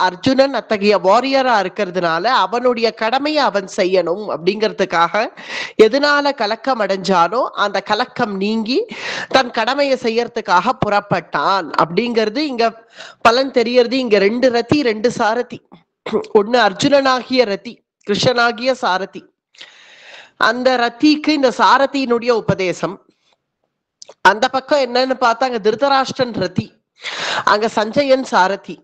அர்ஜுனன் அத்தகைய வாரியரா இருக்கிறதுனால அவனுடைய கடமையை அவன் செய்யணும் அப்படிங்கிறதுக்காக எதனால கலக்கம் அடைஞ்சானோ அந்த கலக்கம் நீங்கி தன் கடமையை செய்யறதுக்காக புறப்பட்டான் அப்படிங்கிறது இங்க பலன் தெரியறது. இங்க 2 ரதி 2 சாரதி. ஒண்ணு அர்ஜுனனாகிய ரதி, கிருஷ்ணனாகிய சாரதி. அந்த ரத்திக்கு இந்த சாரதியினுடைய உபதேசம். அந்த பக்கம் என்னன்னு பார்த்தா அங்க திருதராஷ்டிரன் ரதி, அங்க சஞ்சயன் சாரதி.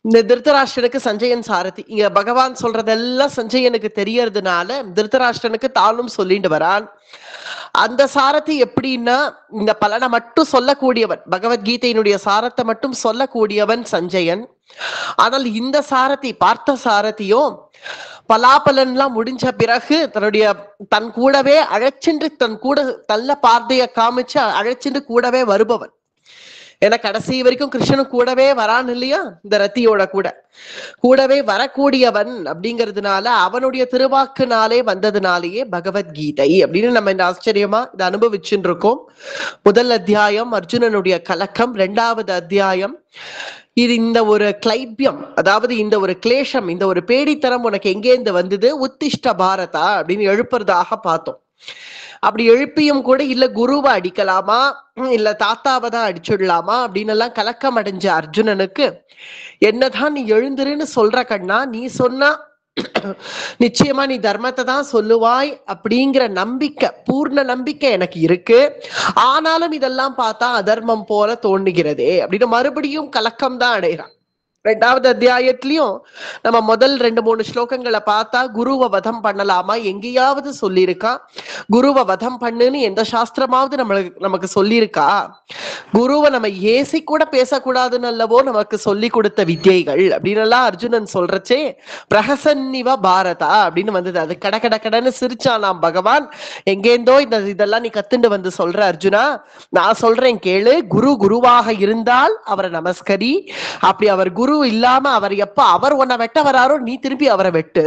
இந்த திருதராஷ்டிரனுக்கு சஞ்சயன் சாரதி. இங்க பகவான் சொல்றதெல்லாம் சஞ்சயனுக்கு தெரியறதுனால திருதராஷ்டிரனுக்கு தானும் சொல்லிட்டு வரான். அந்த சாரதி எப்படின்னா இந்த பலனை மட்டும் சொல்லக்கூடியவன், பகவத்கீதையினுடைய சாரத்தை மட்டும் சொல்லக்கூடியவன் சஞ்சயன். ஆனால் இந்த சாரதி பார்த்த சாரதியும் பலாபலன்லாம் முடிஞ்ச பிறகு தன் கூடவே அழைச்சின்று தன் கூட நல்ல பார்வைய காமிச்சு அழைச்சின்று கூடவே வருபவன். ஏன்னா கடைசி வரைக்கும் கிருஷ்ணனும் கூடவே வரான் இல்லையா, இந்த ரத்தியோட கூடவே வரக்கூடியவன் அப்படிங்கிறதுனால அவனுடைய திருவாக்குனாலே வந்ததுனாலேயே பகவத்கீதை அப்படின்னு நம்ம இந்த ஆச்சரியமா இதை அனுபவிச்சுட்டு இருக்கோம். முதல் அத்தியாயம் அர்ஜுனனுடைய கலக்கம், 2வது அத்தியாயம் இது இந்த ஒரு கிளைபியம், அதாவது இந்த ஒரு கிளேஷம், இந்த ஒரு பேடித்தனம் உனக்கு எங்கேருந்து வந்தது, உத்திஷ்ட பாரதா அப்படின்னு எழுப்புறதாக பார்த்தோம். அப்படி எழுப்பியும் கூட இல்ல குருவை அடிக்கலாமா இல்ல தாத்தாவை தான் அடிச்சுடலாமா அப்படின்னு எல்லாம் கலக்கம் அடைஞ்ச அர்ஜுனனுக்கு என்னதான் நீ எழுந்துருன்னு சொல்ற கண்ணா, நீ சொன்னா நிச்சயமா நீ தர்மத்தை தான் சொல்லுவாய் அப்படிங்கிற நம்பிக்கை, பூர்ண நம்பிக்கை எனக்கு இருக்கு. ஆனாலும் இதெல்லாம் பார்த்தா அதர்மம் போல தோன்றுகிறதே அப்படின்னு மறுபடியும் கலக்கம் தான் அடைகிறான். 2வது அத்தியாயத்திலயும் நம்ம முதல் 2-3 ஸ்லோகங்களை பார்த்தா குருவை வதம் பண்ணலாமா எங்கேயாவது சொல்லியிருக்கா? குருவை வதம் பண்ணுன்னு எந்த சாஸ்திரமாவது நமக்கு சொல்லியிருக்கா? குருவை நம்ம ஏசி கூட பேசக்கூடாதுன்னு அல்லவோ நமக்கு சொல்லி கொடுத்த வித்தியைகள் அப்படின்னு எல்லாம் அர்ஜுனன் சொல்றச்சே பிரஹசன்னிவ பாரதா அப்படின்னு வந்தது. அது கடன்னு சிரிச்சானாம் பகவான். எங்கேந்தோ இதெல்லாம் நீ கத்துண்டு வந்து சொல்ற அர்ஜுனா, நான் சொல்றேன் கேளு. குருவாக இருந்தால் அவரை நமஸ்கரி. அப்படி அவர் குரு இல்லாம அவர் உன்னை வெட்ட வராரோ நீ திருப்பி அவரை வெட்டு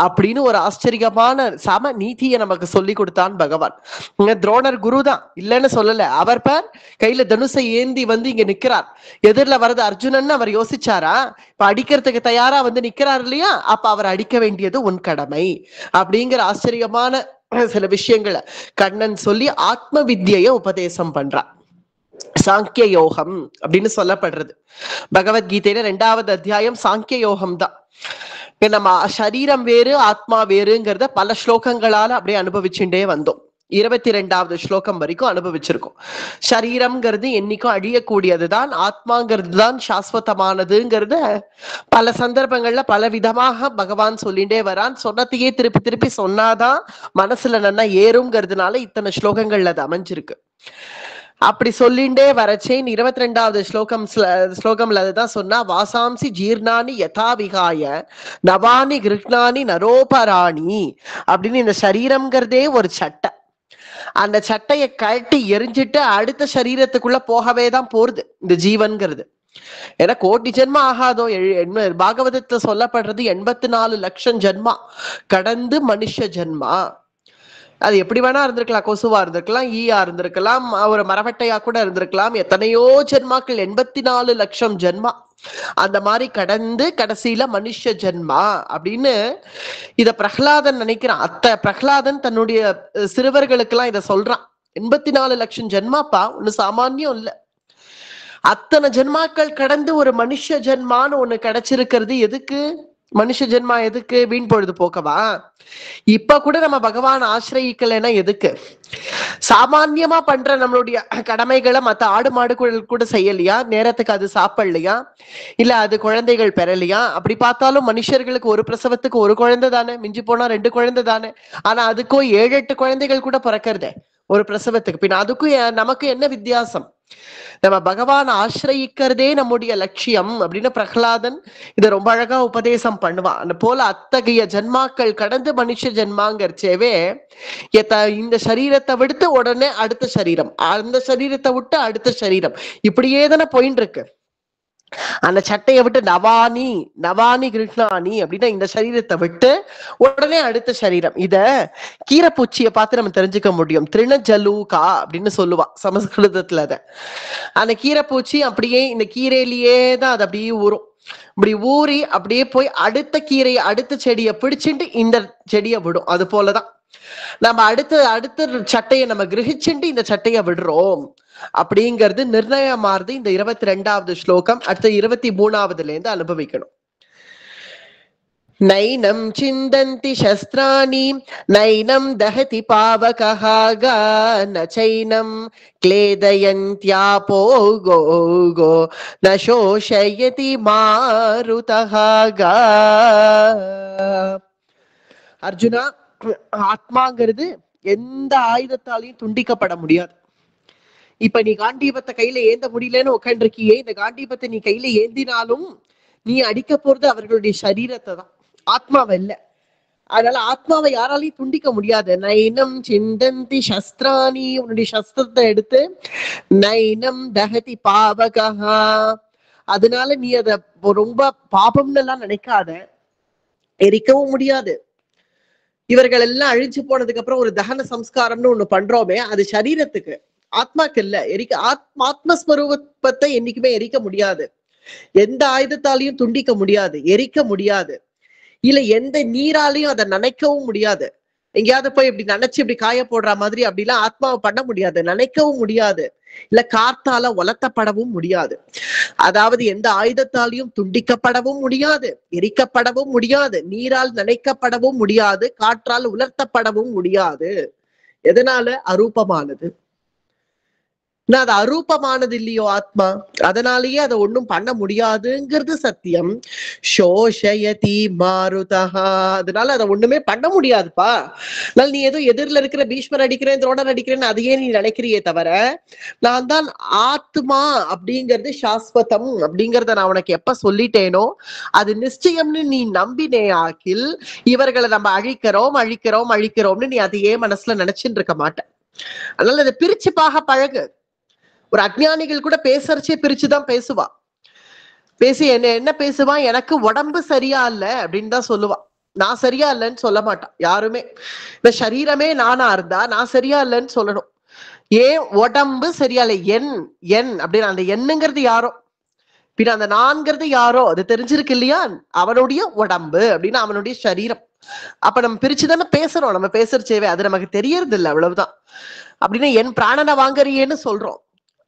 அப்படின்னு ஒரு ஆச்சரியமான சம நீதியை நமக்கு சொல்லி கொடுத்தான் பகவான். துரோணர் குரு தான் இல்லைன்னு சொல்லல. அவர் பேர் கையில தனுசை ஏந்தி வந்து இங்க நிக்கிறார். எதிரில வர்றது அர்ஜுனன் அவர் யோசிச்சாரா? இப்ப அடிக்கிறதுக்கு தயாரா வந்து நிக்கிறார் இல்லையா, அப்ப அவர் அடிக்க வேண்டியது உன் கடமை அப்படிங்கிற ஆச்சரியமான சில விஷயங்களை கண்ணன் சொல்லி ஆத்ம வித்யை உபதேசம் பண்றான். சாங்கிய யோகம் அப்படின்னு சொல்லப்படுறது பகவத்கீதையில 2வது அத்தியாயம் சாங்கிய யோகம் தான். நம்ம சரீரம் வேறு ஆத்மா வேறுங்கிறத பல ஸ்லோகங்களால அப்படியே அனுபவிச்சுட்டே வந்தோம். 22வது ஸ்லோகம் வரைக்கும் அனுபவிச்சிருக்கோம். சரீரம்ங்கிறது என்னைக்கும் அழியக்கூடியதுதான், ஆத்மாங்கிறது தான் சாஸ்வதமானதுங்கிறத பல சந்தர்ப்பங்கள்ல பல விதமாக பகவான் சொல்லிட்டே வரான். சொன்னதையே திருப்பி சொன்னாதான் மனசுல நல்லா ஏறுங்கிறதுனால இத்தனை ஸ்லோகங்கள்ல அது அமைஞ்சிருக்கு. அப்படி சொல்லிண்டே வரச்சேன் 22வது ஸ்லோகம்ல அதுதான் சொன்னா, வாசாம்சி ஜீர்ணானி யதா விகாய நவானி கிருஷ்ணானி நரோபராணி அப்படின்னு இந்த சரீரம்ங்கிறதே ஒரு சட்டை. அந்த சட்டையை கழட்டி எரிஞ்சிட்டு அடுத்த சரீரத்துக்குள்ள போகவே தான் போறது இந்த ஜீவன்கிறது. ஏன்னா கோட்டி ஜென்மா ஆகாதோ, பாகவதத்துல சொல்லப்படுறது 84 லட்சம் ஜென்மா கடந்து மனுஷ ஜென்மா. அது எப்படி வேணா இருந்திருக்கலாம், கொசுவா இருந்திருக்கலாம், ஈயா இருந்திருக்கலாம், ஒரு மரவட்டையா கூட இருந்திருக்கலாம். எத்தனையோ ஜென்மாக்கள், 84 லட்சம் ஜென்மா அந்த மாதிரி கடந்து கடைசியில மனுஷ ஜென்மா அப்படின்னு இத பிரகலாதன் நினைக்கிறான். பிரகலாதன் தன்னுடைய சிறுவர்களுக்கு எல்லாம் இத சொல்றான். 84 லட்சம் ஜென்மாப்பா, ஒண்ணு சாமானியம் இல்ல. அத்தனை ஜென்மாக்கள் கடந்து ஒரு மனுஷ ஜென்மான்னு ஒண்ணு கிடைச்சிருக்கிறது எதுக்கு? மனுஷ ஜென்மா எதுக்கு? வீண் பொழுது போக்கவா? இப்ப கூட நம்ம பகவான் ஆசிரயிக்கலைன்னா எதுக்கு? சாமான்யமா பண்ற நம்மளுடைய கடமைகளை மத்த ஆடு மாடு கூட செய்யலையா? நேரத்துக்கு அது சாப்பிடலையா? இல்ல அது குழந்தைகள் பெறலையா? அப்படி பார்த்தாலும் மனுஷர்களுக்கு ஒரு பிரசவத்துக்கு ஒரு குழந்தை தானே, மிஞ்சி போனா 2 குழந்தை தானே. ஆனா அதுக்கும் 7-8 குழந்தைகள் கூட பிறக்கிறதே ஒரு பிரசவத்துக்கு. பின் அதுக்கும் நமக்கு என்ன வித்தியாசம்? நம்ம பகவான் ஆசிரயிக்கிறதே நம்முடைய லட்சியம் அப்படின்னு பிரகலாதன் இதை ரொம்ப அழகா உபதேசம் பண்ணுவான். அந்த போல அத்தகைய ஜென்மாக்கள் கடந்து மனுஷ ஜென்மாங்கிறச்சேவே இந்த சரீரத்தை விடுத்து உடனே அடுத்த சரீரம், அந்த சரீரத்தை விட்டு அடுத்த சரீரம், இப்படியே தானே போயின்னு இருக்கு. அந்த சட்டையை விட்டு நவானி கிருஷ்ணானி அப்படின்னா இந்த சரீரத்தை விட்டு உடனே அடுத்த சரீரம். இத கீரைப்பூச்சியை பார்த்து நம்ம தெரிஞ்சுக்க முடியும். திருணஜலூகா அப்படின்னு சொல்லுவா சமஸ்கிருதத்துல. அத அந்த கீரைப்பூச்சி அப்படியே இந்த கீரையிலேயே தான் அது அப்படியே ஊறும். இப்படி ஊறி அப்படியே போய் அடுத்த கீரையை அடுத்த செடியை பிடிச்சிட்டு இந்த செடியை விடும். அது போலதான் நம்ம அடுத்த சட்டையை நம்ம கிரகிச்சுட்டு இந்த சட்டையை விடுறோம் அப்படிங்கிறது நிர்ணயமாறுது இந்த 22வது ஸ்லோகம். அடுத்த 23வதுல இருந்து அனுபவிக்கணும். நைனம் சிந்தந்தி சஸ்திராணி நைனம் தஹதி பாவகஹ நச்சைனம் க்லேதயந்த்யாபோ கோ கோ ந சோஷயதி மாருதஹ. அர்ஜுனா, ஆத்மாங்கிறது எந்த ஆயுதத்தாலையும் துண்டிக்கப்பட முடியாது. இப்ப நீ காண்டீபத்தை கையில ஏந்த முடியலன்னு உட்காந்துருக்கியே, இந்த காண்டீபத்தை நீ கையில ஏந்தினாலும் நீ அடிக்க போறது அவர்களுடைய சரீரத்தை தான், ஆத்மாவை இல்ல. அதனால ஆத்மாவை யாராலையும் துண்டிக்க முடியாது. நைனம் சிந்தந்தி சஸ்திராணி, உன்னுடைய சஸ்திரத்தை எடுத்து நைனம் தஹதி பாவகா, அதனால நீ அத ரொம்ப பாபம்னு எல்லாம் நினைக்காத, எரிக்கவும் முடியாது. இவர்கள் எல்லாம் அழிஞ்சு போனதுக்கு அப்புறம் ஒரு தகன சம்ஸ்காரம்னு ஒண்ணு பண்றோமே, அது சரீரத்துக்கு, ஆத்மாக்கு இல்ல. ஆத்மஸ்வரூபத்தை என்னைக்குமே எரிக்க முடியாது, எந்த ஆயுதத்தாலையும் துண்டிக்க முடியாது, எரிக்க முடியாது. இல்ல எந்த நீராலையும் அதை நினைக்கவும் முடியாது. எங்கேயாவது போய் இப்படி நினைச்சு இப்படி காய போடுற மாதிரி அப்படிலாம் ஆத்மாவை பண்ண முடியாது, நினைக்கவும் முடியாது. இல்ல காத்தால உலர்த்தப்படவும் முடியாது. அதாவது எந்த ஆயுதத்தாலையும் துண்டிக்கப்படவும் முடியாது, எரிக்கப்படவும் முடியாது, நீரால் நினைக்கப்படவும் முடியாது, காற்றால் உலர்த்தப்படவும் முடியாது. எதனால? அரூபமானது. அது அரூபமானது இல்லையோ ஆத்மா, அதனாலேயே அதை ஒண்ணும் பண்ண முடியாதுங்கிறது சத்தியம். சோஷயதி மாருதஹா, அதனால அதை ஒண்ணுமே பண்ண முடியாதுப்பா. அதனால நீ ஏதோ எதிரில இருக்கிற பீஷ்மர் அடிக்கிறேன் துரோணர் அடிக்கிறேன்னு அதையே நீ நினைக்கிறியே தவிர, நான் தான் ஆத்மா அப்படிங்கிறது சாஸ்வதம் அப்படிங்கிறத நான் உனக்கு எப்ப சொல்லிட்டேனோ அது நிச்சயம்னு நீ நம்பினே ஆக்கில் இவர்களை நம்ம அழிக்கிறோம் அழிக்கிறோம் அழிக்கிறோம்னு நீ அதையே மனசுல நினைச்சுட்டு இருக்க மாட்டேன். அதனால அதை பிரிச்சு பாக பழகு. ஒரு அஜ்ஞானிகள் கூட பேசறச்சே பிரிச்சுதான் பேசுவா. பேசி என்ன பேசுவான், எனக்கு உடம்பு சரியா இல்ல அப்படின்னு தான் சொல்லுவான். நான் சரியா இல்லைன்னு சொல்ல மாட்டான் யாருமே. இந்த சரீரமே நானா இருந்தா நான் சரியா இல்லைன்னு சொல்லணும். ஏன் உடம்பு சரியா இல்லை, என் அப்படின்னு அந்த எண்ணுங்கிறது யாரோ, பின்ன அந்த நான்கிறது யாரோ அது தெரிஞ்சிருக்கு இல்லையா, அவனுடைய உடம்பு அப்படின்னு அவனுடைய சரீரம். அப்ப நம்ம பிரிச்சுதானே பேசுறோம், நம்ம பேசுறச்சேவே அது நமக்கு தெரியறது இல்லை, அவ்வளவுதான். அப்படின்னு என் பிராணனை வாங்கறியேன்னு சொல்றோம்.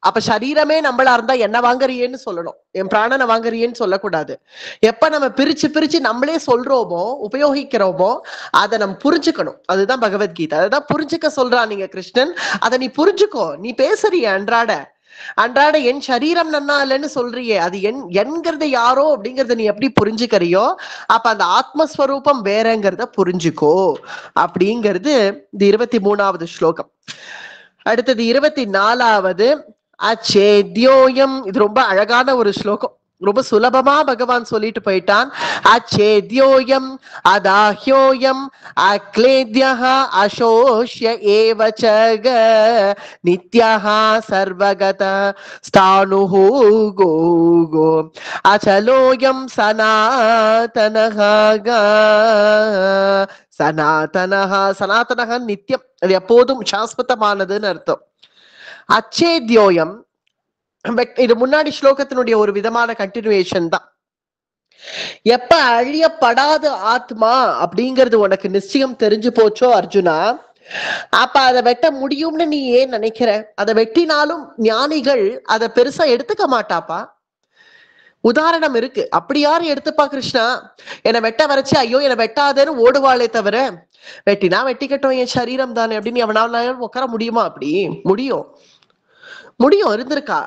அப்ப சரீரமே நம்மளா இருந்தா என்ன வாங்கறியேன்னு சொல்லணும், என் பிராணனை வாங்கறியேன்னு சொல்லக்கூடாது. எப்ப நம்ம பிரிச்சு பிரிச்சு நம்மளே சொல்றோமோ உபயோகிக்கிறோமோ அதை நம்ம புரிஞ்சுக்கணும். அதுதான் பகவத்கீதை, அதுதான் புரிஞ்சுக்க சொல்றான் நீங்க கிருஷ்ணன். அதை நீ புரிஞ்சுக்கோ. நீ பேசுறிய அன்றாட என் சரீரம் நன்னா இல்லைன்னு சொல்றியே, அது என்கிறது யாரோ அப்படிங்கறத நீ எப்படி புரிஞ்சுக்கிறியோ அப்ப அந்த ஆத்மஸ்வரூபம் வேறங்கிறத புரிஞ்சுக்கோ அப்படிங்கிறது இந்த 23வது ஸ்லோகம். அடுத்தது 24வது அச்சேத்யோயம். இது ரொம்ப அழகான ஒரு ஸ்லோகம், ரொம்ப சுலபமா பகவான் சொல்லிட்டு போயிட்டான். அச்சேத்யோயம் அதாஹ்யோயம் அக்லேத்யஹ அசோஷ்ய ஏவசக நித்யஹ சர்வகத ஸ்தானுஹு கோ கோ அச்சலோயம் சனாதனஹ சனாதனஹ. சனாதனஹ நித்தியம், அது எப்போதும் சாஸ்வதமானதுன்னு அர்த்தம். அச்சேத்யோயம் இது முன்னாடி ஸ்லோகத்தினுடைய ஒரு விதமான கண்டினியூவேஷன் தான். எப்ப அழியப்படாத ஆத்மா அப்படிங்கிறது உனக்கு நிச்சயம் தெரிஞ்சு போச்சோ அர்ஜுனா, அப்ப அதை வெட்ட முடியும்னு நீ ஏன் நினைக்கிற? அதை வெட்டினாலும் ஞானிகள் அதை பெருசா எடுத்துக்க மாட்டாப்பா. உதாரணம் இருக்கு, அப்படி யாரும் எடுத்துப்பா கிருஷ்ணா? என்னை வெட்ட வரைச்சு ஐயோ என்னை வெட்டாதேன்னு ஓடுவாளே தவிர, வெட்டினா வெட்டிக்கட்டும் என் சரீரம் தானே அப்படின்னு அவனால உட்கார முடியுமா? அப்படி முடியும் இருந்திருக்கா,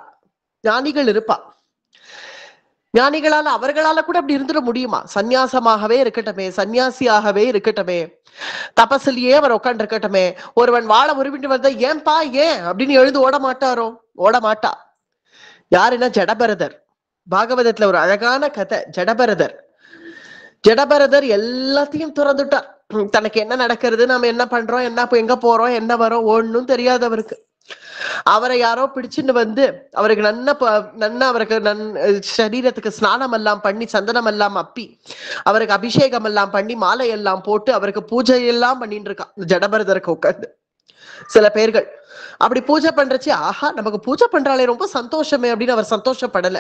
ஞானிகள் இருப்பா. ஞானிகளால அவர்களால கூட அப்படி இருந்துட முடியுமா? சந்நியாசமாகவே இருக்கட்டுமே, சன்னியாசியாகவே இருக்கட்டுமே, தபசிலேயே அவர் உட்காந்து இருக்கட்டுமே, ஒருவன் வாழ உருவிட்டு வந்தா ஏன்பா ஏன் அப்படின்னு எழுந்து ஓட மாட்டாரோ? ஓட மாட்டா. யாருன்னா ஜடபரதர். பாகவதத்துல ஒரு அழகான கதை. ஜடபரதர் எல்லாத்தையும் துறந்துட்டார். தனக்கு என்ன நடக்கிறது, நம்ம என்ன பண்றோம், எங்க போறோம், என்ன வரோம் ஒன்னும் தெரியாதவருக்கு. அவரை யாரோ பிடிச்சுன்னு வந்து அவருக்கு நன்ன அவருக்கு சரீரத்துக்கு ஸ்நானம் எல்லாம் பண்ணி சந்தனம் எல்லாம் அப்பி அவருக்கு அபிஷேகம் எல்லாம் பண்ணி மாலை எல்லாம் போட்டு அவருக்கு பூஜை எல்லாம் பண்ணிட்டு இருக்கான் ஜடபரதருக்கு உட்கார்ந்து. சில பேர்கள் அப்படி பூஜை பண்றச்சு, ஆஹா நமக்கு பூஜை பண்றாலே ரொம்ப சந்தோஷமே அப்படின்னு அவர் சந்தோஷப்படல.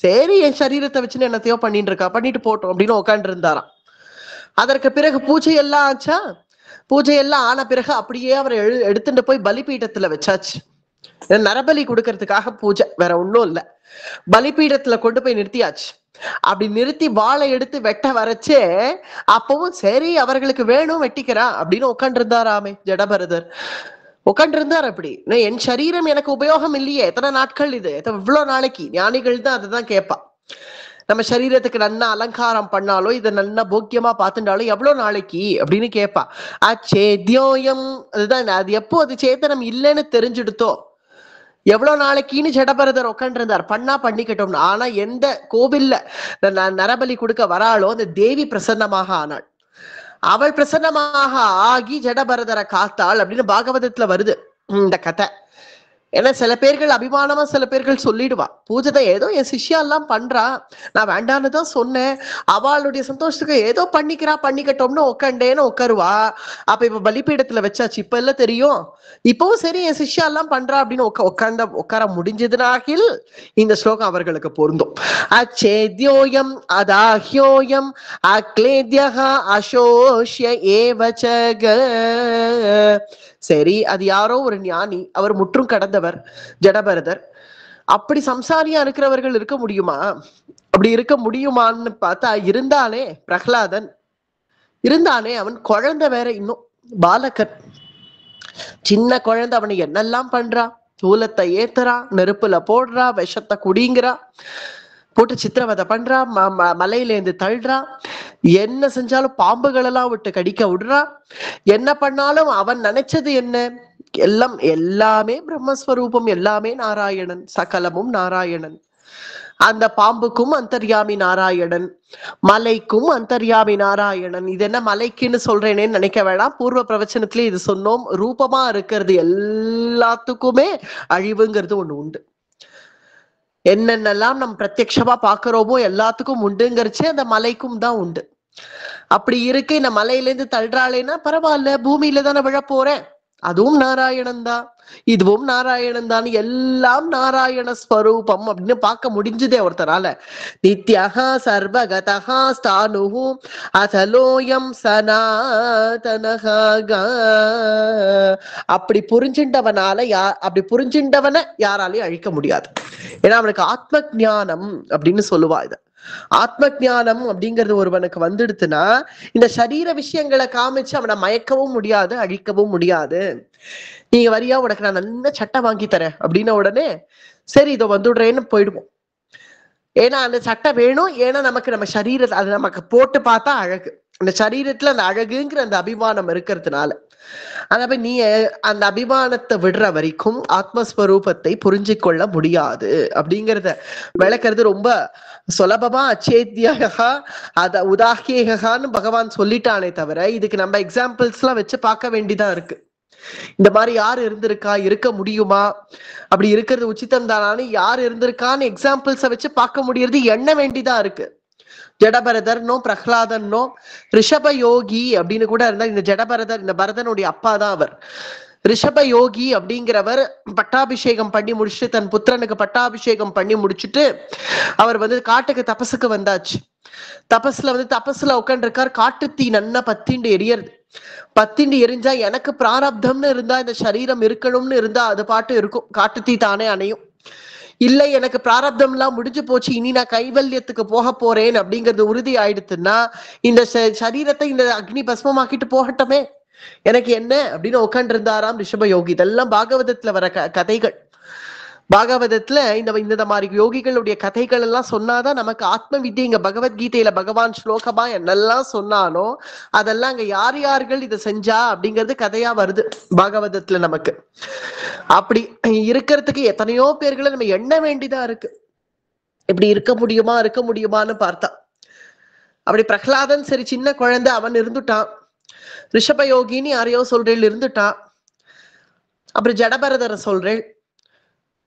சரி என் சரீரத்தை வச்சுன்னு என்னத்தையோ பண்ணிட்டு இருக்கா, பண்ணிட்டு போட்டோம் அப்படின்னு உட்காந்து இருந்தாராம். அதற்கு பிறகு பூஜை எல்லாம் ஆச்சா. பூஜை எல்லாம் ஆன பிறகு அப்படியே அவர் எடுத்துட்டு போய் பலிபீடத்துல வச்சாச்சு. நரபலி கொடுக்கறதுக்காக பூஜை, வேற ஒன்றும் இல்லை. பலிபீடத்துல கொண்டு போய் நிறுத்தியாச்சு. அப்படி நிறுத்தி வாழை எடுத்து வெட்ட வரைச்சே அப்பவும் சரி அவர்களுக்கு வேணும் வெட்டிக்கிறா அப்படின்னு உட்காந்து இருந்தாராமே ஜடபரதர். உட்காந்து இருந்தார். அப்படி என் சரீரம் எனக்கு உபயோகம் இல்லையே, எத்தனை நாட்கள் இது, இவ்வளவு நாளைக்கு. ஞானிகள் தான் அதுதான் கேட்பா. நம்ம சரீரத்துக்கு நல்லா அலங்காரம் பண்ணாலோ இதை நல்லா போக்கியமா பார்த்துட்டாலும் எவ்வளவு நாளைக்கு அப்படின்னு கேட்பா. அச்சேத்யோயம், அதுதான். அது எப்போ அது சேத்தனம் இல்லைன்னு தெரிஞ்சுடுத்தோ எவ்வளவு நாளைக்குன்னு ஜடபரதர் உட்காந்து இருந்தார். பண்ணா பண்ணிக்கட்டும். ஆனா எந்த கோவில்ல நரபலி கொடுக்க வராளோ அந்த தேவி பிரசன்னமாக ஆனாள். அவள் பிரசன்னமாக ஆகி ஜடபரதரை காத்தாள் அப்படின்னு பாகவதத்துல வருது இந்த கதை. ஏன்னா சில பேர்கள் அபிமானமா சில பேர்கள் சொல்லிடுவா, பூஜை ஏதோ என் சிஷ்யா எல்லாம் பண்றா, நான் வேண்டான்னு தான் சொன்னேன், அவளுடைய சந்தோஷத்துக்கு ஏதோ பண்ணிக்கிறா பண்ணிக்கட்டோம்னு உட்காண்டேன்னு உட்காருவா. அப்ப இப்ப பலிபீடத்துல வச்சாச்சு, இப்ப எல்லாம் தெரியும், இப்பவும் சரி என் சிஷ்யா எல்லாம் பண்றா அப்படின்னு உட்கார முடிஞ்சதுனாகில் இந்த ஸ்லோகம் அவர்களுக்கு பொருந்தும். அச்சேத்யோயம் அதாஹ்யோயம் அக்லேத்யஹ அசோஷ்ய ஏவசக. சரி அது யாரோ ஒரு ஞானி, அவர் முற்றும் கடந்தவர் ஜடபரதர். அப்படி சம்சாரியா இருக்கிறவர்கள் இருக்க முடியுமா? அப்படி இருக்க முடியுமான்னு பார்த்தா இருந்தானே பிரகலாதன், இருந்தானே அவன் குழந்தை வேற, இன்னும் பாலகன், சின்ன குழந்தை. அவனை என்னெல்லாம் பண்றா, சூலத்தை ஏத்துறா, நெருப்புல போடுறா, விஷத்தை குடிங்கிறா, போட்டு சித்திரவதை பண்றா, மலையிலேருந்து தள்ளுறா, என்ன செஞ்சாலும் பாம்புகள் எல்லாம் விட்டு கடிக்க விடுறா, என்ன பண்ணாலும் அவன் நினைச்சது என்ன, எல்லாமே பிரம்மஸ்வரூபம், எல்லாமே நாராயணன், சகலமும் நாராயணன். அந்த பாம்புக்கும் அந்தர்யாமி நாராயணன், மலைக்கும் அந்தர்யாமி நாராயணன். இது என்ன மலைக்குன்னு சொல்றேனேன்னு நினைக்க வேண்டாம், பூர்வ பிரவச்சனத்திலே இது சொன்னோம். ரூபமா இருக்கிறது எல்லாத்துக்குமே அழிவுங்கிறது ஒண்ணு உண்டு. என்னென்னலாம் நம்ம பிரத்யட்சமா பாக்குறோமோ எல்லாத்துக்கும் உண்டுங்கிறச்சே அந்த மலைக்கும் தான் உண்டு. அப்படி இருக்கு. இந்த மலையிலேருந்து தள்ளுறாளேன்னா பரவாயில்ல, பூமியில தானே விழ போறேன், அதுவும் நாராயணன் தான், இதுவும் நாராயணன் தான், எல்லாம் நாராயண ஸ்வரூபம் அப்படின்னு பார்க்க முடிஞ்சதே ஒருத்தரால. நித்யஹா சர்வகதஹா ஸ்தானுஹு அசலோயம் சனாதனஹா. அப்படி புரிஞ்சின்றவனால அப்படி புரிஞ்சின்றவனை யாராலையும் அழிக்க முடியாது. ஏன்னா அவனுக்கு ஆத்ம ஞானம் அப்படின்னு சொல்லுவா. இத ஆத்ம ஞானம் அப்படிங்கிறது ஒருவனுக்கு வந்துடுத்துன்னா இந்த சரீர விஷயங்களை காமிச்சு அவனை மயக்கவும் முடியாது, அழிக்கவும் முடியாது. நீங்க வரியா, உனக்கு நான் நல்ல சட்டை வாங்கி தரேன் அப்படின்ன உடனே சரி இதோ வந்துடுறேன்னு போயிடுவோம். ஏன்னா அந்த சட்டை வேணும், ஏன்னா நமக்கு நம்ம சரீரத்தை அது நமக்கு போட்டு பார்த்தா அழகு, அந்த சரீரத்துல அந்த அழகுங்கிற அந்த அபிமானம் இருக்கிறதுனால. அதனால நீ அந்த அபிமானத்தை விடுற வரைக்கும் ஆத்மஸ்வரூபத்தை புரிஞ்சு கொள்ள முடியாது அப்படிங்கிறத விளக்குறது ரொம்ப சுலபமா. அச்சேத்யா அத உதாகியகான்னு பகவான் சொல்லிட்டானே தவிர இதுக்கு நம்ம எக்ஸாம்பிள்ஸ் எல்லாம் வச்சு பார்க்க வேண்டியதா இருக்கு. இந்த மாதிரி யார் இருந்திருக்கா, இருக்க முடியுமா, அப்படி இருக்கிறது உச்சிதம் தானான்னு யார் இருந்திருக்கான்னு எக்ஸாம்பிள்ஸை வச்சு பார்க்க முடியறது எண்ண வேண்டியதா இருக்கு. ஜடபரதர்னோ பிரகலாதனோ ரிஷப யோகி அப்படின்னு கூட இருந்தா, இந்த ஜடபரதர் இந்த பரதனுடைய அப்பா தான் அவர். ரிஷப யோகி அப்படிங்கிறவர் பட்டாபிஷேகம் பண்ணி முடிச்சுட்டு, தன் புத்திரனுக்கு பட்டாபிஷேகம் பண்ணி முடிச்சுட்டு அவர் காட்டுக்கு தபசுக்கு வந்தாச்சு. தபஸ்ல உட்காந்துருக்கார். காட்டுத்தீ நன்னா பத்திண்டு எரியறது. பத்திண்டு எரிஞ்சா எனக்கு பிராரப்தம்னு இருந்தா, இந்த சரீரம் இருக்கணும்னு இருந்தா அது பாட்டு இருக்கும், காட்டுத்தீ தானே அணையும். இல்லை எனக்கு பிராரப்தம் எல்லாம் முடிஞ்சு போச்சு, இனி நான் கைவல்யத்துக்கு போக போறேன் அப்படிங்கிறது உறுதி ஆயிடுத்துன்னா இந்த சரீரத்தை இந்த அக்னி பஸ்மமாக்கிட்டு போகட்டமே, எனக்கு என்ன அப்படின்னு உட்காந்து இருந்தாராம் ரிஷப யோகி. இதெல்லாம் பாகவதத்துல வர கதைகள். பாகவதத்துல இந்த மாதிரி யோகிகளுடைய கதைகள் எல்லாம் சொன்னாதான் நமக்கு ஆத்ம வித்யை. இங்க பகவத்கீதையில பகவான் ஸ்லோகமா என்னெல்லாம் சொன்னானோ அதெல்லாம் அங்க யார் யார்கள் இதை செஞ்சா அப்படிங்கிறது கதையா வருது பாகவதத்துல நமக்கு. அப்படி இருக்கிறதுக்கு எத்தனையோ பேர்களை நம்ம எண்ண வேண்டியதா இருக்கு. இப்படி இருக்க முடியுமான்னு பார்த்தா அப்படி பிரகலாதன் சரி சின்ன குழந்தை அவன் இருந்துட்டான். ரிஷப யோகின்னு யாரையோ சொல்றேன் இருந்துட்டான். அப்புறம் ஜடபரதரை சொல்றேன்.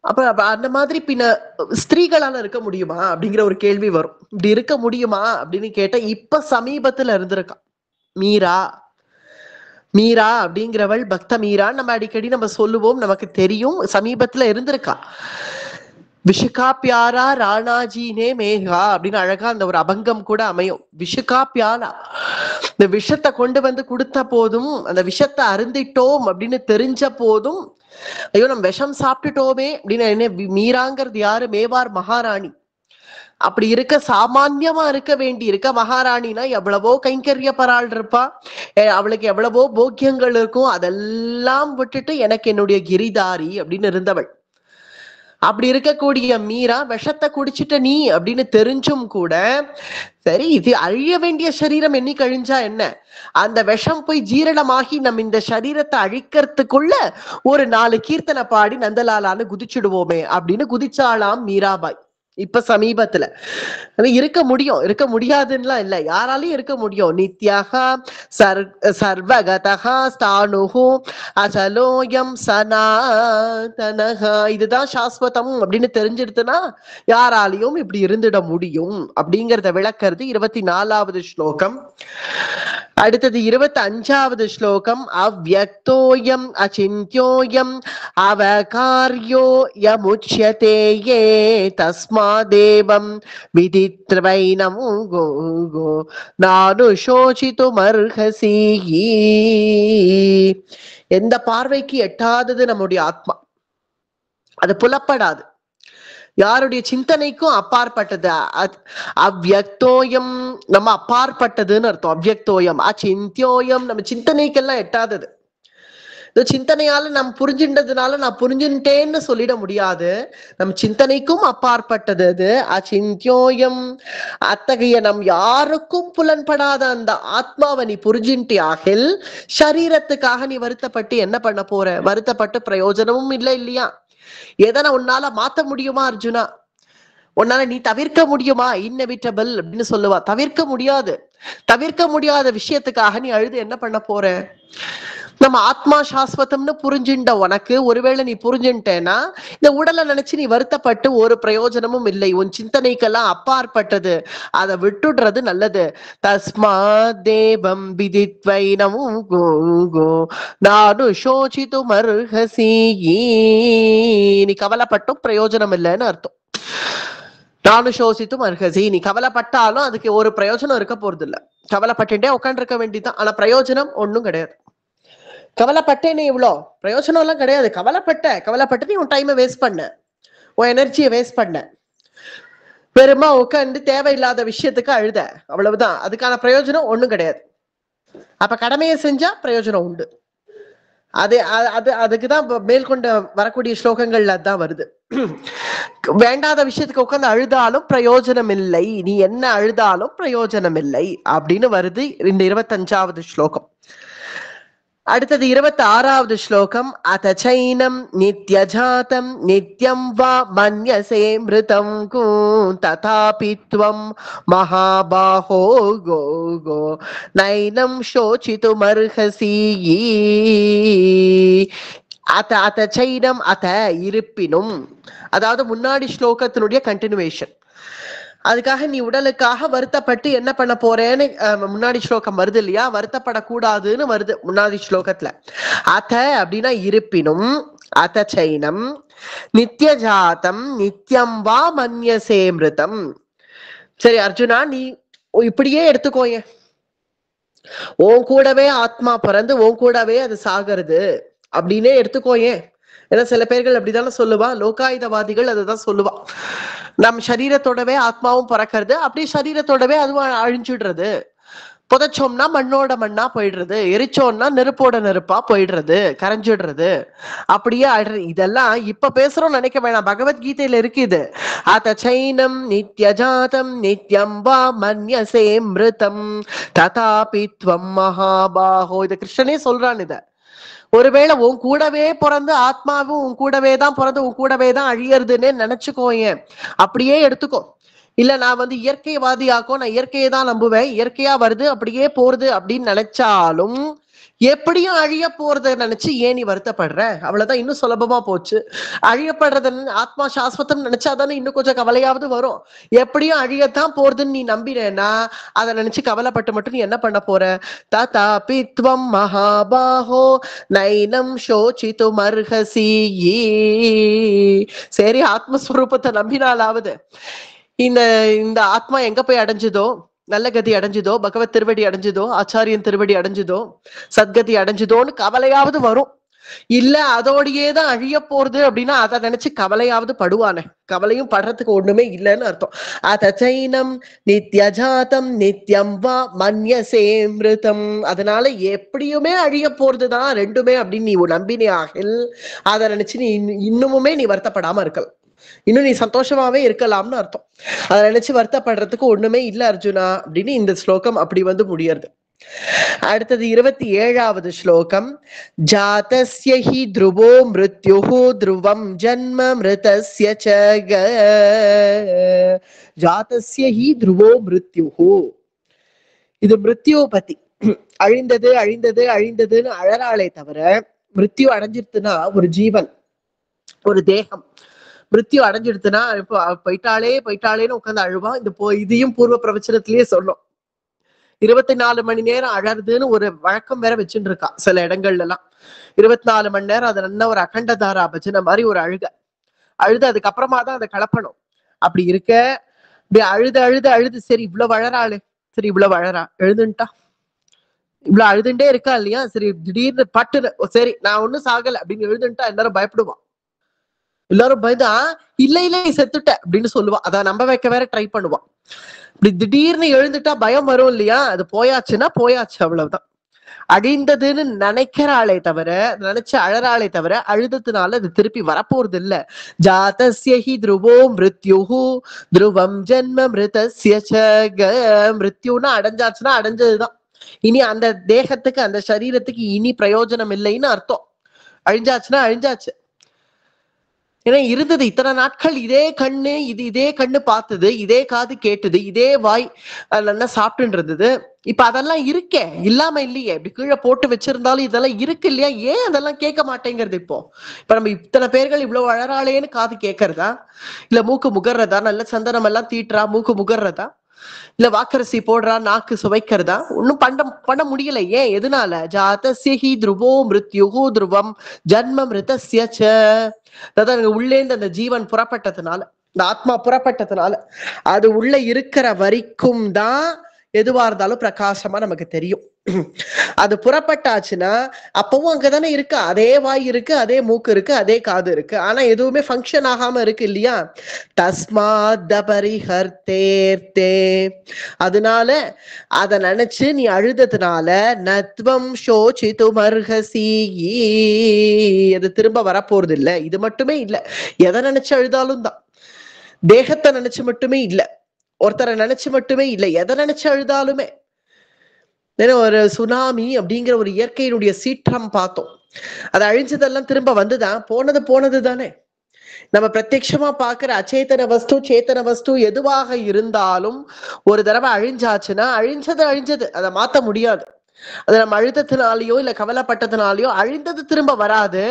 அப்ப அந்த மாதிரி பின்ன ஸ்திரீகளால இருக்க முடியுமா அப்படிங்கிற ஒரு கேள்வி வரும். இப்படி இருக்க முடியுமா அப்படின்னு கேட்டா இப்ப சமீபத்துல இருந்திருக்கான் மீரா அப்படிங்கிறவள், பக்த மீரா நம்ம அடிக்கடி நம்ம சொல்லுவோம், நமக்கு தெரியும், சமீபத்துல இருந்திருக்கா. விஷுகா பியாரா ராணாஜினே மேகா அப்படின்னு அழகா அந்த ஒரு அபங்கம் கூட அமையும். விஷுகா பியாரா, இந்த விஷத்தை கொண்டு வந்து கொடுத்த போதும், அந்த விஷத்தை அருந்திட்டோம் அப்படின்னு தெரிஞ்ச போதும், ஐயோ நம்ம விஷம் சாப்பிட்டுட்டோமே அப்படின்னு என்ன, மீராங்கிறது யாரு? மேவார் மகாராணி. அப்படி இருக்க சாமான்யமா இருக்க வேண்டி இருக்க மகாராணினா எவ்வளவோ கைங்கரிய பராள் இருப்பா, அவளுக்கு எவ்வளவோ போக்கியங்கள் இருக்கும், அதெல்லாம் விட்டுட்டு எனக்கு என்னுடைய கிரிதாரி அப்படின்னு இருந்தவள். அப்படி இருக்கக்கூடிய மீரா விஷத்தை குடிச்சிட்ட நீ அப்படின்னு தெரிஞ்சும் கூட, சரி இது அழிய வேண்டிய சரீரம் என்னி கழிஞ்சா என்ன, அந்த விஷம் போய் ஜீரணமாகி நம்ம இந்த சரீரத்தை அழிக்கிறதுக்குள்ள ஒரு 4 கீர்த்தனை பாடி நந்தலாலான்னு குதிச்சுடுவோமே அப்படின்னு குதிச்சாலாம் மீராபாய். இப்ப சமீபத்துல இருக்க முடியும், இருக்க முடியாதுன்னுலாம் இல்ல, யாராலையும் இருக்க முடியும். நித்யஹா சர்வகதஹா ஸ்தானுஹு அசலோயம் சனாதனஹா, இதுதான் சாஸ்வதம் அப்படின்னு தெரிஞ்சிடுதுன்னா யாராலையும் இப்படி இருந்துட முடியும் அப்படிங்கிறத விளக்கிறது 24வது ஸ்லோகம். அடுத்தது 25வது ஸ்லோகம். அவ்யக்தோயம் அசிந்த்யோயம் அவகார்யோ யமுச்யதே யே தஸ்மாதேவம் விதித்வைனம் கோ கோ நானுஷோசிதுமர்ஹசி. எந்த பார்வைக்கு எட்டாதது நம்முடைய ஆத்மா, அது புலப்படாது, யாருடைய சிந்தனைக்கும் அப்பாற்பட்டது. அவ்யக்தோயம் நம்ம அப்பாற்பட்டதுன்னு அர்த்தம். அவ்யக்தோயம் அச்சிந்தியோயம் நம்ம சிந்தனைக்கெல்லாம் எட்டாதது. இந்த சிந்தனையால நம்ம புரிஞ்சின்றதுனால நான் புரிஞ்சுட்டேன்னு சொல்லிட முடியாது, நம் சிந்தனைக்கும் அப்பாற்பட்டது அது. அச்சிந்தியோயம், அத்தகைய நம் யாருக்கும் புலன்படாத அந்த ஆத்மாவை நீ புரிஞ்சின்ட்டியாகில் சரீரத்துக்காக நீ வருத்தப்பட்டு என்ன பண்ண போற? வருத்தப்பட்டு பிரயோஜனமும் இல்லை இல்லையா? எதனா உன்னால மாத்த முடியுமா அர்ஜுனா? உன்னால நீ தவிர்க்க முடியுமா? இன்னெவிட்டபிள் அப்படின்னு சொல்லுவா. தவிர்க்க முடியாது. தவிர்க்க முடியாத விஷயத்துக்காக நீ அழுது என்ன பண்ண போற? நம்ம ஆத்மா சாஸ்வதம்னு புரிஞ்சுட்ட உனக்கு ஒருவேளை நீ புரிஞ்சுட்டேன்னா இந்த உடலை நினைச்சு நீ வருத்தப்பட்டு ஒரு பிரயோஜனமும் இல்லை. உன் சிந்தனைக்கெல்லாம் அப்பாற்பட்டது, அதை விட்டுடுறது நல்லது. தஸ்மா தேவம் விதித்வைனமும் கோ கோ நானு சோசித்து மர்ஹசி. நீ கவலைப்பட்டும் பிரயோஜனம் இல்லைன்னு அர்த்தம். நானு சோசித்தும் அர்ஹசி, நீ கவலைப்பட்டாலும் அதுக்கு ஒரு பிரயோஜனம் இருக்க போறது இல்ல. கவலைப்பட்டுட்டே உட்காந்து இருக்க வேண்டியதான், ஆனா பிரயோஜனம் ஒன்னும் கிடையாது. கவலைப்பட்டேனே இவ்வளோ பிரயோஜனம் எல்லாம் கிடையாது. கவலைப்பட்டு நீ உன் டைமை வேஸ்ட் பண்ண, உன் எனர்ஜியை வேஸ்ட் பண்ண, பெருமா உட்காந்து தேவையில்லாத விஷயத்துக்கு அழுத, அவ்வளவுதான். அதுக்கான பிரயோஜனம் ஒண்ணும் கிடையாது. அப்ப கடமையை செஞ்சா பிரயோஜனம் உண்டு. அதுக்குதான் மேற்கொண்ட வரக்கூடிய ஸ்லோகங்கள்ல தான் வருது. வேண்டாத விஷயத்துக்கு உட்காந்து அழுதாலும் பிரயோஜனம் இல்லை, நீ என்ன அழுதாலும் பிரயோஜனம் இல்லை அப்படின்னு வருது இந்த 25வது ஸ்லோகம். அடுத்தது 26வது ஸ்லோகம். அதச்சைனம் நித்யஜாதம் நித்யம் வா மன்யசே மிருதம் கு ததாபித்வம் மகாபாஹோ கோ கோ நைனம் சோசிதுமர்ஹசி. அதச்சைனம், அத இருப்பினும், அதாவது முன்னாடி ஸ்லோகத்தினுடைய கண்டினியூவேஷன். அதுக்காக நீ உடலுக்காக வருத்தப்பட்டு என்ன பண்ண போறேன்னு முன்னாடி ஸ்லோகம் வருது இல்லையா? வருத்தப்படக்கூடாதுன்னு வருது முன்னாடி ஸ்லோகத்துல. அத அப்படின்னா இருப்பினும், அத சைனம் நித்யஜாதம் நித்யம் வா மன்யசே மிருதம். சரி அர்ஜுனா, நீ இப்படியே எடுத்துக்கோய, உன் கூடவே ஆத்மா பிறந்து உன் கூடவே அது சாகிறது அப்படின்னே எடுத்துக்கோயே. ஏன்னா சில பேர்கள் அப்படிதானே சொல்லுவா, லோகாயுதவாதிகள் அதுதான் சொல்லுவா. நம் சரீரத்தோடவே ஆத்மாவும் பிறக்கிறது, அப்படியே சரீரத்தோடவே அதுவும் அழிஞ்சிடுறது. புதைச்சோம்னா மண்ணோட மண்ணா போயிடுறது, எரிச்சோம்னா நெருப்போட நெருப்பா போயிடுறது, கரைஞ்சிடுறது, அப்படியே ஆயிடுறது. இதெல்லாம் இப்ப பேசுறோம் நினைக்க வேணாம், பகவத்கீதையில இருக்கு இது. அத சைனம் நித்யஜாதம் நித்யம் வா மன்யசே மிருதம் ததாபித்வம் மகாபாஹோ. இத கிருஷ்ணனே சொல்றான். இத ஒருவேளை உன் கூடவே பிறந்து ஆத்மாவும் உன் கூடவே தான் பிறந்து உன் கூடவே தான் அழியறதுன்னு நினைச்சுக்கோயேன், அப்படியே எடுத்துக்கோ. இல்ல நான் இயற்கைவாதியாக்கும், நான் இயற்கையை தான் நம்புவேன், இயற்கையா வருது அப்படியே போறது அப்படின்னு நினைச்சாலும் எப்படியும் அழிய போறத நினைச்சு ஏன் நீ வருத்தப்படுற? அவ்வளவுதான், இன்னும் சுலபமா போச்சு. அழியப்படுறத ஆத்மா சாஸ்வதம் நினைச்சாதானே இன்னும் கொஞ்சம் கவலையாவது வரும். எப்படியும் அழியத்தான் போறதுன்னு நீ நம்பினேன்னா அதை நினைச்சு கவலைப்பட்டு மட்டும் நீ என்ன பண்ண போற? ததா பித்வம் மகாபாஹோ நைனம் சோசித்தும் அர்ஹசி. சரி, ஆத்மஸ்வரூபத்தை நம்பினாலாவது இந்த இந்த ஆத்மா எங்க போய் அடைஞ்சதோ, நல்ல கதி அடைஞ்சதோ, பகவத் திருவடி அடைஞ்சதோ, ஆச்சாரியன் திருவடி அடைஞ்சதோ, சத்கதி அடைஞ்சதோன்னு கவலையாவது வரும். இல்ல அதோடையேதான் அழிய போறது அப்படின்னா அதை நினைச்சு கவலையாவது படுவானே. கவலையும் படுறதுக்கு ஒண்ணுமே இல்லைன்னு அர்த்தம். அதச்சைனம் நித்யஜாதம் நித்யம் வா மன்யசேமிருதம். அதனால எப்படியுமே அழிய போறதுதான் ரெண்டுமே அப்படின்னு நீ நம்பினே ஆகில் அதை நினைச்சு நீ இன்னுமுமே நீ வருத்தப்படாம இருக்கலாம், இன்னும் நீ சந்தோஷமாவே இருக்கலாம்னு அர்த்தம். அதை நினைச்சு வருத்தப்படுறதுக்கு ஒண்ணுமே இல்ல அர்ஜுனா அப்படின்னு இந்த ஸ்லோகம் அப்படி முடியறது. அடுத்தது 27வது ஸ்லோகம். ஜாதஸ்ய ஹி த்ருவோ மிருத்யுஹு த்ருவம் ஜன்ம மிருதஸ்ய ச க. ஜாதஸ்ய ஹி த்ருவோ மிருத்யுஹு. இது மிருத்யுவை பத்தி. அழிந்தது அழிந்தது அழிந்ததுன்னு அழறாளே தவிர, மிருத்யு அடைஞ்சிருத்துனா ஒரு ஜீவன், ஒரு தேகம் மிருத்யு அடைஞ்சிடுத்துனா இப்போ போயிட்டாளே போயிட்டாளேன்னு உட்காந்து அழுவா. இதையும் பூர்வ பிரவச்சனத்திலேயே சொன்னோம். 24 மணி நேரம் அழறதுன்னு ஒரு வழக்கம் வேற வச்சுட்டு இருக்கா சில இடங்கள்ல எல்லாம். 24 மணி நேரம் அது நல்ல ஒரு அகண்டதாரா பஜனை மாதிரி ஒரு அழுது அதுக்கப்புறமா தான் அதை கலப்பணும். அப்படி இருக்க இப்படி அழுது அழுது அழுது சரி இவ்வளவு அழறாளு, சரி இவ்வளவு அழறா, எழுதுன்ட்டா இவ்வளவு அழுதுண்டே இருக்கா இல்லையா, சரி திடீர்னு பட்டுன்னு சரி நான் ஒண்ணும் சாகல அப்படின்னு எழுதுன்ட்டா எல்லாரும் பயப்படுவான். எல்லாரும் பயந்தா இல்ல இல்ல நீ செத்துட்ட அப்படின்னு சொல்லுவான். அதை நம்ப வைக்க வேற ட்ரை பண்ணுவான். இப்படி திடீர்னு எழுந்துட்டா பயம் வரும் இல்லையா, அது போயாச்சுன்னா போயாச்சு, அவ்வளவுதான். அழிந்ததுன்னு நினைக்கிறாளே தவிர, நினைச்சு அழறாளே தவிர அழுததுனால அது திருப்பி வரப்போறது இல்ல. ஜாதஸ்ய ஹி த்ருவோ மிருத்யுஹு த்ருவம் ஜன்ம மிருதஸ்ய ச க. மிருத்யுன்னா அடைஞ்சாச்சுன்னா அடைஞ்சதுதான். இனி அந்த தேகத்துக்கு அந்த சரீரத்துக்கு இனி பிரயோஜனம் இல்லைன்னு அர்த்தம். அழிஞ்சாச்சுன்னா அழிஞ்சாச்சு. ஏன்னா இருந்தது இத்தனை நாட்கள் இதே கண்ணு, இதே கண்ணு பார்த்தது, இதே காது கேட்டது, இதே வாய் நல்லா சாப்பிட்டு இருந்தது. இப்ப அதெல்லாம் இருக்கே, இல்லாம இல்லையே. இப்படி கீழே போட்டு வச்சிருந்தாலும் இதெல்லாம் இருக்கு இல்லையா, ஏன் அதெல்லாம் கேட்க மாட்டேங்கிறது? இப்ப நம்ம இத்தனை பேர்கள் இவ்வளவு அழறாளேன்னு காது கேட்கறதா, இல்ல மூக்கு முகர்றதா, நல்ல சந்தனம் எல்லாம் தீட்டுறா மூக்கு முகர்றதா, இல்ல வாக்கரசி போடுறா நாக்கு சுவைக்கிறதா, ஒன்னும் பண்ண முடியல. ஏன்? எதனால? ஜாதஸ்ய ஹி த்ருவோ மிருத்யுஹு த்ருவம் ஜன்ம மிருதஸ்ய ச. அதாவது உள்ளேந்து அந்த ஜீவன் புறப்பட்டதுனால, இந்த ஆத்மா புறப்பட்டதுனால, அது உள்ள இருக்கிற வரைக்கும் தான் எதுவா இருந்தாலும் பிரகாசமா நமக்கு தெரியும். அது புறப்பட்டாச்சுன்னா அப்பவும் அங்கதானே இருக்கு, அதே வாய் இருக்கு, அதே மூக்கு இருக்கு, அதே காது இருக்கு, ஆனா எதுவுமே ஃபங்க்ஷன் ஆகாம இருக்கு இல்லையா. தஸ்மாத் பரிஹர்த்தேர்த்தே. அதனால அத நினைச்சு நீ அழுததுனால நத்வம் சோசித்தும் அர்ஹசி. அது திரும்ப வரப்போறது இல்ல. இது மட்டுமே இல்ல, எதை நினைச்சு அழுதாலும் தான். தேகத்தை நினைச்சு மட்டுமே இல்ல, ஒருத்தரை நினைச்சு மட்டுமே இல்லை, எதை நினைச்சு அழுதாலுமே. ஒரு சுனாமி அப்படிங்கிற ஒரு இயற்கையினுடைய சீற்றம் பார்த்தோம். அது அழிஞ்சதெல்லாம் திரும்ப வந்துதான், போனது தானே. நம்ம பிரத்யட்சமா பாக்குற அச்சேதன வஸ்து சேத்தன வஸ்து எதுவாக இருந்தாலும் ஒரு தடவை அழிஞ்சாச்சுன்னா அழிஞ்சது, அதை மாத்த முடியாது. அது நம்ம அழுத்தத்தினாலேயோ இல்ல கவலைப்பட்டதுனாலயோ அழிந்தது திரும்ப வராது.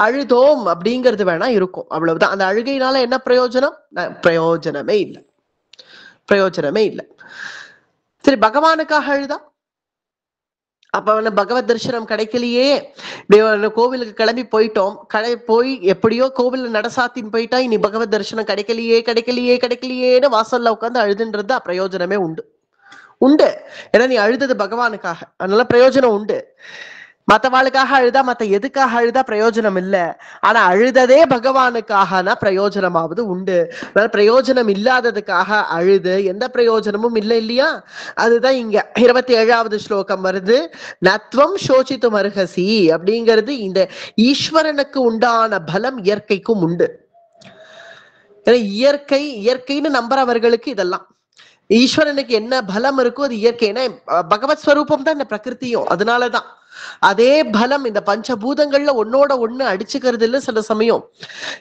அழுதோம் அப்படிங்கிறது வேணா இருக்கும், அவ்வளவுதான். அந்த அழுகையினால என்ன பிரயோஜனம்? பிரயோஜனமே இல்லை, பிரயோஜனமே இல்லை. சரி, பகவானுக்காக அழுதா அப்ப பகவத் தரிசனம் கிடைக்கலையே, கோவிலுக்கு கிளம்பி போயிட்டோம், போய் எப்படியோ கோவில் நடசாத்தின்னு போயிட்டா இனி பகவத் தரிசனம் கிடைக்கலையேன்னு வாசல்ல உட்காந்து அழுதுன்றது பிரயோஜனமே உண்டு. ஏன்னா நீ அழுதது பகவானுக்காக, அதனால பிரயோஜனம் உண்டு. மத்தவாளுக்காக அழுதா, மத்த எதுக்காக அழுதா பிரயோஜனம் இல்ல. ஆனா அழுததே பகவானுக்காகனா பிரயோஜனமாவது உண்டு. அதனால பிரயோஜனம் இல்லாததுக்காக அழுது எந்த பிரயோஜனமும் இல்லை இல்லையா. அதுதான் இங்க 27வது ஸ்லோகம் வருது. நத்வம் சோசித்தும் அர்ஹசி அப்படிங்கிறது இந்த ஈஸ்வரனுக்கு உண்டான பலம் இயற்கைக்கும் உண்டு. இயற்கைன்னு நம்புறவர்களுக்கு இதெல்லாம், ஈஸ்வரனுக்கு என்ன பலம் இருக்கோ அது இயற்கை. ஏன்னா பகவத் ஸ்வரூபம் தான் இந்த பிரகிருத்தியும், அதனாலதான் அதே பலம் இந்த பஞ்சபூதங்கள்ல ஒன்னோட ஒண்ணு அடிச்சுக்கிறது இல்ல. சில சமயம்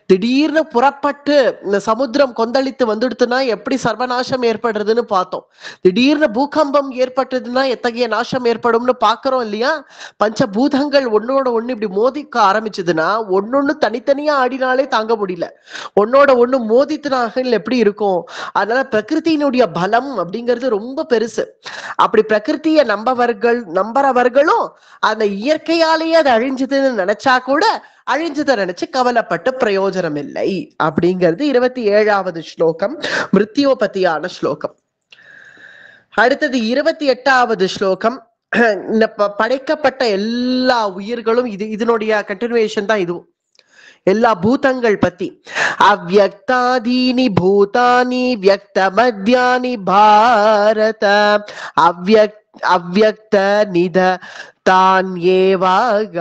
திடீர்னு புறப்பட்டு இந்த சமுத்திரம் கொந்தளித்து வந்துடுத்துனா எப்படி சர்வநாசம் ஏற்படுறதுன்னு பார்த்தோம். திடீர்னு பூகம்பம் ஏற்பட்டதுன்னா எத்தகைய நாசம் ஏற்படும்னு பாக்குறோம் இல்லையா? பஞ்சபூதங்கள் ஒன்னோட ஒண்ணு இப்படி மோதிக்க ஆரம்பிச்சதுன்னா ஒன்னொன்னு தனித்தனியா ஆடினாலே தாங்க முடியல, ஒன்னோட ஒண்ணு மோதித்துனாக எப்படி இருக்கும்? அதனால பிரகிருத்தினுடைய பலம் அப்படிங்கிறது ரொம்ப பெருசு. அப்படி பிரகிருத்திய நம்புறவர்களும் அந்த இயற்கையாலேயே அது அழிஞ்சதுன்னு நினைச்சா கூட அழிஞ்சதை நினைச்சு கவலைப்பட்டு பிரயோஜனம் இல்லை அப்படிங்கிறது 27வது ஸ்லோகம், மிருத்யோபத்தியான ஸ்லோகம். அடுத்தது 28வது ஸ்லோகம். இந்த படைக்கப்பட்ட எல்லா உயிர்களும் இதனுடைய கண்டினியூவேஷன் தான் இதுவும். எல்லா பூதங்கள் பத்தி அவ்யக்தாதீனி பூதானி வியக்த மத்யானி பாரத அவ்யக்த நித தான் ஏவாக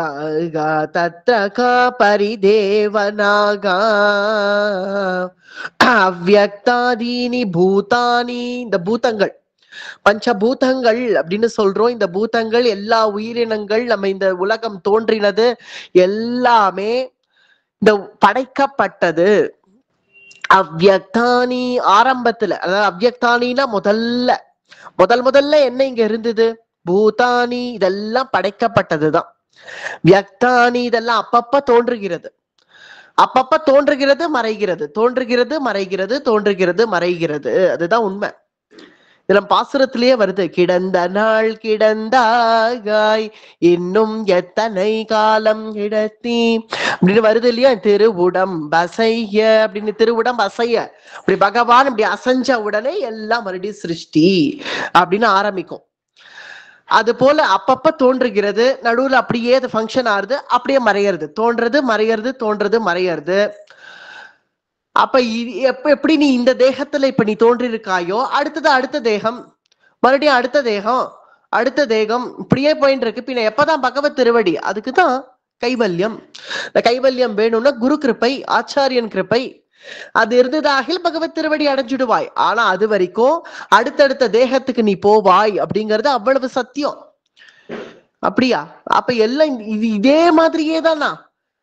தத்ர பரிதேவனாகா. அவ்யக்தாதீனி பூதானி, இந்த பூதங்கள் பஞ்சபூதங்கள் அப்படின்னு சொல்றோம். இந்த பூதங்கள் எல்லா உயிரினங்கள், நம்ம இந்த உலகம் தோன்றினது எல்லாமே இந்த படைக்கப்பட்டது. அவ்யக்தானி ஆரம்பத்துல, அதாவது அவ்யக்தானினா முதல்ல என்ன இங்க இருந்தது? பூதானி, இதெல்லாம் படைக்கப்பட்டதுதான். வியக்தானி இதெல்லாம் அப்பப்ப தோன்றுகிறது மறைகிறது, தோன்றுகிறது மறைகிறது, தோன்றுகிறது மறைகிறது. அதுதான் உண்மை. இதெல்லாம் பாசுரத்திலேயே வருது. கிடந்த நாள் கிடந்தாகாய் இன்னும் எத்தனை காலம் கிடத்தி அப்படின்னு வருது இல்லையா? திருவுடம் அசைய அப்படின்னு, திருவுடம் அசைய அப்படி பகவான் இப்படி அசைஞ்ச உடனே எல்லாம் மறுபடியும் சிருஷ்டி அப்படின்னு ஆரம்பிக்கும். அது போல அப்பப்ப தோன்றுகிறது, நடுவுல அப்படியே அது ஃபங்க்ஷன் ஆறுது, அப்படியே மறையிறது, தோன்றது மறையிறது, தோன்றது மறையிறது. அப்ப எப்படி நீ இந்த தேகத்துல இப்ப நீ தோன்றி இருக்காயோ, அடுத்த தேகம், மறுபடியும் அடுத்த தேகம் இப்படியே போயிட்டு இருக்கு. பின்ன எப்பதான் பகவத் திருவடி? அதுக்குதான் கைவல்யம். இந்த கைவல்யம் வேணும்னா குரு கிருப்பை, ஆச்சாரியன் கிருப்பை அது இருந்ததாகில் பகவத் திருவடி அடைஞ்சிடுவாய். ஆனா அது வரைக்கும் அடுத்தடுத்த தேகத்துக்கு நீ போவாய் அப்படிங்கிறது அவ்வளவு சத்தியம். அப்படியா? அப்ப எல்லாம் இதே மாதிரியே தானா?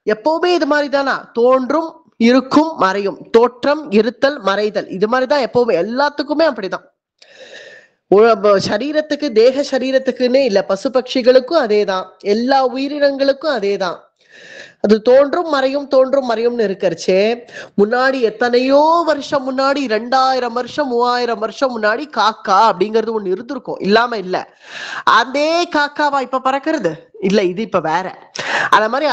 எப்பவுமே இது மாதிரிதானா? தோன்றும் இருக்கும் மறையும், தோற்றம் இருத்தல் மறைதல், இது மாதிரிதான் எப்பவுமே, எல்லாத்துக்குமே அப்படிதான். சரீரத்துக்கு, தேக சரீரத்துக்குன்னே இல்ல, பசு பட்சிகளுக்கும் அதேதான், எல்லா உயிரினங்களுக்கும் அதேதான். அது தோன்றும் மறையும்னு இருக்கிறச்சே, முன்னாடி எத்தனையோ வருஷம் முன்னாடி, 2000 வருஷம் 3000 வருஷம் முன்னாடி காக்கா அப்படிங்கிறது ஒண்ணு இருந்திருக்கும், இல்லாம இல்ல. அதே காக்காவா இப்ப பறக்கிறது? இல்ல, இது இப்ப வேற. அந்த மாதிரி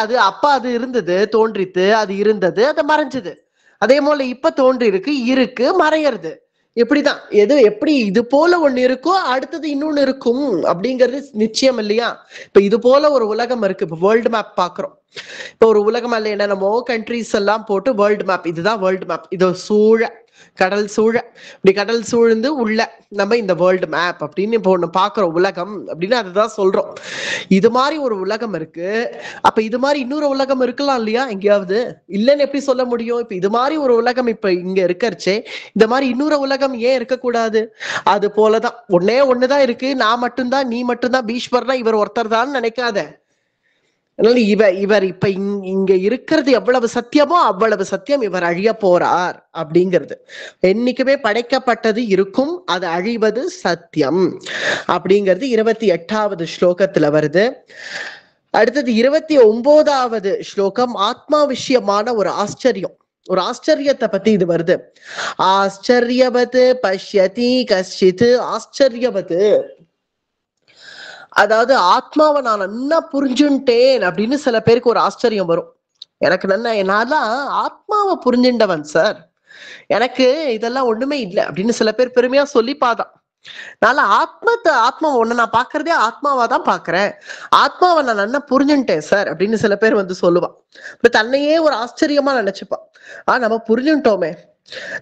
அது இருந்தது, தோன்றித்து, அது இருந்தது, அது மறைஞ்சது. அதே போல இப்ப தோன்றி இருக்கு மறையிறது. இப்படிதான். எப்படி இது போல ஒண்ணு இருக்கோ அடுத்தது இன்னொன்னு இருக்கும் அப்படிங்கிறது நிச்சயம் இல்லையா? இப்ப இது போல ஒரு உலகம் இருக்கு. இப்ப வேர்ல்டு மேப் பாக்குறோம். இப்ப ஒரு உலகம் அல்ல, என்னென்னமோ கண்ட்ரிஸ் எல்லாம் போட்டு வேர்ல்டு மேப், இதுதான் வேர்ல்டு மேப், இது சூழ கடல் சூழ இப்படி கடல் சூழ்ந்து உள்ள நம்ம இந்த வேர்ல்டு மேப் அப்படின்னு இப்போ ஒண்ணு பாக்குறோம், உலகம் அப்படின்னு அதுதான் சொல்றோம். இது மாதிரி ஒரு உலகம் இருக்கு. அப்ப இது மாதிரி இன்னொரு உலகம் இருக்கலாம் இல்லையா எங்கேயாவது? இல்லைன்னு எப்படி சொல்ல முடியும்? இப்ப இது மாதிரி ஒரு உலகம் இப்ப இங்க இருக்கறச்சே, இந்த மாதிரி இன்னொரு உலகம் ஏன் இருக்கக்கூடாது? அது போலதான் ஒண்ணுதான் இருக்கு. நான் மட்டும்தான், நீ மட்டும்தான், பீஷ்மர்னா இவர் ஒருத்தர் தான் நினைக்காத. அதனால இவர் இப்ப இங்க இருக்கிறது எவ்வளவு சத்தியமோ அவ்வளவு சத்தியம், இவர் அழிய போறார் அப்படிங்கிறது. என்னைக்குமே படைக்கப்பட்டது இருக்கும், அது அழிவது சத்தியம் அப்படிங்கிறது 28வது ஸ்லோகத்துல வருது. அடுத்தது 29வது ஸ்லோகம் ஆத்மா விஷயமான ஒரு ஆச்சரியத்தை பத்தி இது வருது. ஆச்சரியவது பஷ்யதி கஷ்டித் ஆச்சரியவது, அதாவது ஆத்மாவை நான் நல்லா புரிஞ்சுட்டேன் அப்படின்னு சில பேருக்கு ஒரு ஆச்சரியம் வரும். எனக்கு என்னாலாம் ஆத்மாவை புரிஞ்சுண்டவன் சார், எனக்கு இதெல்லாம் ஒண்ணுமே இல்லை அப்படின்னு சில பேர் பெருமையா சொல்லிப்பாதான். நான் ஆத்மாவை ஒண்ணு நான் பாக்குறதே ஆத்மாவா தான் பாக்குறேன், ஆத்மாவை நான் நல்லா புரிஞ்சுட்டேன் சார் அப்படின்னு சில பேர் வந்து சொல்லுவான். இப்ப தன்னையே ஒரு ஆச்சரியமா நினைச்சுப்பான். நம்ம புரிஞ்சுட்டோமே,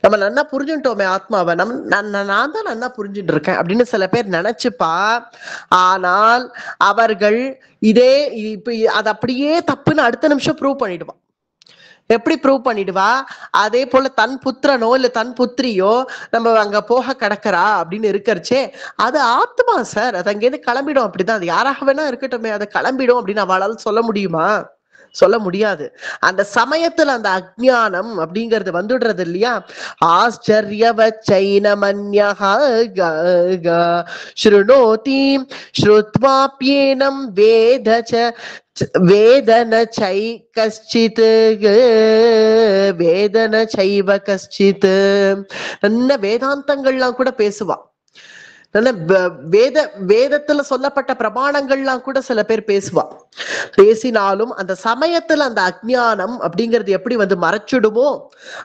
நம்ம நல்லா புரிஞ்சுட்டோமே ஆத்மாவை, நான் தான் நல்லா புரிஞ்சுட்டு இருக்கேன் அப்படின்னு சில பேர் நினைச்சுப்பா. ஆனால் அவர்கள் இப்ப அது அப்படியே தப்புன்னு அடுத்த நிமிஷம் ப்ரூவ் பண்ணிடுவான். எப்படி ப்ரூவ் பண்ணிடுவா? அதே போல தன் புத்திரனோ இல்ல தன் புத்திரியோ நம்ம அங்க போக கிடக்குறா அப்படின்னு இருக்கிறச்சே, அது ஆத்மா சார், அது அங்கேருந்து கிளம்பிடும். அப்படிதான், அது யாராக வேணா இருக்கட்டுமே, அதை கிளம்பிடும் அப்படின்னு அவளால சொல்ல முடியுமா? சொல்ல முடியாது. அந்த சமயத்துல அந்த அஜ்ஞானம் அப்படிங்கிறது வந்துடுறது இல்லையா? ஆச்சரியவச்சைனமன்யஹ ஸ்ருணோதி ஸ்ருத்வாப்யேனம் வேதச வேதன சை கஷ்டித் வேதன சைவ கஷ்டித். நல்ல வேதாந்தங்கள்லாம் கூட பேசுவா. நல்ல வேதத்துல சொல்லப்பட்ட பிரமாணங்கள்லாம் கூட சில பேர் பேசுவா. பேசினாலும் அந்த சமயத்துல அந்த அஜ்ஞானம் அப்படிங்கிறது எப்படி வந்து மறைச்சிடுமோ,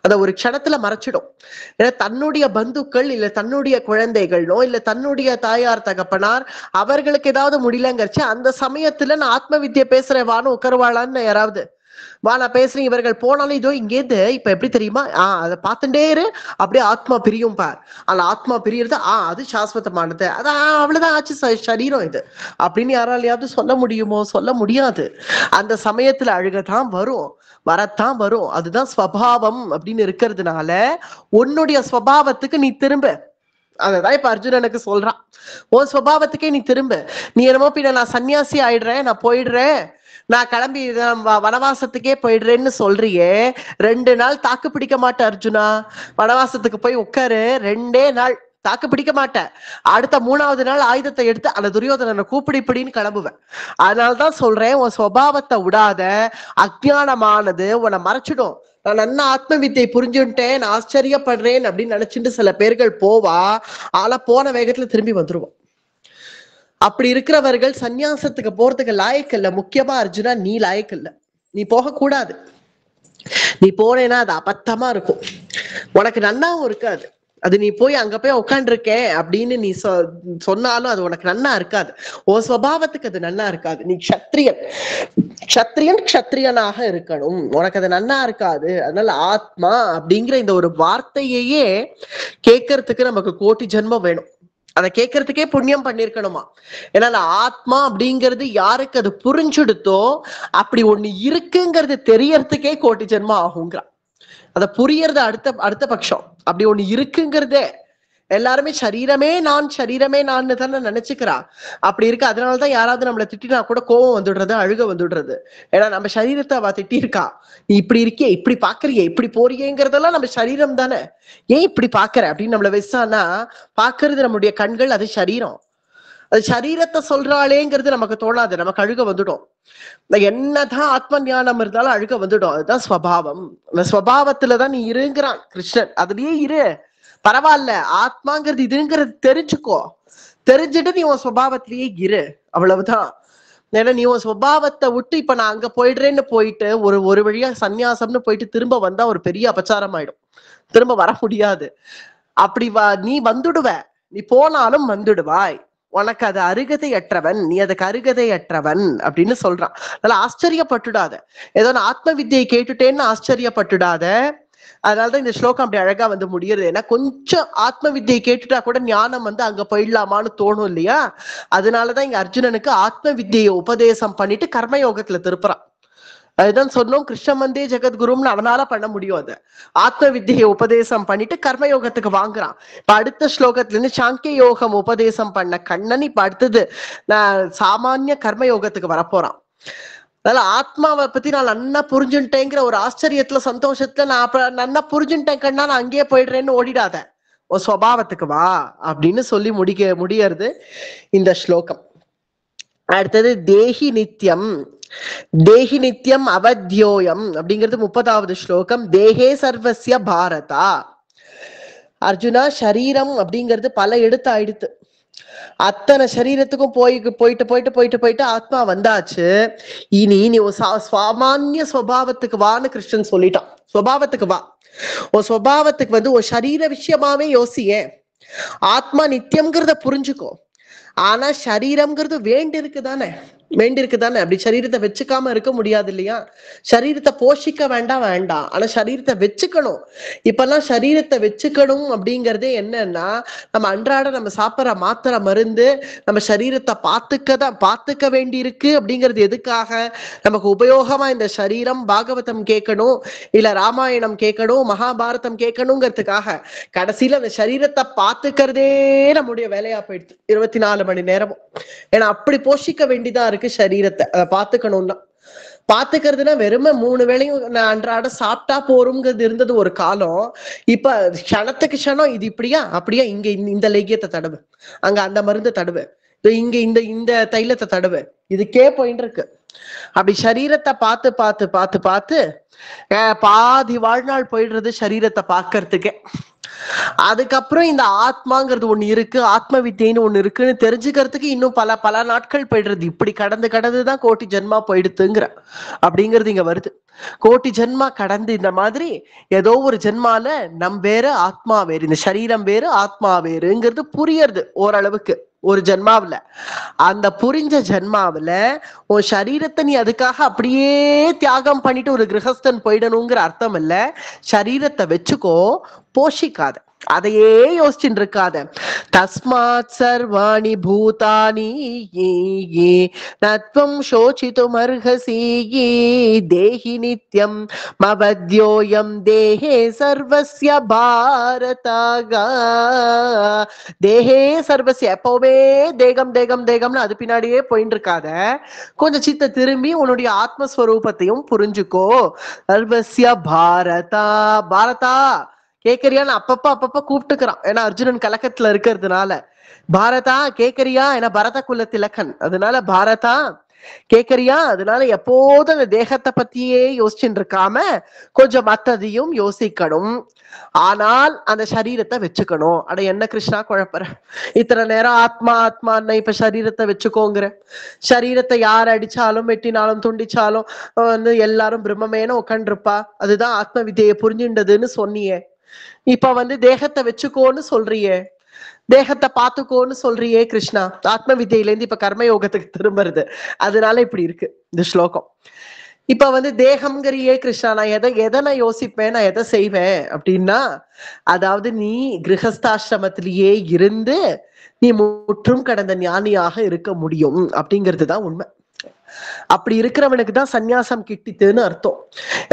அத ஒரு க்ஷணத்துல மறைச்சிடும். ஏன்னா தன்னுடைய பந்துக்கள் இல்ல தன்னுடைய குழந்தைகளோ இல்ல தன்னுடைய தாயார் தகப்பனார் அவர்களுக்கு ஏதாவது முடியலங்கிறச்சு அந்த சமயத்துல நான் ஆத்ம வித்தியை பேசுறேன் உட்காருவாளான்னு யாராவது வா நான் பேசுறேன், இவர்கள் போனாலும் இதோ இங்கேருந்து இப்ப எப்படி தெரியுமா, அதை பார்த்துட்டே இரு, அப்படியே ஆத்மா பிரியும் பார். அந்த ஆத்மா பிரியறது அது சாஸ்வதமானது, அதான் அவ்வளவுதான் ஆச்சு, சரீரம் இது அப்படின்னு யாராலையாவது சொல்ல முடியுமோ? சொல்ல முடியாது. அந்த சமயத்துல அழுகத்தான் வரும், வரத்தான் வரும். அதுதான் ஸ்வபாவம் அப்படின்னு இருக்கிறதுனால உன்னுடைய ஸ்வபாவத்துக்கு நீ திரும்ப. அததான் இப்ப அர்ஜுனனுக்கு சொல்றான், உன் ஸ்வபாவத்துக்கே நீ திரும்ப. நீ என்னமோ பின்ன நான் சன்னியாசி ஆயிடுறேன், நான் போயிடுறேன், நான் கிளம்பி வனவாசத்துக்கே போயிடுறேன்னு சொல்றியே, 2 நாள் தாக்கு பிடிக்க மாட்டேன் அர்ஜுனா. வனவாசத்துக்கு போய் உட்காரு, 2 நாள் தாக்கு பிடிக்க மாட்டேன். அடுத்த 3வது நாள் ஆயுதத்தை எடுத்து அந்த துரியோதனனை கூப்பிடிப்பிடின்னு கிளம்புவேன். அதனால்தான் சொல்றேன், உன் சுபாவத்தை விடாத. அஜ்ஞானமானது உன்னை மறைச்சிடும். நான் நல்ல ஆத்ம வித்தியை புரிஞ்சுட்டேன், நான் ஆச்சரியப்படுறேன் அப்படின்னு நினைச்சிட்டு சில பேர்கள் போவா, ஆனா போன வேகத்துல திரும்பி வந்துருவான். அப்படி இருக்கிறவர்கள் சந்நியாசத்துக்கு போறதுக்கு லாயக்கில்ல. முக்கியமா அர்ஜுனா நீ லாயக்கில்ல, நீ போகக்கூடாது. நீ போனேன்னா அது அபத்தமா இருக்கும், உனக்கு நன்னாவும் இருக்காது. அது நீ போய் அங்க போய் உட்காந்துருக்கேன் அப்படின்னு நீ சொன்னாலும் அது உனக்கு நன்னா இருக்காது. உன் சுபாவத்துக்கு அது நன்னா இருக்காது. நீ க்ஷத்ரியனாக இருக்கணும், உனக்கு அது நன்னா இருக்காது. அதனால ஆத்மா அப்படிங்கிற இந்த ஒரு வார்த்தையே கேட்கறதுக்கு நமக்கு கோடி ஜென்மம் வேணும். அதை கேட்கறதுக்கே புண்ணியம் பண்ணிருக்கணுமா. ஏன்னா ஆத்மா அப்படிங்கிறது யாருக்கு அது புரிஞ்சுடுத்தோ, அப்படி ஒண்ணு இருக்குங்கிறது தெரியறதுக்கே கோடி ஜென்மம் ஆகுங்கிறான். அதை புரியறது அடுத்த பட்சம். அப்படி ஒண்ணு இருக்குங்கிறதே எல்லாருமே சரீரமே நான் தானே நினைச்சுக்கிறா. அப்படி இருக்கு. அதனாலதான் யாராவது நம்மளை திட்டினா கூட கோவம் வந்துடுறது, அழுக வந்துடுறது. ஏன்னா நம்ம சரீரத்தை அவ திட்டிருக்கா. நீ இப்படி இருக்கியே, இப்படி பாக்குறியே, இப்படி போறியேங்கிறதெல்லாம் நம்ம சரீரம் தானே. ஏன் இப்படி பாக்குற அப்படின்னு நம்மள வெசானா, பாக்குறது நம்மளுடைய கண்கள், அது சரீரம். அது சரீரத்தை சொல்றாளேங்கிறது நமக்கு தோணாது, நமக்கு அழுக வந்துடும். என்னதான் ஆத்ம ஞானம் இருந்தாலும் அழுக வந்துடும். அதுதான் ஸ்வபாவம். அந்த ஸ்வபாவத்துலதான் நீ இருங்கிறான் கிருஷ்ணன். அதுலயே இரு, பரவாயில்ல. ஆத்மாங்கிறது இதுங்கிறது தெரிஞ்சுக்கோ, தெரிஞ்சுட்டு நீ உன் சுபாவத்திலேயே இரு, அவ்வளவுதான். ஏன்னா நீ உன் சுபாவத்தை விட்டு இப்ப நான் அங்க போயிடுறேன்னு போயிட்டு ஒரு வழியா சந்நியாசம்னு போயிட்டு திரும்ப வந்தா ஒரு பெரிய அபச்சாரம் ஆயிடும், திரும்ப வர முடியாது. அப்படி நீ வந்துடுவ, நீ போனாலும் வந்துடுவாய். உனக்கு அது அருகதையற்றவன், நீ அதுக்கு அருகதையற்றவன் அப்படின்னு சொல்றான். அதனால ஆச்சரியப்பட்டுடாத. ஏதோ நான் ஆத்ம வித்தியை கேட்டுட்டேன்னு ஆச்சரியப்பட்டுடாத. அதனாலதான் இந்த ஸ்லோகம் அப்படி அழகா வந்து முடியுது. ஏன்னா கொஞ்சம் ஆத்ம வித்தியை கேட்டுட்டா கூட ஞானம் வந்து அங்க போயிடலாமான்னு தோணும் இல்லையா? அதனாலதான் இங்க அர்ஜுனனுக்கு ஆத்ம வித்தியை உபதேசம் பண்ணிட்டு கர்மயோகத்துல திருப்புறான். அதுதான் சொன்னோம், கிருஷ்ணமந்தே ஜெகத்குரும்னு அவனால பண்ண முடியும். அது ஆத்ம வித்தியை உபதேசம் பண்ணிட்டு கர்மயோகத்துக்கு வாங்குறான். இப்ப அடுத்த ஸ்லோகத்துல இருந்து சாங்கிய யோகம் உபதேசம் பண்ண கண்ணன் இப்ப அடுத்தது சாமானிய கர்மயோகத்துக்கு வரப்போறான். அதனால ஆத்மாவை பத்தி நான் நன்னா புரிஞ்சுட்டேங்கிற ஒரு ஆச்சரியத்துல சந்தோஷத்துல நான் நன்னா புரிஞ்சுட்டேன் கண்ணா, நான் அங்கேயே போயிடுறேன்னு ஓடிடாத, உன் சுபாவத்துக்கு வா அப்படின்னு சொல்லி முடியறது இந்த ஸ்லோகம். அடுத்தது தேஹி நித்யம் அவத்யோயம் அப்படிங்கிறது 30வது ஸ்லோகம். தேஹே சர்வஸ்ய பாரதா. அர்ஜுனா, சரீரம் அப்படிங்கிறது பல எடுத்து ஆயிடுத்து. அத்தனை சரீரத்துக்கும் போயிட்டு ஆத்மா வந்தாச்சு. இனி நீ சாமானிய சுபாவத்துக்கு வான்னு கிருஷ்ணன் சொல்லிட்டான். சுபாவத்துக்கு வா, உன் சுபாவத்துக்கு வந்து உன் சரீர விஷயமாவே யோசியே. ஆத்மா நித்தியம்ங்கிறத புரிஞ்சுக்கோ. ஆனா சரீரம்ங்கிறது வேண்டி இருக்குதானே. வேண்டியிருக்கு தானே. அப்படி சரீரத்தை வச்சுக்காம இருக்க முடியாது இல்லையா? சரீரத்தை போஷிக்க வேண்டாம் ஆனா சரீரத்தை வச்சுக்கணும். இப்பெல்லாம் சரீரத்தை வச்சுக்கணும் அப்படிங்கறதே என்னன்னா, நம்ம அன்றாட நம்ம சாப்பிட்ற மாத்திரை மருந்து நம்ம சரீரத்தை பார்த்துக்க வேண்டி இருக்கு. அப்படிங்கிறது எதுக்காக? நமக்கு உபயோகமா இந்த சரீரம் பாகவதம் கேட்கணும், இல்ல ராமாயணம் கேட்கணும், மகாபாரதம் கேட்கணுங்கிறதுக்காக கடைசியில அந்த சரீரத்தை பார்த்துக்கிறதே நம்முடைய வேலையா போயிடுது 24 மணி நேரமும். ஏன்னா அப்படி போஷிக்க வேண்டிதான் இருக்கு சரீரத்தை. அதை பாத்துக்கணும்னா, பாத்துக்கிறதுனா வெறும 3 வேளையும் நான் அன்றாட சாப்பிட்டா போறோம்ங்கிறது இருந்தது ஒரு காலம். இப்ப க்ஷணத்துக்கு க்ஷணம் இது இப்படியா அப்படியா, இங்க இந்த லேகியத்தை தடவு, அங்க அந்த மருந்து தடவு, இங்க இந்த இந்த தைலத்தை தடவு, இதுக்கே போயிட்டு இருக்கு. அப்படி சரீரத்தை பார்த்து பார்த்து பார்த்து பார்த்து பாதி வாழ்நாள் போயிடுறது சரீரத்தை பார்க்கறதுக்கே. அதுக்கப்புறம் இந்த ஆத்மாங்கிறது ஒண்ணு இருக்கு, ஆத்ம வித்தியன்னு ஒண்ணு இருக்குன்னு தெரிஞ்சுக்கிறதுக்கு இன்னும் பல பல நாட்கள் போயிடுறது. இப்படி கடந்துதான் கோட்டி ஜென்மா போயிடுத்துங்கிற அப்படிங்கிறது இங்க வருது. கோட்டி ஜென்மா கடந்து இந்த மாதிரி ஏதோ ஒரு ஜென்மால நம் வேறு ஆத்மா வேறு, இந்த சரீரம் வேறு ஆத்மா வேறுங்கிறது புரியறது ஓரளவுக்கு ஒரு ஜென்மாவில. அந்த புரிஞ்ச ஜென்மாவில உன் சரீரத்தை நீ அதுக்காக அப்படியே தியாகம் பண்ணிட்டு ஒரு கிரகஸ்தன் போயிடணுங்கிற அர்த்தம் இல்ல. சரீரத்தை வச்சுக்கோ, போஷிக்காத, அதையே யோசிச்சுட்டு இருக்காத. தஸ்மாத் சர்வாணி பூதானி நத்வம் சோசித்தும் அர்ஹசி தேஹி நித்யம் மவத்யோயம் தேஹே சர்வஸ்ய பாரதா. தேஹே சர்வஸ்ய, எப்பவுமே தேகம் தேகம் தேகம்னு அது பின்னாடியே போயிட்டு இருக்காத. கொஞ்சம் சித்த திரும்பி உன்னுடைய ஆத்மஸ்வரூபத்தையும் புரிஞ்சுக்கோ. சர்வஸ்ய பாரதா. பாரதா கேக்கரியான்னு அப்பப்ப கூப்பிட்டுக்கிறான். ஏன்னா அர்ஜுனன் கலக்கத்துல இருக்கிறதுனால. பாரதா கேக்கரியா, ஏன்னா பரத குல திலகன், அதனால பாரதா கேக்கரியா. அதனால எப்போதும் அந்த தேகத்தை பத்தியே யோசிச்சுட்டு இருக்காம கொஞ்சம் மத்ததையும் யோசிக்கணும். ஆனால் அந்த சரீரத்தை வச்சுக்கணும். அட என்ன கிருஷ்ணா குழப்பற, இத்தனை நேரம் ஆத்மா ஆத்மான்னா இப்ப சரீரத்தை வச்சுக்கோங்கிற. சரீரத்தை யார் அடிச்சாலும் வெட்டினாலும் துண்டிச்சாலும் வந்து எல்லாரும் பிரம்மமேன உட்காண்டிருப்பா, அதுதான் ஆத்ம வித்தையை புரிஞ்சுண்டதுன்னு சொன்னியே. இப்ப வந்து தேகத்தை வச்சுக்கோன்னு சொல்றியே, தேகத்தை பாத்துக்கோன்னு சொல்றியே கிருஷ்ணா. ஆத்ம வித்தியில இருந்து இப்ப கர்மயோகத்துக்கு திரும்புறது, அதனால இப்படி இருக்கு இந்த ஸ்லோகம். இப்ப வந்து தேகம்ங்கிறியே கிருஷ்ணா, நான் எதை நான் யோசிப்பேன், நான் எதை செய்வேன் அப்படின்னா, அதாவது நீ கிரகஸ்தாசிரமத்திலேயே இருந்து நீ முற்றும் கடந்த ஞானியாக இருக்க முடியும் அப்படிங்கிறதுதான் உண்மை. அப்படி இருக்கிறவனுக்கு தான் சந்நியாசம் கிட்டித்துன்னு அர்த்தம்.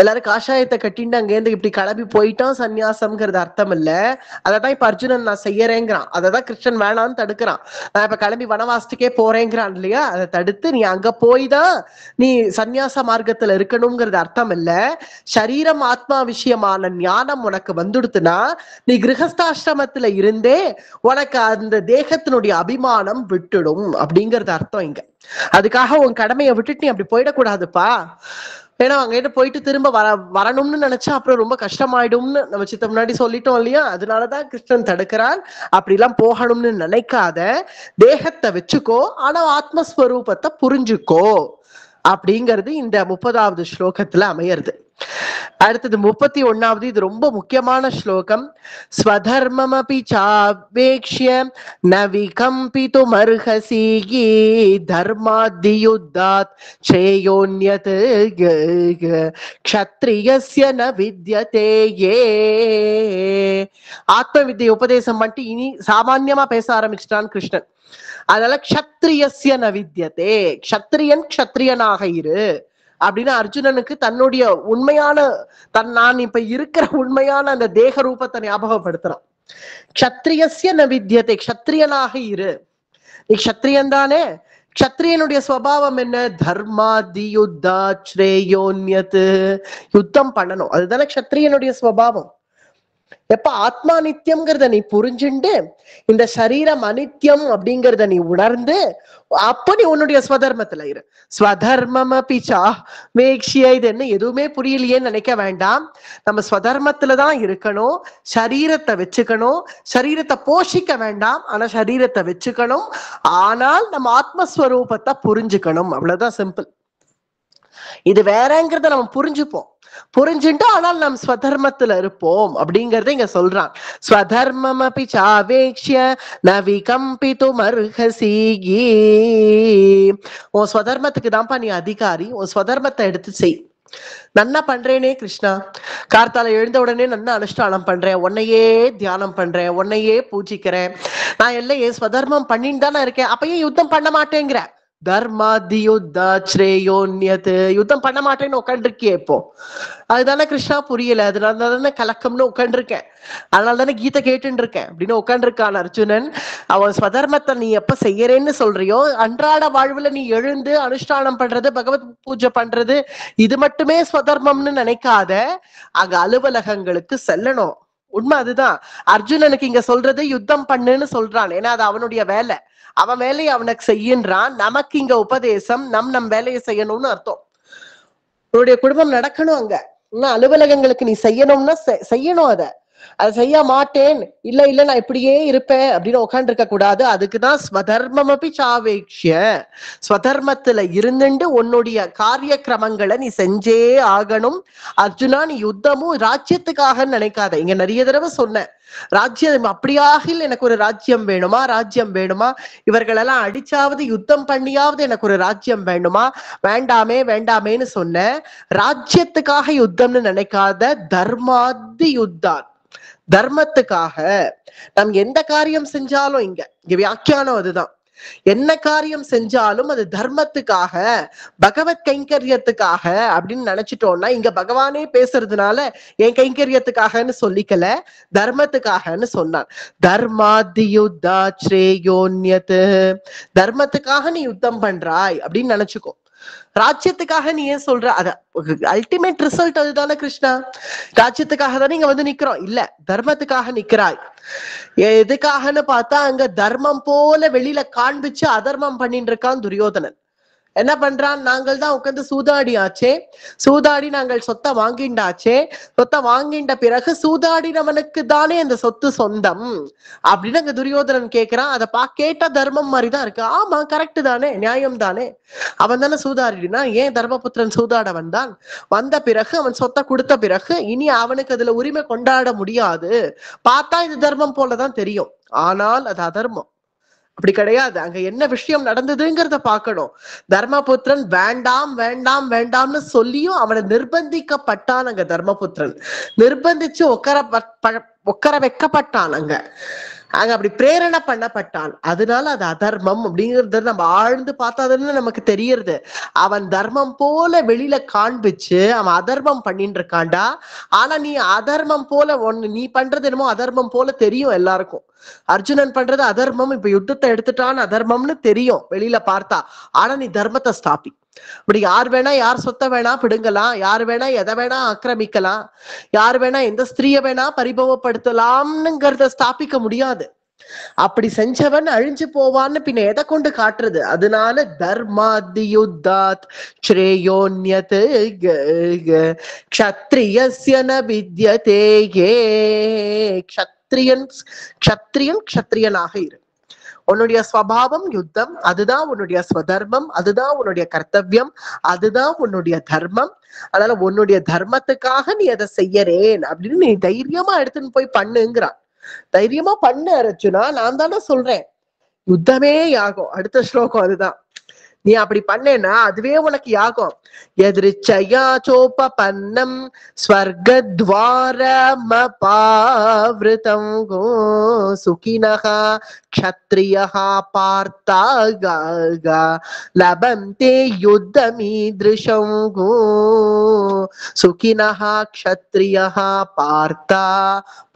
எல்லாரும் காஷாயத்தை கட்டிட்டு அங்கேருந்து இப்படி கிளம்பி போயிட்டான் சந்நியாசம்ங்கிறது அர்த்தம் இல்ல. அததான் இப்ப அர்ஜுனன் நான் செய்யறேங்கிறான், அததான் கிருஷ்ணன் வேணான்னு தடுக்கிறான். நான் இப்ப கிளம்பி வனவாசத்துக்கே போறேங்கிறான் இல்லையா, அதை தடுத்து நீ அங்க போய் தான் நீ சந்நியாச மார்க்கத்துல இருக்கணுங்கிறது அர்த்தம் இல்ல. சரீரம் ஆத்மா விஷயமான ஞானம் உனக்கு வந்துடுத்துனா நீ கிரகஸ்தாசிரமத்துல இருந்தே உனக்கு அந்த தேகத்தினுடைய அபிமானம் விட்டுடும் அப்படிங்கிறது அர்த்தம் இங்க. அதுக்காக உன் கடமையை விட்டுட்டு நீ அப்படி போயிடக்கூடாதுப்பா. ஏன்னா அங்கிட்ட போயிட்டு திரும்ப வரணும்னு நினைச்சா அப்புறம் ரொம்ப கஷ்டமாயிடும்னு நம்ம சித்த முன்னாடி சொல்லிட்டோம் இல்லையா. அதனாலதான் கிருஷ்ணன் தடுக்கிறான். அப்படி எல்லாம் போகணும்னு நினைக்காத, தேகத்தை வச்சுக்கோ, ஆனா ஆத்மஸ்வரூபத்தை புரிஞ்சுக்கோ அப்படிங்கிறது இந்த 30வது ஸ்லோகத்துல அமையிறது. அடுத்தது 31வது, இது ரொம்ப முக்கியமான ஸ்லோகம். ஸ்வதர்மமபி சாவேக்ஷ்ய ந விகம்பிதும் அர்ஹசி தர்மாத்யுத்தாத் ஸ்ரேயோன்யத் க்ஷத்ரியஸ்ய ந வித்யதே யே. ஆத்ம வித்யை உபதேசம் பண்ணிட்டு இனி சாமான்யமா பேச ஆரம்பிச்சிட்டான் கிருஷ்ணன். அதனால க்ஷத்ரியஸ்ய ந வித்யதே, க்ஷத்ரியன் க்ஷத்ரியனாக இரு அப்படின்னு அர்ஜுனனுக்கு தன்னுடைய உண்மையான நான் இப்ப இருக்கிற உண்மையான அந்த தேக ரூபத்தை ஞாபகப்படுத்துறான். க்ஷத்ரியஸ்ய ந வித்யதே, க்ஷத்ரியனாக இரு. நீ க்ஷத்ரியன் தானே. க்ஷத்ரியனுடைய சுவாவம் என்ன? தர்மாத்யுத்தாத் ஸ்ரேயோன்யத், யுத்தம் பண்ணணும், அதுதானே க்ஷத்ரியனுடைய சுவாவம். எப்ப ஆத்மா நித்தியம்ங்கிறத நீ புரிஞ்சுண்டு இந்த சரீரம் அனித்தியம் அப்படிங்கிறத நீ உணர்ந்து அப்ப நீ உன்னுடைய ஸ்வதர்மத்துல இரு. ஸ்வதர்மம் பிச்சா வேக்ஷிய, இது என்ன எதுவுமே புரியலையேன்னு நினைக்க வேண்டாம். நம்ம ஸ்வதர்மத்துலதான் இருக்கணும். சரீரத்தை வச்சுக்கணும், சரீரத்தை போஷிக்க வேண்டாம், ஆனா சரீரத்தை வச்சுக்கணும். ஆனால் நம்ம ஆத்மஸ்வரூபத்தை புரிஞ்சுக்கணும், அவ்வளவுதான் சிம்பிள். இது வேறங்கிறத நம்ம புரிஞ்சுப்போம். புரிஞ்சுட்டு ஆனால் நம் ஸ்வதர்மத்துல இருப்போம் அப்படிங்கறத இங்க சொல்றான். ஸ்வதர்மம் அபி சாவேக்ஷ்ய ந விகம்பிதும் அர்ஹசி. உன் ஸ்வதர்மத்துக்கு தான்ப்பா நீ அதிகாரி, உன் ஸ்வதர்மத்தை எடுத்து செய். நன்னா பண்றேனே கிருஷ்ணா, கார்த்தால எழுந்த உடனே நன்னா அனுஷ்டானம் பண்றேன், உன்னையே தியானம் பண்றேன், உன்னையே பூஜிக்கிறேன், நான் எல்லாம் என் ஸ்வதர்மம் பண்ணிட்டு தானே இருக்கேன், அப்ப ஏன் யுத்தம் பண்ண மாட்டேங்கிற? தர்மாதி யுத்தா ஸ்ரேயோன்யத்து, யுத்தம் பண்ண மாட்டேன்னு உட்காந்துருக்கியே இப்போ. அதுதானே கிருஷ்ணா புரியல, அதனால தானே கலக்கம்னு உட்காந்துருக்கேன், அதனால தானே கீதை கேட்டுன்னு இருக்கேன் அப்படின்னு உட்காந்துருக்கான் அர்ஜுனன். அவன் ஸ்வதர்மத்தை நீ எப்ப செய்யறேன்னு சொல்றியோ, அன்றாட வாழ்வுல நீ எழுந்து அனுஷ்டானம் பண்றது, பகவத் பூஜை பண்றது, இது மட்டுமே ஸ்வதர்மம்னு நினைக்காத, அங்க அலுவலகங்களுக்கு செல்லணும். உண்மை அதுதான். அர்ஜுனனுக்கு இங்க சொல்றது யுத்தம் பண்ணுன்னு சொல்றான், ஏன்னா அது அவனுடைய வேலை, அவன் வேலையை அவனுக்கு செய்யன்றான். நமக்கு இங்க உபதேசம், நம் வேலையை செய்யணும்னு அர்த்தம். உன்னுடைய குடும்பம் நடக்கணும், அங்க அலுவலகங்களுக்கு நீ செய்யணும்னா செய்யணும். அதை செய்ய மாட்டேன், இல்ல நான் இப்படியே இருப்பேன் அப்படின்னு உட்காந்து இருக்க கூடாது. அதுக்குதான் ஸ்வதர்மம் அப்படி சாவேக்ஷ்ய, ஸ்வதர்மத்துல இருந்துட்டு உன்னுடைய காரிய கிரமங்களை நீ செஞ்சே ஆகணும். அர்ஜுனா, நீ யுத்தமும் ராஜ்யத்துக்காக நினைக்காத. இங்க நிறைய தடவை சொன்னேன், ராஜ்யம் அப்படியாக எனக்கு ஒரு ராஜ்யம் வேணுமா, ராஜ்யம் வேணுமா, இவர்களெல்லாம் அடிச்சாவது யுத்தம் பண்ணியாவது எனக்கு ஒரு ராஜ்யம் வேணுமா, வேண்டாமே வேண்டாமேன்னு சொன்ன. ராஜ்யத்துக்காக யுத்தம்னு நினைக்காத, தர்மாதி யுத்தான், தர்மத்துக்காக. நாம் எந்த காரியம் செஞ்சாலும் இங்க வியாக்கியானம் அதுதான், என்ன காரியம் செஞ்சாலும் அது தர்மத்துக்காக, பகவத் கைங்கரியத்துக்காக அப்படின்னு நினைச்சிட்டோம்னா, இங்க பகவானே பேசுறதுனால என் கைங்கரியத்துக்காகன்னு சொல்லிக்கல, தர்மத்துக்காகன்னு சொன்னான். தர்மாதி யுத்தா ஸ்ரேயோன்யத், தர்மத்துக்காக நீ யுத்தம் பண்றாய் அப்படின்னு நினைச்சுக்கோ. ராஜ்யத்துக்காக நீ ஏன் சொல்ற? அத அல்டிமேட் ரிசல்ட் அதுதானே கிருஷ்ணா. ராஜ்யத்துக்காக தானே இங்க வந்து நிக்கிறோம், இல்ல தர்மத்துக்காக நிக்கிறாய். எதுக்காகன்னு பார்த்தா, அங்க தர்மம் போல வெளியில காண்பிச்சு அதர்மம் பண்ணிட்டு இருக்கான் துரியோதனன். என்ன பண்றான்? நாங்கள் தான் உட்காந்து சூதாடி ஆச்சே, சூதாடி நாங்கள் சொத்தை வாங்கிண்டாச்சே, சொத்தை வாங்கின்ற பிறகு சூதாடினவனுக்கு தானே அந்த சொத்து சொந்தம் அப்படின்னு அங்க துரியோதனன் கேட்கிறான். அதை கேட்டா தர்மம் மாதிரிதான் இருக்கு. ஆமா, கரெக்ட் தானே, நியாயம் தானே, அவன் தானே சூதாடினா, ஏன் தர்மபுத்திரன் சூதாட வந்தான்? வந்த பிறகு அவன் சொத்தை கொடுத்த பிறகு இனி அவனுக்கு அதுல உரிமை கொண்டாட முடியாது. பார்த்தா இது தர்மம் போலதான் தெரியும், ஆனால் அது அதர்மம். அப்படி கிடையாது. அங்க என்ன விஷயம் நடந்ததுங்கிறத பார்க்கணும். தர்மபுத்திரன் வேண்டாம் வேண்டாம் வேண்டாம்னு சொல்லியும் அவனை நிர்பந்திக்கப்பட்டான். அங்க தர்மபுத்திரன் நிர்பந்திச்சு உட்கார வைக்கப்பட்டான். அங்க அப்படி பிரேரணை பண்ணப்பட்டான். அதனால அது அதர்மம் அப்படிங்கிறது நம்ம ஆழ்ந்து பார்த்தாதுன்னு நமக்கு தெரியறது. அவன் தர்மம் போல வெளியில காண்பிச்சு அவன் அதர்மம் பண்ணிட்டு இருக்காண்டா. ஆனா நீ அதர்மம் போல நீ பண்றது என்னமோ அதர்மம் போல தெரியும் எல்லாருக்கும். அர்ஜுனன் பண்றது அதர்மம், இப்ப யுத்தத்தை எடுத்துட்டான்னு அதர்மம்னு தெரியும் வெளியில பார்த்தா. ஆனா நீ தர்மத்தை ஸ்தாபி. அப்படி யார் வேணா யார் சொத்தை வேணா பிடுங்கலாம், யார் வேணா எதை வேணா ஆக்கிரமிக்கலாம், யார் வேணா எந்த ஸ்திரீய வேணா பரிபவப்படுத்தலாம்னுங்கிறத ஸ்தாபிக்க முடியாது. அப்படி செஞ்சவன் அழிஞ்சு போவான்னு பின்ன எதை கொண்டு காட்டுறது? அதனால தர்மாதி யுத்தாத் ஸ்ரேயோன்யத் க்ஷத்ரியஸ்ய ந வித்யதே. க்ஷத்ரியன் க்ஷத்ரியனாக இரு. உன்னுடைய ஸ்வபாவம் யுத்தம், அதுதான் உன்னுடைய ஸ்வதர்மம், அதுதான் உன்னுடைய கர்த்தவியம், அதுதான் உன்னுடைய தர்மம். அதனால உன்னுடைய தர்மத்துக்காக நீ அதை செய்யறேன் அப்படின்னு நீ தைரியமா எடுத்துன்னு போய் பண்ணுங்கிறான். தைரியமா பண்ணு அர்ஜுனா, நான் தானே சொல்றேன், யுத்தமே யாகம். அடுத்த ஸ்லோகம் அதுதான். நீ அப்படி பண்ணேன்னா அதுவே உனக்கு யாகம். எதிர்ச்சயா சோபன்னம் ஸ்வர்கத்வாரமபாவ்ருதம் சுகினஹ க்ஷத்ரியஹ பார்த்தாக லபந்தே யுத்தமீத்ருஷம் சுகினஹ க்ஷத்ரியஹ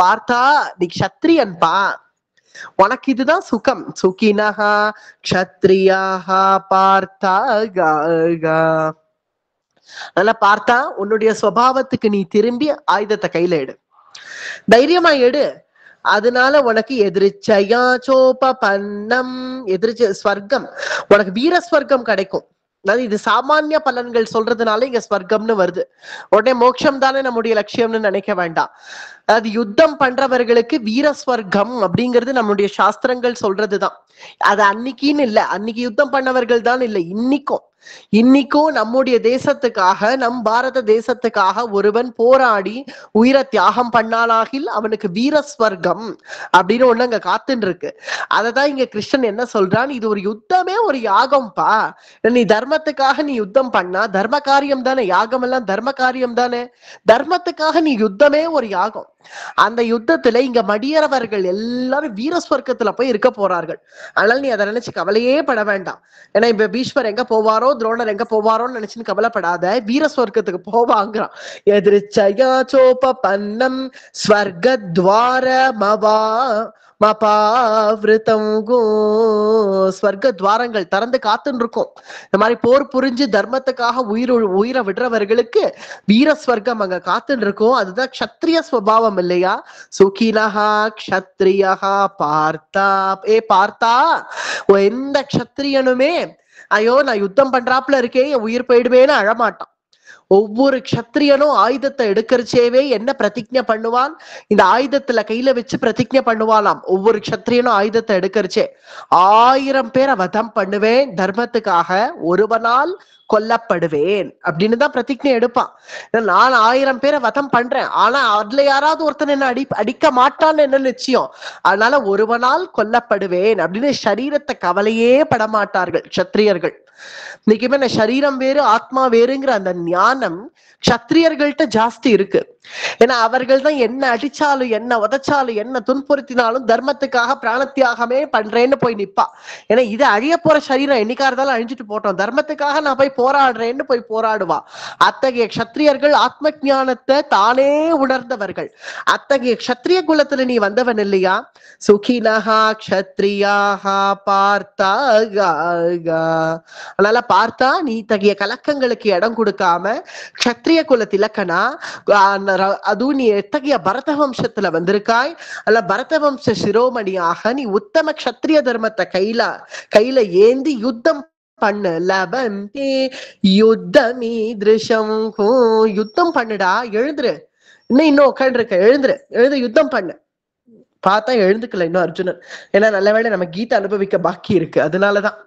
பார்த்தா நீ க்ஷத்ரியன் பா, உனக்கு இதுதான் சுகம். சுகினஹா க்ஷத்ரியாஹா பார்த்தாக. அதனால பார்த்தா உன்னுடைய சுபாவத்துக்கு நீ திரும்பி ஆயுதத்தை கையில எடு, தைரியமா எடு. அதனால உனக்கு எதிர்ச்சயா சோபன்னம், எதிர்ச்ச ஸ்வர்க்கம், உனக்கு வீர ஸ்வர்க்கம் கிடைக்கும். அதாவது இது சாமானிய பலன்கள் சொல்றதுனால இங்க ஸ்வர்க்கம்னு வருது. உடனே மோட்சம் தானே நம்முடைய லட்சியம்னு நினைக்க வேண்டாம். அதாவது யுத்தம் பண்றவர்களுக்கு வீரஸ்வர்க்கம் அப்படிங்கிறது நம்முடைய சாஸ்திரங்கள் சொல்றதுதான். அது அன்னைக்குன்னு இல்லை, அன்னைக்கு யுத்தம் பண்ணவர்கள் தான் இல்லை, இன்னைக்கும் இன்னைக்கும் நம்முடைய தேசத்துக்காக, நம் பாரத தேசத்துக்காக ஒருவன் போராடி உயிரை தியாகம் பண்ணாலாகில் அவனுக்கு வீரஸ்வர்க்கம் அப்படின்னு ஒண்ணு அங்க காத்துன்னு இருக்கு. அததான் இங்க கிருஷ்ணன் என்ன சொல்றான், இது ஒரு யுத்தமே ஒரு யாகம்பா. நீ தர்மத்துக்காக நீ யுத்தம் பண்ணா தர்ம காரியம் தானே, யாகம் எல்லாம் தர்ம காரியம் தானே, தர்மத்துக்காக நீ யுத்தமே ஒரு யாகம். அந்த யுத்தத்துல இங்க மடியறவர்கள் எல்லாரும் வீரஸ்வர்க்கத்துல போய் இருக்க போறார்கள். அதனால நீ அதை நினைச்சு கவலையே பட வேண்டாம். ஏன்னா இப்ப பீஷ்மர் எங்க போவாரோ, துரோணர் எங்க போவாரோன்னு நினைச்சுன்னு கவலைப்படாத, வீரஸ்வர்க்கத்துக்கு போவாங்கிறான். எதிர்ச்சயா சோப பன்னம் ஸ்வர்கத்வார மவா மபாவிருத்தம் ஸ்வர்க்க துவாரங்கள் திறந்து காத்துன்னு இருக்கும். இந்த மாதிரி போர் புரிஞ்சு தர்மத்துக்காக உயிரை விடுறவர்களுக்கு வீரஸ்வர்க்கம் அங்க காத்துன்னு இருக்கும். அதுதான் க்ஷத்ரிய ஸ்வபாவம் இல்லையா? சுகினஹா க்ஷத்ரியஹா பார்த்தா. பார்த்தா எந்த க்ஷத்ரியனுமே ஐயோ நான் யுத்தம் பண்றாப்புல இருக்கேன் என் உயிர் போயிடுவேன்னு அழமாட்டான். ஒவ்வொரு க்ஷத்ரியனும் ஆயுதத்தை எடுக்கிறச்சேவே என்ன பிரதிஜை பண்ணுவான், இந்த ஆயுதத்துல கையில வச்சு பிரதிஜை பண்ணுவானாம். ஒவ்வொரு க்ஷத்ரியனும் ஆயுதத்தை எடுக்கிறச்சே 1000 பேரை வதம் பண்ணுவேன், தர்மத்துக்காக ஒருவனால் கொல்லப்படுவேன் அப்படின்னு தான் பிரதிஜை எடுப்பான். நான் 1000 பேரை வதம் பண்றேன், ஆனா அதுல யாராவது ஒருத்தன் என்ன அடிக்க மாட்டான்னு என்ன நிச்சயம், அதனால ஒருவனால் கொல்லப்படுவேன் அப்படின்னு சரீரத்தை கவலையே படமாட்டார்கள் க்ஷத்ரியர்கள். இன்னைக்குமே சரீரம் வேறு ஆத்மா வேறுங்கிற அந்த ஞானம் க்ஷத்ரியர்கள்ட்ட ஜாஸ்தி இருக்கு. ஏன்னா அவர்கள் தான் என்ன அடிச்சாலும் என்ன உதைச்சாலும் என்ன துன்புறுத்தினாலும் தர்மத்துக்காக பிராணத்தியாகமே பண்றேன்னு போய் நிப்பா. ஏன்னா இது அழிய போற சரீரம் என்னைக்கா இருந்தாலும் அழிஞ்சிட்டு போட்டோம், தர்மத்துக்காக நான் போய் போராடுறேன்னு போய் போராடுவா. அத்தகைய க்ஷத்ரியர்கள் ஆத்ம ஞானத்தை தானே உணர்ந்தவர்கள். அத்தகைய க்ஷத்ரிய குலத்துல நீ வந்தவன் இல்லையா? சுகினஹா க்ஷத்ரியாஹா பார்த்தா. அதனால பார்த்தா நீ தகைய கலக்கங்களுக்கு இடம் கொடுக்காம க்ஷத்ரிய குலத்து இலக்கணா, அதுவும் நீ எத்தகைய பரத வம்சத்துல வந்திருக்காய், அல்ல பரத வம்ச சிரோமணியாக நீ உத்தம க்ஷத்ரிய தர்மத்தை கையில ஏந்தி யுத்தம் பண்ணு. லபந்தி யுத்தமீ திருஷம், யுத்தம் பண்ணுடா, எழுந்துரு, இன்னும் உட்காந்து இருக்க, எழுந்து யுத்தம் பண்ணு. பார்த்தா எழுந்துக்கல இன்னும் அர்ஜுனன். ஏன்னா நல்ல வேளை நம்ம கீதை அனுபவிக்க பாக்கி இருக்கு, அதனாலதான்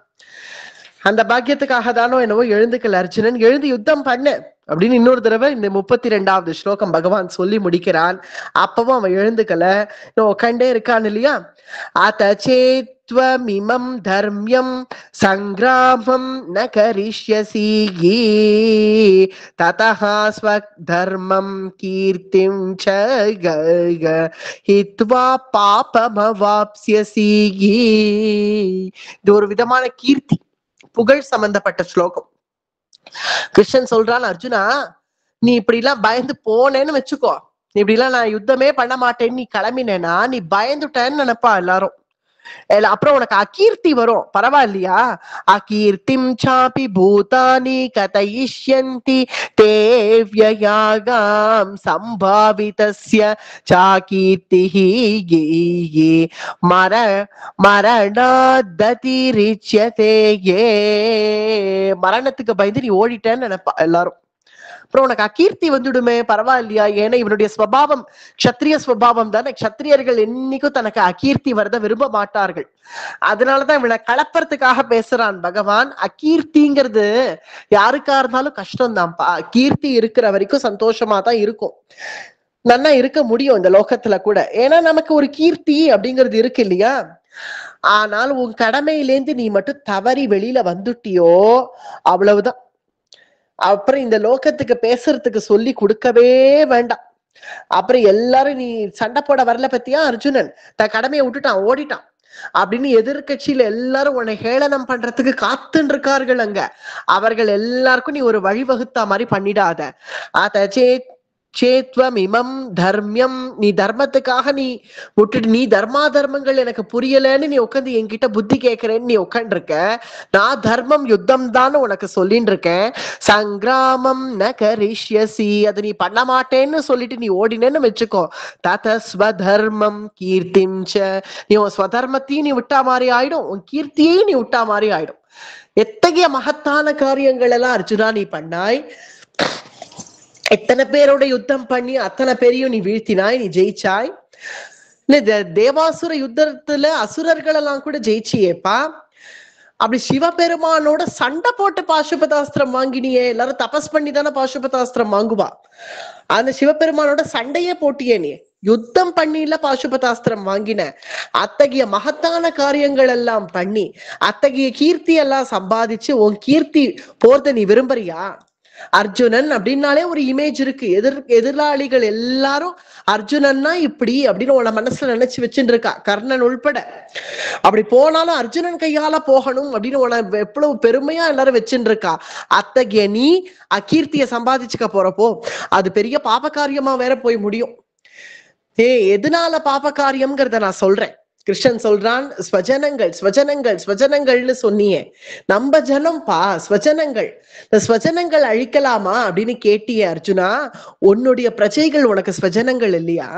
அந்த பாக்கியத்துக்காக தானோ என்னவோ எழுந்துக்கல அர்ஜுனன். எழுந்து யுத்தம் பண்ணு அப்படின்னு இன்னொரு தடவை இந்த 32வது ஸ்லோகம் பகவான் சொல்லி முடிக்கிறான். அப்பவும் அவன் எழுந்துக்கல, உட்காண்டே இருக்கான் இல்லையா? அதச்சேத்வமிமம் தர்மியம் சங்கிராமம் ந கரிஷ்யசி ததஹா ஸ்வதர்மம் கீர்த்திம் ச ஹித்வா பாபமவாப்ஸ்யசி. இது ஒரு விதமான கீர்த்தி, புகழ் சம்பந்தப்பட்ட ஸ்லோகம். கிருஷ்ணன் சொல்றான், அர்ஜுனா நீ இப்படி எல்லாம் பயந்து போனேன்னு வச்சுக்கோ, நீ இப்படி எல்லாம் நான் யுத்தமே பண்ண மாட்டேன்னு நீ கிளம்பினேன்னா நீ பயந்துட்டேன்னு நினைப்பா எல்லாரும். அப்புறம் உனக்கு அகீர்த்தி வரும், பரவாயில்லையா? அகீர்த்திம் சாபி பூதானி கதயிஷ்யந்தி தேவ்யயாகாம் சம்பாவிதஸ்ய சாகீர்த்திஹி மரணாததிரிச்யதே. மரணத்துக்கு பயந்து நீ ஓடிட்டேன்னு நினைப்பா எல்லாரும். அப்புறம் உனக்கு அகீர்த்தி வந்துடுமே, பரவாயில்லையா? ஏன்னா இவனுடைய ஸ்வபாவம் க்ஷத்ரிய ஸ்வபாவம் தானே. க்ஷத்ரியர்கள் என்னைக்கும் தனக்கு அகீர்த்தி வரத விரும்ப மாட்டார்கள். அதனாலதான் இவனை கலப்பறதுக்காக பேசுறான் பகவான். அகீர்த்திங்கிறது யாருக்கா இருந்தாலும் கஷ்டம் தான்ப்பா. கீர்த்தி இருக்கிற வரைக்கும் சந்தோஷமா தான் இருக்கும், நல்லா இருக்க முடியும் இந்த லோகத்துல கூட. ஏன்னா நமக்கு ஒரு கீர்த்தி அப்படிங்கிறது இருக்கு இல்லையா? ஆனால் உன் கடமையிலேந்து நீ மட்டும் தவறி வெளியில வந்துட்டியோ அவ்வளவுதான். அப்புறம் இந்த லோகத்துக்கு பேசுறதுக்கு சொல்லி கொடுக்கவே வேண்டாம். அப்புறம் எல்லாரும் நீ சண்டை போட வரல பத்தியா அர்ஜுனன், தன் கடமையை விட்டுட்டான் ஓடிட்டான் அப்படின்னு எதிர்கட்சியில எல்லாரும் உன்னை ஹேளனம் பண்றதுக்கு காத்துன்னு இருக்கார்கள் அங்க. அவர்கள் எல்லாருக்கும் நீ ஒரு வழிவகுத்தா மாதிரி பண்ணிடாத. சேத்வம் இமம் தர்மியம், நீ தர்மத்துக்காக நீ விட்டுட்டு நீ தர்மா தர்மங்கள் எனக்கு புரியலன்னு நீ உட்காந்து என்கிட்ட புத்தி கேட்கிறேன்னு நீ உட்காந்து இருக்க. நான் தர்மம் யுத்தம் தான் உனக்கு சொல்லிட்டு இருக்கேன். சங்கிராமம் ந கரிஷ்யசி, அது நீ பண்ண மாட்டேன்னு சொல்லிட்டு நீ ஓடினேன்னு வச்சுக்கோ. தத ஸ்வதர்மம் கீர்த்திம் ச, நீ உன் ஸ்வதர்மத்தையும் நீ விட்டா மாதிரி ஆயிடும், உன் கீர்த்தியையும் நீ விட்டா மாதிரி ஆயிடும். எத்தகைய மகத்தான காரியங்கள் எல்லாம் அர்ஜுனா நீ பண்ணாய். எத்தனை பேரோட யுத்தம் பண்ணி அத்தனை பேரையும் நீ வீழ்த்தினாய், நீ ஜெயிச்சாய். தேவாசுர யுத்தத்துல அசுரர்கள் எல்லாம் கூட ஜெயிச்சியேப்பா. அப்படி சிவபெருமானோட சண்டை போட்டு பாசுபதாஸ்திரம் வாங்கினியே. எல்லாரும் தபஸ் பண்ணி தானே பாசுபதாஸ்திரம் வாங்குவா. அந்த சிவபெருமானோட சண்டையே போட்டியே நீ, யுத்தம் பண்ணில பாசுபதாஸ்திரம் வாங்கின. அத்தகைய மகத்தான காரியங்கள் எல்லாம் பண்ணி அத்தகைய கீர்த்தி எல்லாம் சம்பாதிச்சு உன் கீர்த்தி போறத நீ விரும்புறியா? அர்ஜுனன் அப்படின்னாலே ஒரு இமேஜ் இருக்கு. எதிராளிகள் எல்லாரும் அர்ஜுனன்னா இப்படி அப்படின்னு உன மனசுல நினைச்சு வச்சுட்டு இருக்கா, கர்ணன் உள்பட. அப்படி போனாலும் அர்ஜுனன் கையால போகணும் அப்படின்னு உன எவ்வளவு பெருமையா எல்லாரும் வச்சுட்டு இருக்கா. அத்தகைய நீ அகீர்த்திய சம்பாதிச்சுக்க போறப்போ அது பெரிய பாப காரியமா வேற போய் முடியும். எதனால பாப காரியம்ங்கிறத நான் சொல்றேன். கிருஷ்ணன் சொல்றான், ஸ்வஜனங்கள் ஸ்வஜனங்கள் ஸ்வஜனங்கள்னு சொன்னியே, நம்ம ஜனம் பா ஸ்வஜனங்கள். இந்த ஸ்வஜனங்கள் அழிக்கலாமா அப்படின்னு கேட்டியே அர்ஜுனா. உன்னுடைய பிரஜைகள் உனக்கு ஸ்வஜனங்கள் இல்லையா?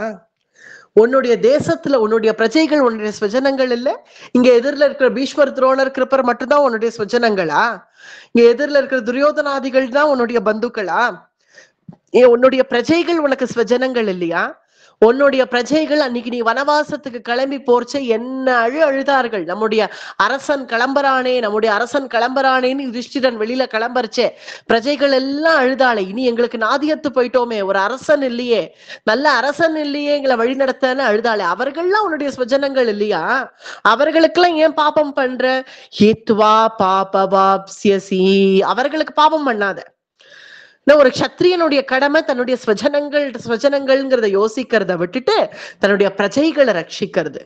உன்னுடைய தேசத்துல உன்னுடைய பிரஜைகள் உன்னுடைய ஸ்வஜனங்கள் இல்ல? இங்க எதிரில இருக்கிற பீஷ்மர் துரோணர் கிருப்பர் மட்டும்தான் உன்னுடைய ஸ்வஜனங்களா? இங்க எதிரில இருக்கிற துரியோதனாதிகள் தான் உன்னுடைய பந்துக்களா? உன்னுடைய பிரஜைகள் உனக்கு ஸ்வஜனங்கள் இல்லையா? உன்னுடைய பிரஜைகள் அன்னைக்கு நீ வனவாசத்துக்கு கிளம்பி போர்ச்ச என்ன அழுதார்கள். நம்முடைய அரசன் கிளம்புறானே, நம்முடைய அரசன் கிளம்புறானேன்னு யுதிஷ்டிரன் வெளியில கிளம்புறச்சே பிரஜைகள் எல்லாம் அழுதாளே. இனி எங்களுக்கு நாதியத்து போயிட்டோமே, ஒரு அரசன் இல்லையே, நல்ல அரசன் இல்லையே எங்களை வழி நடத்தன்னு அழுதாளே. அவர்கள்லாம் உன்னுடைய ஸ்வஜனங்கள் இல்லையா? அவர்களுக்கெல்லாம் ஏன் பாபம் பண்ற? ஹித்வா பாபவாப்ஸ்யசி, அவர்களுக்கு பாபம் பண்ணாத. ஒரு க்ஷத்ரியனுடைய கடமை தன்னுடைய ஸ்வஜனங்கள்ங்கிறத யோசிக்கிறத விட்டுட்டு தன்னுடைய பிரஜைகளை ரட்சிக்கிறது.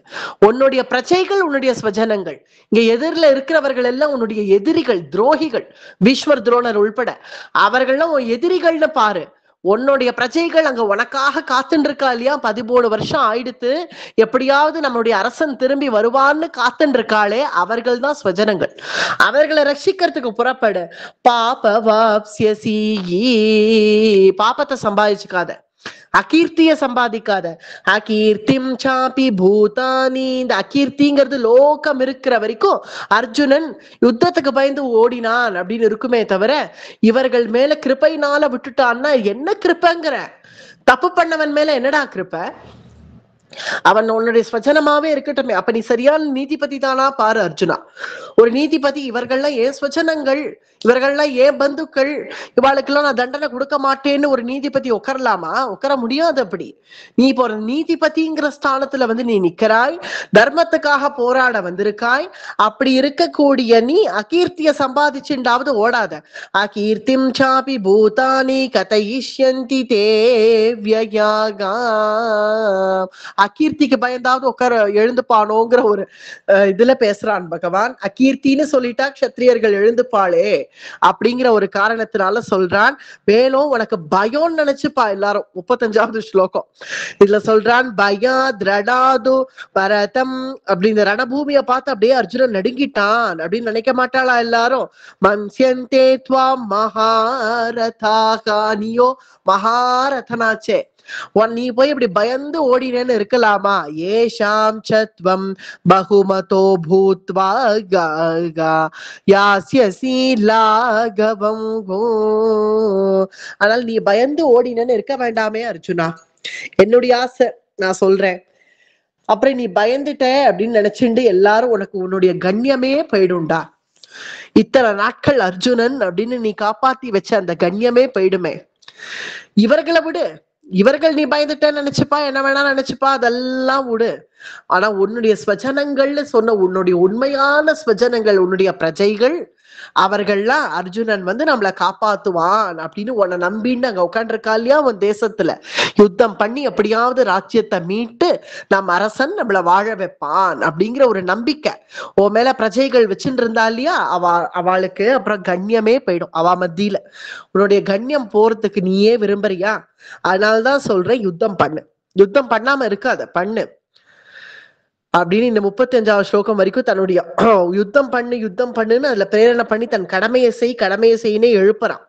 உன்னுடைய பிரஜைகள் உன்னுடைய ஸ்வஜனங்கள். இங்க எதிரில இருக்கிறவர்கள் எல்லாம் உன்னுடைய எதிரிகள், துரோகிகள், பீஷ்மர் துரோணர் உள்பட அவர்கள்லாம் உன் எதிரிகள்னு பாரு. உன்னுடைய பிரஜைகள் அங்க உனக்காக காத்துட்டு இருக்கா இல்லையா? 13 வருஷம் ஆயிடுத்து, எப்படியாவது நம்மளுடைய அரசன் திரும்பி வருவான்னு காத்துட்டு இருக்காளே, அவர்கள் தான் ஸ்வஜனங்கள். அவர்களை ரட்சிக்கிறதுக்கு புறப்படு. பாபவாப்ஸ்யசி, பாபத்தை சம்பாதிச்சுக்காத, அகீர்த்திய சம்பாதிக்காத. அகீர்த்திம் சாபி பூதானி, இந்த அகீர்த்திங்கிறது லோகம் இருக்கிற வரைக்கும் அர்ஜுனன் யுத்தத்துக்கு பயந்து ஓடினான் அப்படின்னு இருக்குமே தவிர, இவர்கள் மேல கிருபைனால விட்டுட்டான்னா என்ன கிருப்பங்கிற? தப்பு பண்ணவன் மேல என்னடா கிருப்பை? அவன் உன்னுடைய ஸ்வஜனமாவே இருக்கட்டுமே. அப்ப நீ சரியான நீதிபதி தானா பாரு அர்ஜுனா. ஒரு நீதிபதி, இவர்கள்லாம் ஏன் ஸ்வஜனங்கள், இவர்கள்லாம் ஏன் பந்துக்கள், இவாளுக்கெல்லாம் நான் தண்டனை கொடுக்க மாட்டேன்னு ஒரு நீதிபதி உட்காரலாமா? உட்கார முடியாது. அப்படி நீ இப்போ ஒரு நீதிபதிங்கிற ஸ்தானத்துல நீ நிக்கிறாய், தர்மத்துக்காக போராட வந்திருக்காய். அப்படி இருக்கக்கூடிய நீ அகீர்த்திய சம்பாதிச்சுண்டாவது ஓடாத. அகீர்த்திம் சாபி பூதானி கதையிஷ்யந்தி தே வ்யயாகா, அகீர்த்திக்கு பயந்தாவது உட்கார எழுந்துப்பானோங்கிற ஒரு இதுல பேசுறான் பகவான். அகீர்த்தின்னு சொல்லிட்டா க்ஷத்ரியர்கள் எழுந்துப்பாளே அப்படிங்கிற ஒரு காரணத்தினால சொல்றான். மேலும் உனக்கு பயம் நினைச்சுப்பா எல்லாரும். 35வது ஸ்லோகம் இதுல சொல்றான், பயா திரடாது பரதம் அப்படின்னு ரணபூமியை பார்த்து அப்படியே அர்ஜுனன் நடுங்கிட்டான் அப்படின்னு நினைக்க மாட்டாளா எல்லாரும்? மன்ஸ்யந்தே த்வாம் மகாரதாக, நீயோ மகாரதனாச்சே, நீ போய் இப்படி பயந்து ஓடினேன்னு இருக்கலாமா? ஏஷாம் சத்வம் பகுமதோ பூத்வா யாஸ்யசி லாகவம். ஆனால் நீ பயந்து ஓடினேன்னு இருக்க வேண்டாமே அர்ஜுனா. என்னுடைய ஆசை நான் சொல்றேன். அப்புறம் நீ பயந்துட்ட அப்படின்னு நினைச்சுண்டு எல்லாரும் உனக்கு உன்னுடைய கண்ணியமே போயிடும்டா. இத்தனை நாட்கள் அர்ஜுனன் அப்படின்னு நீ காப்பாத்தி வச்ச அந்த கண்ணியமே போயிடுமே. இவர்களை விடு, இவர்கள் நீ பயந்துட்டேன்னு நினைச்சுப்பா, என்ன வேணா நினைச்சுப்பா, அதெல்லாம் விடு. ஆனா உன்னுடைய ஸ்வஜனங்கள்னு சொன்ன உன்னுடைய உண்மையான ஸ்வஜனங்கள், உன்னுடைய பிரஜைகள், அவர்கள்லாம் அர்ஜுனன் நம்மளை காப்பாத்துவான் அப்படின்னு உன்னை நம்பின்னு அங்க உட்காந்துருக்கா இல்லையா? உன் தேசத்துல யுத்தம் பண்ணி எப்படியாவது ராஜ்யத்தை மீட்டு நம் அரசன் நம்மளை வாழ வைப்பான் அப்படிங்கிற ஒரு நம்பிக்கை உன் மேல பிரஜைகள் வச்சுட்டு இருந்தா இல்லையா? அவளுக்கு அப்புறம் கண்ணியமே போயிடும். அவ மத்தியில உன்னுடைய கண்ணியம் போறதுக்கு நீயே விரும்புறியா? அதனாலதான் சொல்றேன், யுத்தம் பண்ணு. யுத்தம் பண்ணாம இருக்காத, பண்ணு அப்படின்னு இந்த 35வது ஸ்லோகம் வரைக்கும் தன்னுடைய யுத்தம் பண்ணுன்னு அதுல பிரேரணை பண்ணி தன் கடமையை செய்யினே எழுப்புறான்.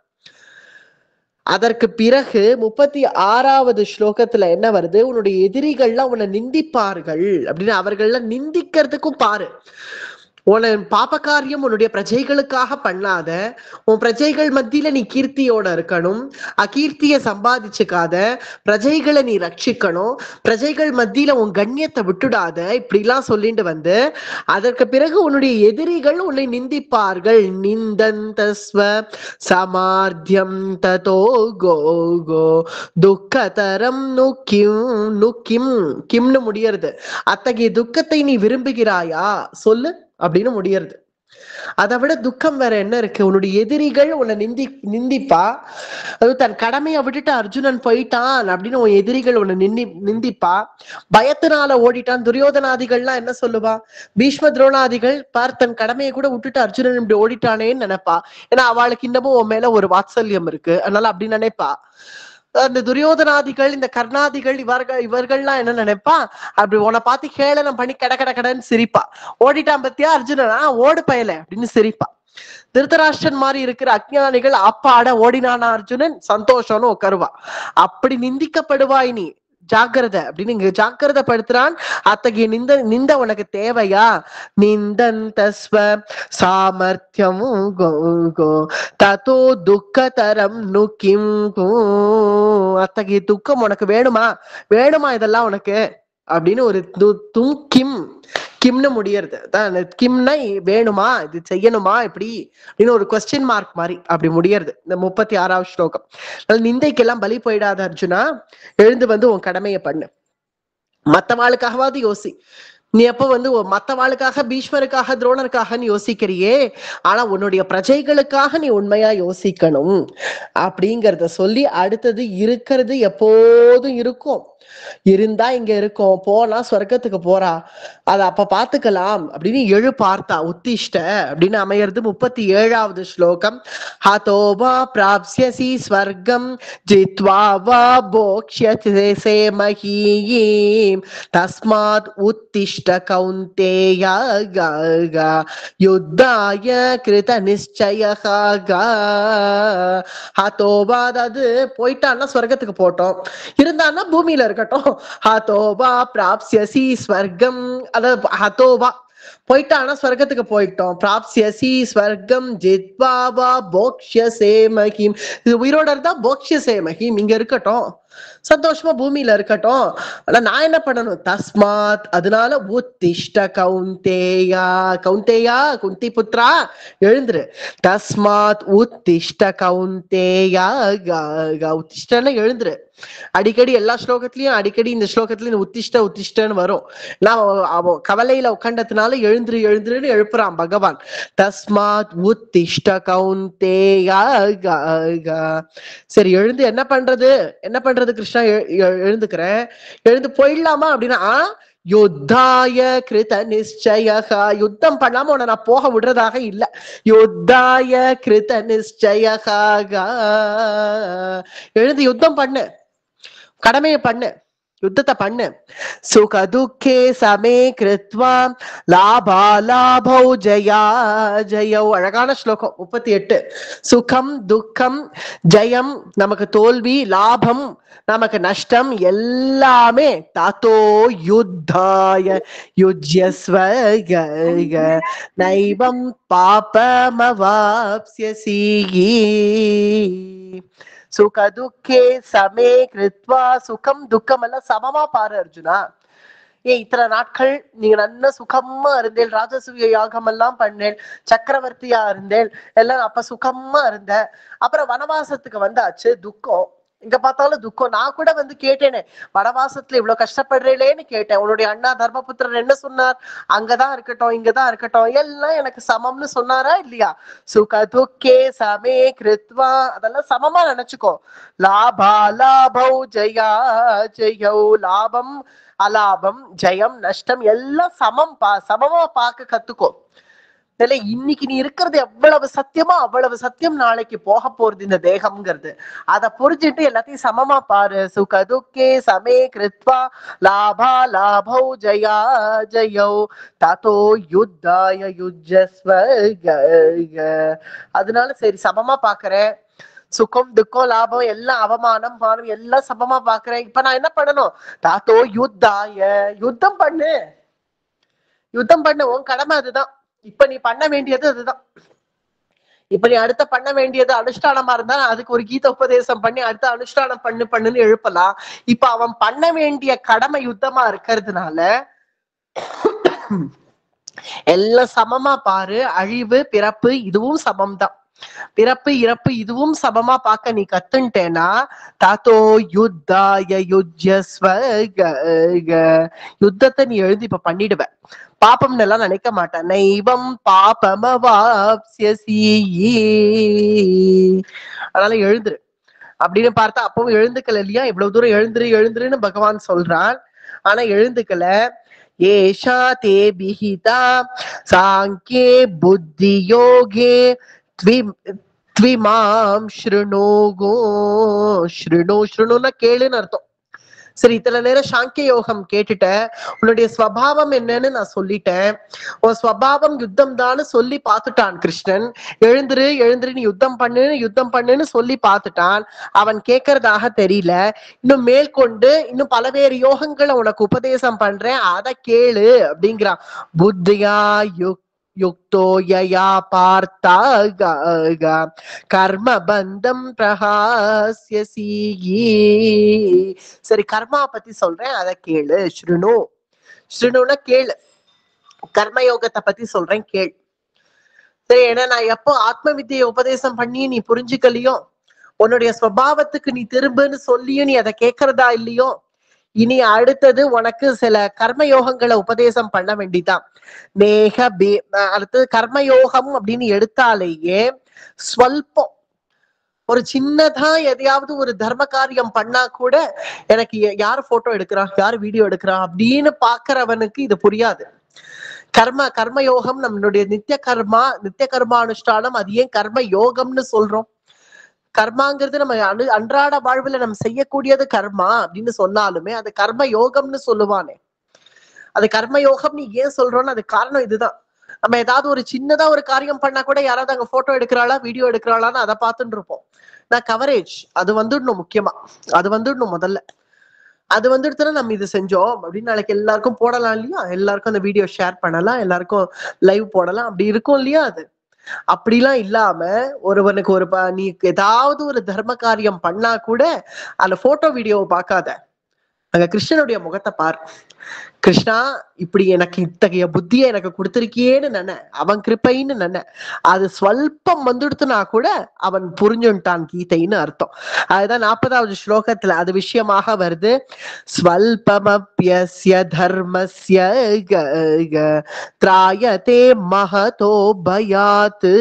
அதற்கு பிறகு 36வது ஸ்லோகத்துல என்ன வருது? உன்னுடைய எதிரிகள்லாம் உன்னை நிந்திப்பார்கள் அப்படின்னு அவர்கள்லாம் நிந்திக்கிறதுக்கும் பாரு. உன் பாப காரியம் உன்னுடைய பிரஜைகளுக்காக பண்ணாத, உன் பிரஜைகள் மத்தியில நீ கீர்த்தியோட இருக்கணும், அகீர்த்திய சம்பாதிச்சுக்காத, பிரஜைகளை நீ ரட்சிக்கணும், பிரஜைகள் மத்தியில உன் கண்ணியத்தை விட்டுடாத, இப்படி எல்லாம் சொல்லிட்டு வந்து அதற்கு பிறகு உன்னுடைய எதிரிகள் உன்னை நிந்திப்பார்கள். நிந்தந்தஸ்வ சமார்த்தியம் ததோ கோ கோ துக்கதரம் நுக்கிம் நுக்கிம் கிம்னு முடியறது. அத்தகைய துக்கத்தை நீ விரும்புகிறாயா சொல்லு அப்படின்னு முடியறது. அதை விட துக்கம் வேற என்ன இருக்கு? உன்னுடைய எதிரிகள் உன்னை நிந்திப்பா. அது தன் கடமையை விட்டுட்டு அர்ஜுனன் போயிட்டான் அப்படின்னு உன் எதிரிகள் உன்னை நிந்திப்பா. பயத்தினால ஓடிட்டான். துரியோதனாதிகள்லாம் என்ன சொல்லுவா? பீஷ்ம துரோணாதிகள் பார் தன் கடமையை கூட விட்டுட்டு அர்ஜுனன் இப்படி ஓடிட்டானேன்னு நினைப்பா. ஏன்னா அவளுக்கு இன்னமும் உன் மேல ஒரு வாத்சல்யம் இருக்கு, அதனால அப்படி நினைப்பா. அந்த துரியோதனாதிகள், இந்த கர்ணாதிகள், இவர்கள்லாம் என்ன நினைப்பா? அப்படி உன்னை பார்த்து கேளனம் பண்ணி கடன்னு சிரிப்பா. ஓடிட்டான் பத்தியா அர்ஜுனனா, ஓடு பயல அப்படின்னு சிரிப்பா. திருதராஷ்டிரன் மாதிரி இருக்கிற அஞ்ஞானிகள் அப்பாட ஓடினானா அர்ஜுனன் சந்தோஷம்னு உட்காருவா. அப்படி நிந்திக்கப்படுவாய் நீ, ஜாக்கிரதை அப்படின்னு இங்க ஜாக்கிரதைப்படுத்துறான். அத்தகைய நிந்த உனக்கு தேவையா? நிந்தந்தஸ்வ சாமர்த்தியம் ததோ துக்கதரம் நுக்கிம். அத்தகைய துக்கம் உனக்கு வேணுமா? இதெல்லாம் உனக்கு அப்படின்னு ஒரு கிம் கிம்னு முடியறது தான். கிம்னா வேணுமா, இது செய்யணுமா இப்படி அப்படின்னு ஒரு கொஸ்டின் மார்க் மாதிரி அப்படி முடியறது இந்த 36வது ஸ்லோகம். நிந்தைக்கெல்லாம் பலி போயிடாத அர்ஜுனா, எழுந்து வந்து உன் கடமையை பண்ணு. மத்தவாளுக்காகவாது யோசி. நீ எப்ப வந்து மத்தவாளுக்காக, பீஷ்மருக்காக, துரோணருக்காக நீ யோசிக்கிறியே, ஆனா உன்னுடைய பிரஜைகளுக்காக நீ உண்மையா யோசிக்கணும் அப்படிங்கிறத சொல்லி அடுத்தது இருக்கிறது எப்போதும் இருக்கும், இருந்தா இங்க இருக்கும், போனா ஸ்வர்க்கத்துக்கு போறா, அத அப்ப பாத்துக்கலாம் அப்படின்னு பார்த்தா உத்திஷ்ட அப்படின்னு அமையறது 37வது ஸ்லோகம். ஹதோவா பிராப்ஸ்யசி ஸ்வர்க்கம் ஜித்வா வா போக்ஷ்யசே மஹீம் தஸ்மாத் உத்திஷ்ட கௌந்தேய யுத்தாய கிருத நிச்சயஹ. ஹதோவா, அதாவது போயிட்டான்னா ஸ்வர்க்கத்துக்கு போட்டோம், இருந்தான்னா பூமியில இருக்கட்டும். ஹதோவா பிராப்ஸ்யசி ஸ்வர்க்கம், அதாவது ஹதோவா போயிட்டானா ஸ்வர்க்கத்துக்கு போயிட்டோம். பிராப்ஸ்யசி ஸ்வர்க்கம் ஜித்வா வா போக்ஷ்யசே மஹீம், இது உயிரோட இருந்தா போக்ஷ்யசே மஹீம் இங்க இருக்கட்டும், சந்தோஷமா பூமியில இருக்கட்டும். ஆனா நான் என்ன பண்ணணும்? தஸ்மாத், அதனால உத்திஷ்ட கௌந்தேயா, கௌந்தேயா குந்தி புத்ரா எழுந்துரு. தஸ்மாத் உத்திஷ்ட கௌந்தேயா, உத்திஷ்டன்னு எழுந்துரு. அடிக்கடி எல்லா ஸ்லோகத்திலயும் அடிக்கடி இந்த ஸ்லோகத்துல உத்திஷ்டன்னு வரும். நான் அவன் கவலையில உட்காண்டதுனால எழுந்துருன்னு எழுப்புறான் பகவான். தஸ்மாத் உத்திஷ்ட கௌந்தேயா. சரி எழுந்து என்ன பண்றது கிருஷ்ணா? எழுந்துக்கிறேன். எழுந்து போயிடலாமா அப்படின்னா, யுத்தாய கிருத நிச்சயஹா, யுத்தம் பண்ணாம உன்னை நான் போக விடுறதாக இல்ல. யுத்தாய கிருத நிச்சயஹா, எழுந்து யுத்தம் பண்ணு, கடமையை பண்ணு, யுத்தத்தை பண்ணு. சுக துக்கே சமே கிருத்வா லாபா லாபௌ ஜயா ஜயௌ. அழகான ஸ்லோகம் 38. சுகம் துக்கம் ஜெயம் நமக்கு தோல்வி, லாபம் நமக்கு நஷ்டம், எல்லாமே தாத்தோ யுத்தாய யுஜ்யஸ்வ நைவம் பாபமவாப்ஸ்யசி. சுக துக்கே சமே கிருத்வா, சுகம் துக்கம் எல்லாம் சமமா பாரு அர்ஜுனா. இத்தனை நாட்கள் நீங்க நல்ல சுகமா இருந்தேன், ராஜசூய யாகம் எல்லாம் பண்ணேன், சக்கரவர்த்தியா இருந்தேன், எல்லாம் அப்ப சுகமா இருந்த. அப்புறம் வனவாசத்துக்கு வந்தாச்சு, துக்கம், இங்க பார்த்தாலும் துக்கம். நான் கூட வந்து கேட்டேனே, வனவாசத்துல இவ்வளவு கஷ்டப்படுறேன்னு கேட்டேன். உன்னுடைய அண்ணா தர்மபுத்திரர் என்ன சொன்னார்? அங்கதான் இருக்கட்டும், இங்கதான் இருக்கட்டும், எல்லாம் எனக்கு சமம்னு சொன்னாரா இல்லையா? சுக துக்கே சமே கிருத்வா, அதெல்லாம் சமமா நினைச்சுக்கோ. லாபா லாபௌ ஜயா ஜயௌ, லாபம் அலாபம், ஜெயம் நஷ்டம் எல்லாம் சமமா பார்க்க கத்துக்கோ. இன்னைக்கு நீ இருக்கிறது எவ்வளவு சத்தியமோ அவ்வளவு சத்தியம் நாளைக்கு போக போறது இந்த தேகம்ங்கிறது. அதை புரிஞ்சுட்டு எல்லாத்தையும் சமமா பாரு. சுக துக்கே சமே கிருத்வா லாபா லாபௌ ஜயா ஜயௌ ததோ யுத்தாய யுஜ்யஸ்வ. அதனால சரி சமமா பாக்குறேன், சுகம் துக்கம் லாபம் எல்லாம், அவமானம் மானம் எல்லாம் சமமா பாக்குறேன். இப்ப நான் என்ன பண்ணணும்? தாத்தோ யுத்தாய, யுத்தம் பண்ணு, உன் கடமை அதுதான். இப்ப நீ பண்ண வேண்டியது அதுதான். இப்ப நீ அடுத்த பண்ண வேண்டியது அனுஷ்டானமா இருந்தா அதுக்கு ஒரு கீத உபதேசம் பண்ணி அடுத்த அனுஷ்டானம் பண்ணுன்னு எழுப்பலாம். இப்ப அவன் பண்ண வேண்டிய கடமை யுத்தமா இருக்கிறதுனால எல்லாம் சமமா பாரு. அழிவு பிறப்பு இதுவும் சமம் தான். பிறப்பு இறப்பு இதுவும் சமமா பார்க்க நீ கத்துட்டேனா தாத்தோ யுத்தாய யுஜ்யஸ்வ யுத்தத்தை நீ எழுதி இப்ப பண்ணிடுவ. பாப்பம்னு எல்லாம் நினைக்க மாட்டேன். நைவம் பாபமவாப்ஸ்யசி. அதனால எழுந்துரு அப்படின்னு பார்த்தா அப்பவும் எழுந்துக்கல இல்லையா? இவ்வளவு தூரம் எழுந்துருன்னு பகவான் சொல்றான். ஆனா எழுந்துக்கல. ஏஷா தே பிஹிதா சாங்கே புத்தி யோகே த்விமாம் ஸ்ருணோகோ. ஸ்ருணுன்னா கேளுன்னு அர்த்தம். சரி, இத்தனை நேரம் சாங்கிய யோகம் கேட்டுட்ட, உன்னுடைய ஸ்வபாவம் என்னன்னு நான் சொல்லிட்டேன். உன் ஸ்வபாவம் யுத்தம் தான் சொல்லி பார்த்துட்டான் கிருஷ்ணன். எழுந்துரு நீ யுத்தம் பண்ணுன்னு சொல்லி பார்த்துட்டான். அவன் கேட்கறதாக தெரியல. இன்னும் மேற்கொண்டு இன்னும் பலவேறு யோகங்களை உனக்கு உபதேசம் பண்றேன், அதை கேளு அப்படிங்கிறான். புத்தியா யுக்தோ யயா பார்த்தா கர்ம பந்தம் பிரகாஸ்யசி. சரி, கர்மா பத்தி சொல்றேன், அதை கேளு. ஸ்ருணுன்னா கேளு. கர்மயோகத்தை பத்தி சொல்றேன், கேள். சரி, ஏன்னா நான் எப்போ ஆத்ம வித்தியை உபதேசம் பண்ணி நீ புரிஞ்சுக்கலையோ, உன்னுடைய ஸ்வபாவத்துக்கு நீ திரும்புன்னு சொல்லியும் நீ அதை கேட்கறதா இல்லையோ, இனி அடுத்தது உனக்கு சில கர்மயோகங்களை உபதேசம் பண்ண வேண்டிதான். அடுத்தது கர்மயோகம் அப்படின்னு எடுத்தாலேயே ஸ்வல்பம் ஒரு சின்னதா எதையாவது ஒரு தர்ம காரியம் பண்ணா கூட எனக்கு யாரு போட்டோ எடுக்கிறா, யாரு வீடியோ எடுக்கிறா அப்படின்னு பாக்குறவனுக்கு இது புரியாது. கர்மயோகம் நம்மளுடைய நித்திய கர்மானுஷ்டானம். அது ஏன் கர்ம யோகம்னு சொல்றோம்? கர்மாங்கிறது நம்ம அன்றாட வாழ்வுல நம்ம செய்யக்கூடியது கர்மா அப்படின்னு சொன்னாலுமே அது கர்ம யோகம்னு சொல்லுவானே. அது கர்மயோகம் நீ ஏன் சொல்றோம்னு அது காரணம் இதுதான். நம்ம ஏதாவது ஒரு சின்னதா ஒரு காரியம் பண்ணா கூட யாராவது அங்க போட்டோ எடுக்கிறாளா வீடியோ எடுக்கிறாளான்னு அதை பார்த்துட்டு இருப்போம். நான் கவரேஜ் அது வந்துடணும். முக்கியமா அது வந்துடணும். முதல்ல அது வந்துடுத்துனா நம்ம இது செஞ்சோம் அப்படின்னு நாளைக்கு எல்லாருக்கும் போடலாம் இல்லையா? எல்லாருக்கும் அந்த வீடியோ ஷேர் பண்ணலாம், எல்லாருக்கும் லைவ் போடலாம், அப்படி இருக்கும் இல்லையா? அது அப்படிலாம் இல்லாம ஒருவனுக்கு நீ ஏதாவது ஒரு தர்ம காரியம் பண்ணா கூட அந்த போட்டோ வீடியோவை பார்க்காத, அங்க கிருஷ்ணனுடைய முகத்தை பார். கிருஷ்ணா, இப்படி எனக்கு இத்தகைய புத்தியை எனக்கு கொடுத்திருக்கியேன்னு நினை, அவன் கிருப்பைன்னு நினை. அது ஸ்வல்பம் வந்துடுத்துனா கூட அவன் புரிஞ்சுட்டான் கீதைன்னு அர்த்தம். அதுதான் 40வது ஸ்லோகத்துல அது விஷயமாக வருது. ஸ்வல்பமப்யஸ்ய தர்மஸ்ய த்ராயதே மஹதோ பயாத்.